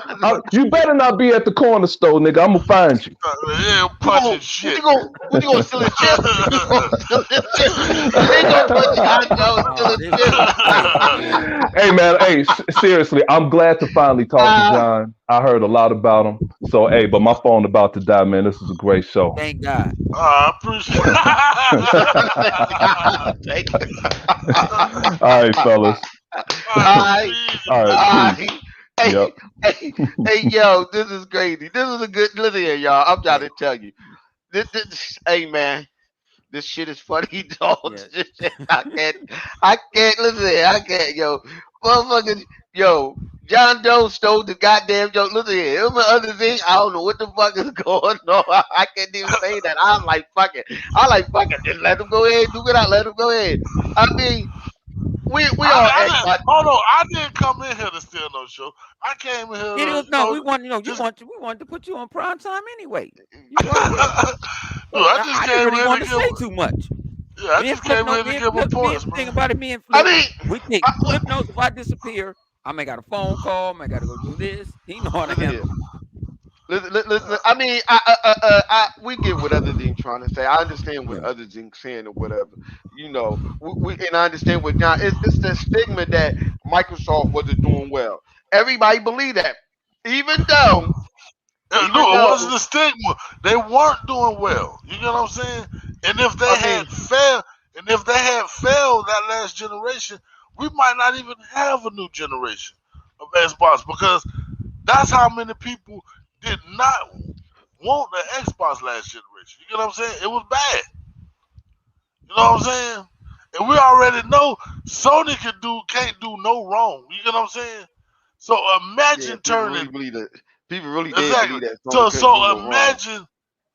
C: You better not be at the corner store, nigga. I'm gonna find you.
E: Yeah, punching shit.
B: What you gonna steal his chip? You gonna steal his chip? They gonna put John Joe steal his
A: This
B: chip.
A: shit crazy, man.
C: Hey man, hey, seriously, I'm glad to finally talk to John. I heard a lot about him. So hey, but my phone about to die, man. This is a great show.
A: Thank God.
E: I appreciate
B: Thank you.
C: All right, fellas.
B: Alright.
C: All right, peace.
B: Hey,
C: Yep.
B: hey, yo, this is crazy. This is a good listen here, y'all. I'm trying to tell you. Hey man, this shit is funny, dog.
A: Yeah.
B: This shit, I can't listen here. I can't, yo. Motherfuckers, yo, John Doe stole the goddamn joke. Listen here. It was other thing. I don't know what the fuck is going on. I can't even say that. I'm like, fuck it. I like, fuck it. Just let him go ahead. Do it out. Let him go ahead. I mean, we all act like,
E: hold on, I didn't come in here to steal no show. I came in here
A: It
E: to,
A: was no. We want we wanted to put you on prime time anyway. You right here.
E: Dude, I just
A: I didn't
E: came
A: really
E: in
A: want
E: to
A: to
E: give.
A: say too much.
E: Yeah, I
A: Me and
E: just
A: Flip
E: came
A: note.
E: in
A: Me
E: to
A: and
E: give my
A: Flip.
E: points,
A: Thing
E: man.
A: about it. Me and
B: I
A: Flip.
B: mean,
A: We take Flip notes. If I disappear, I may got a phone call. I gotta go do this. He know how to
B: listen here.
A: handle.
B: Listen, I mean, we get what other thing trying to say. I understand what
A: Yeah.
B: other thing saying or whatever. You know, and I understand what John. It's the stigma that Microsoft wasn't doing well. Everybody believe that, even though, even
E: No, it wasn't
B: though,
E: the stigma. They weren't doing well. You know what I'm saying? And if they
B: I
E: had
B: mean,
E: failed, that last generation, we might not even have a new generation of Xbox because that's how many people did not want the Xbox last generation. You know what I'm saying? It was bad. You know what I'm saying? And we already know Sony can't do no wrong. You know what I'm saying? So
B: yeah,
E: imagine
B: people really
E: turning
B: believe that. People really did
E: exactly.
B: believe that Sony
E: So
B: couldn't do no wrong.
E: imagine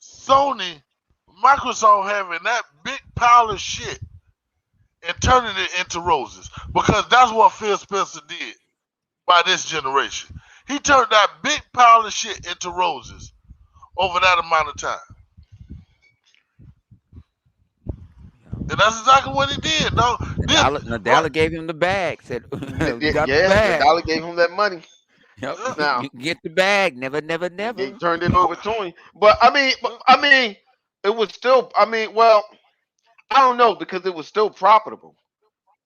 E: Sony, Microsoft having that big pile of shit and turning it into roses because that's what Phil Spencer did by this generation. He turned that big pile of shit into roses over that amount of time. And that's exactly what he did. No, this
A: Nadella gave him the bag. Said, "You got the
B: Yeah,
A: bag.
B: Nadal gave him that money.
A: Yep.
B: Now
A: You can get the bag. Never, never,
B: they
A: never."
B: turned it over to him. But I mean, it was still. I mean, well, I don't know because it was still profitable.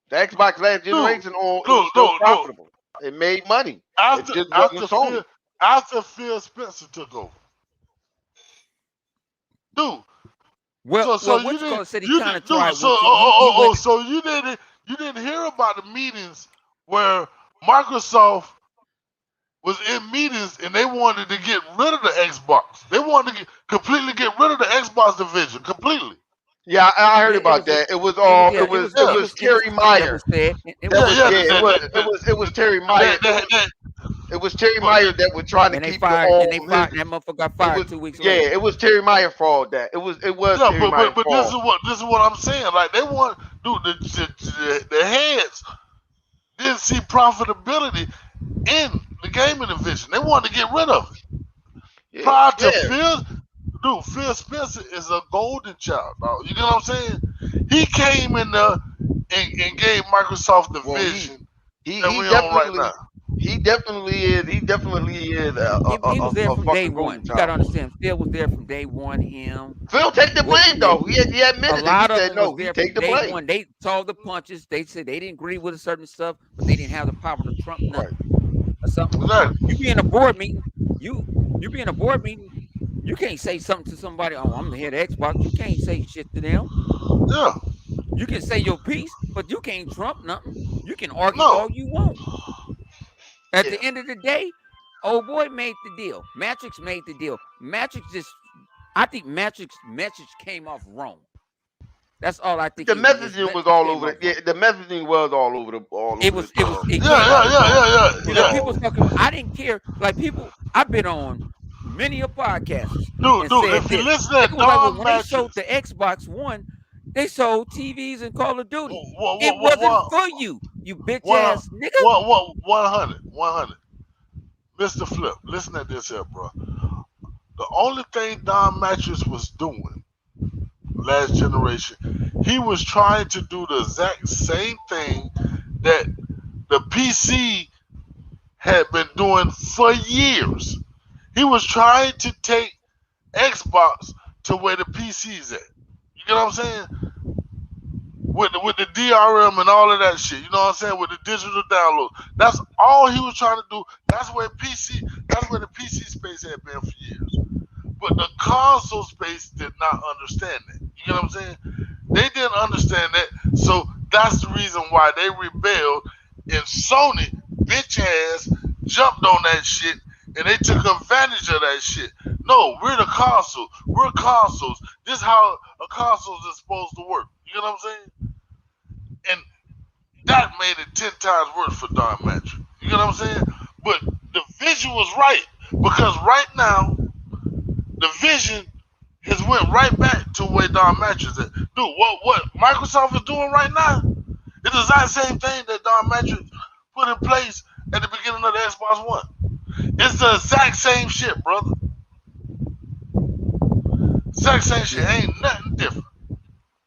B: The Xbox last
E: dude,
B: generation on it was still profitable. It made money. It
E: after
B: just wasn't
E: after
B: Sony.
E: Phil after Phil Spencer took over, dude.
A: Well,
E: So
A: well,
E: you
A: what you call
E: didn't
A: it? Said he
E: you
A: kind
E: did
A: of
E: dude.
A: tried
E: So
A: with you. He went.
E: so you didn't hear about the meetings where Microsoft was in meetings and they wanted to get rid of the Xbox. They wanted to completely get rid of the Xbox division completely.
B: Yeah, I heard
A: Yeah, it
B: about
A: was.
B: that. It was
A: It was.
B: all.
A: Yeah, it was.
E: Yeah,
A: It was. It was
B: Terry
A: something that
B: Meyer.
A: was said. It
B: That
A: was.
E: yeah,
B: was
E: yeah.
B: yeah. It was Terry Meyer. It was Terry Meyer that was trying to
A: And they
B: keep the
A: fired. And they
B: his.
A: fired. That motherfucker got
B: It
A: fired
B: was
A: 2 weeks
B: yeah.
A: later.
B: It was Terry Meyer fault that it was
E: Yeah,
B: Terry Meyer's
E: but
B: fault.
E: this is what I'm saying. Like they want, dude, the heads didn't see profitability in the gaming division. They wanted to get rid of it.
B: Yeah,
E: Prior to
B: yeah.
E: Phil Spencer is a golden child, dog. You know what I'm saying? He came in there and gave Microsoft the
B: Well,
E: vision
B: he
E: that we on right now.
B: He definitely is. He definitely is
A: He was there
B: a
A: from day
B: fucking
A: one.
B: golden
A: You got to
B: child.
A: understand. Phil was there from day one. Him,
B: Phil take the blame
A: yeah,
B: though. He
A: a
B: admitted it. He
A: lot of
B: said
A: them was
B: no. He
A: there from
B: take the
A: day
B: blame.
A: one. They saw the punches. They said they didn't agree with a certain stuff, but they didn't have the power to trump
B: Right.
A: nothing or something.
E: Exactly.
A: You be in a board meeting. You you be in a board meeting. You can't say something to somebody. Oh, I'm the head of Xbox. You can't say shit to them.
E: Yeah.
A: You can say your piece, but you can't trump nothing. You can argue
E: No.
A: all you want. At
B: Yeah.
A: the end of the day, old boy made the deal. Matrix made the deal. Matrix just, I think Matrix message came off wrong. That's all I think
B: The
A: he his
B: messaging was
A: message
B: all
A: came
B: over
A: off
B: the.
A: wrong.
B: Yeah, the messaging was all over the.
A: It
E: Yeah,
A: came
E: yeah,
A: off
E: yeah,
A: wrong.
E: yeah, yeah,
B: It was
A: Now
E: yeah.
A: people
B: all.
A: talking about I didn't care. Like people, I've been on many a podcasts and
E: Dude,
A: said
E: if you
A: this.
E: listen
A: They
E: to
A: was like, well,
E: Don
A: when they showed
E: Mattress,
A: the Xbox One, they sold TVs and Call of Duty. It wasn't
E: what,
A: for you, you bitch
E: what,
A: ass nigga.
E: what, 100. Mr. Flip, listen at this here, bro. The only thing Don Mattress was doing last generation, he was trying to do the exact same thing that the PC had been doing for years. He was trying to take Xbox to where the PC's at. You get what I'm saying? With the DRM and all of that shit. You know what I'm saying? With the digital download. That's all he was trying to do. That's where the PC space had been for years. But the console space did not understand that. You get what I'm saying? They didn't understand that. So that's the reason why they rebelled and Sony bitch ass jumped on that shit and they took advantage of that shit. No, we're the console. We're consoles. This is how a console is supposed to work. You get what I'm saying? And that made it 10 times worse for Don Matrick. You get what I'm saying? But the vision was right because right now the vision has went right back to where Don Matrick is at. Dude, what Microsoft is doing right now? It's the exact same thing that Don Matrick put in place at the beginning of the Xbox One. It's the exact same shit, brother. Exact same shit.
A: Yeah,
E: Ain't nothing different.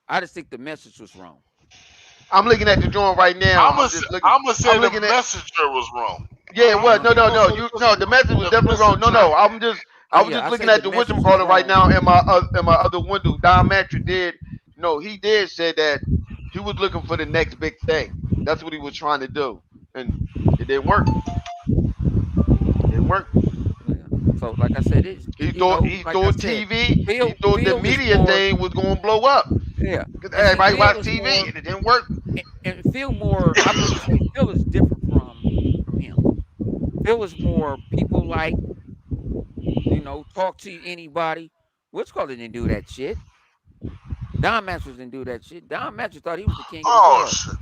A: I just think the message was wrong.
B: I'm looking at the joint right now.
E: I'm
B: I'm
E: gonna
B: just looking.
E: I'm gonna
B: I'm
E: say the
B: looking at.
E: messenger was wrong.
B: Yeah,
E: I'm
B: what?
A: Uh-huh.
B: No, no,
E: gonna
B: no.
E: say
B: You no. The message was
E: the
B: definitely wrong. No,
E: messenger.
B: no. I was
A: Yeah,
B: just
A: I
B: looking
A: say
B: at
A: the
B: the
A: message was
B: whatchamacallit right
A: wrong.
B: now, in my other window. Don Matrick did. No, he did say that he was looking for the next big thing. That's what he was trying to do, and it didn't work. It didn't work.
A: Yeah. So like I said, it's
B: He
A: like I
B: thought
A: said,
B: TV. He thought the
A: Phil is
B: media
A: more
B: thing was going to blow up
A: yeah.
B: because
A: And see,
B: everybody
A: Phil
B: watched
A: is
B: TV
A: more
B: and it didn't work.
A: and Phil more. I'm gonna say Phil is different from him. Phil is more people like talk to anybody. What's called it didn't do that shit. Don Masters didn't do that shit. Don Masters thought he was the king of the
E: Oh
A: world,
E: shit.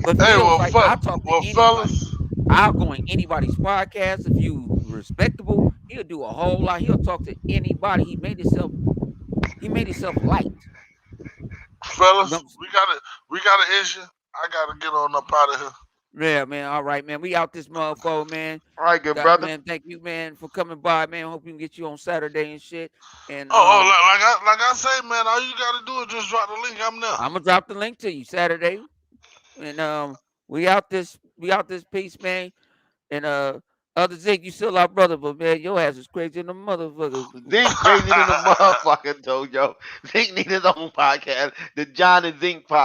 A: but
E: Hey,
A: Phil was like, I talk to anybody.
E: fellas.
A: I'll go on anybody's podcast if you respectable. He'll do a whole lot. He'll talk to anybody. He made himself light. You know,
E: Fellas, we got an issue. I gotta get on up out of here.
A: yeah, man. All right, man. We out this motherfucker, man.
B: All right, good
A: Got
B: brother.
A: man. Thank you, man, for coming by, man. Hope we can get you on Saturday and shit. And
E: Like I say, man, all you gotta do is just drop the link. I'm there.
A: I'm gonna drop the link to you Saturday. And we out this piece, man. And other Zeke, you still our brother, but man, your ass is crazy in the motherfucker.
B: Zink crazy than the motherfucker, though, yo. Zink need his own podcast, the John and Zink podcast.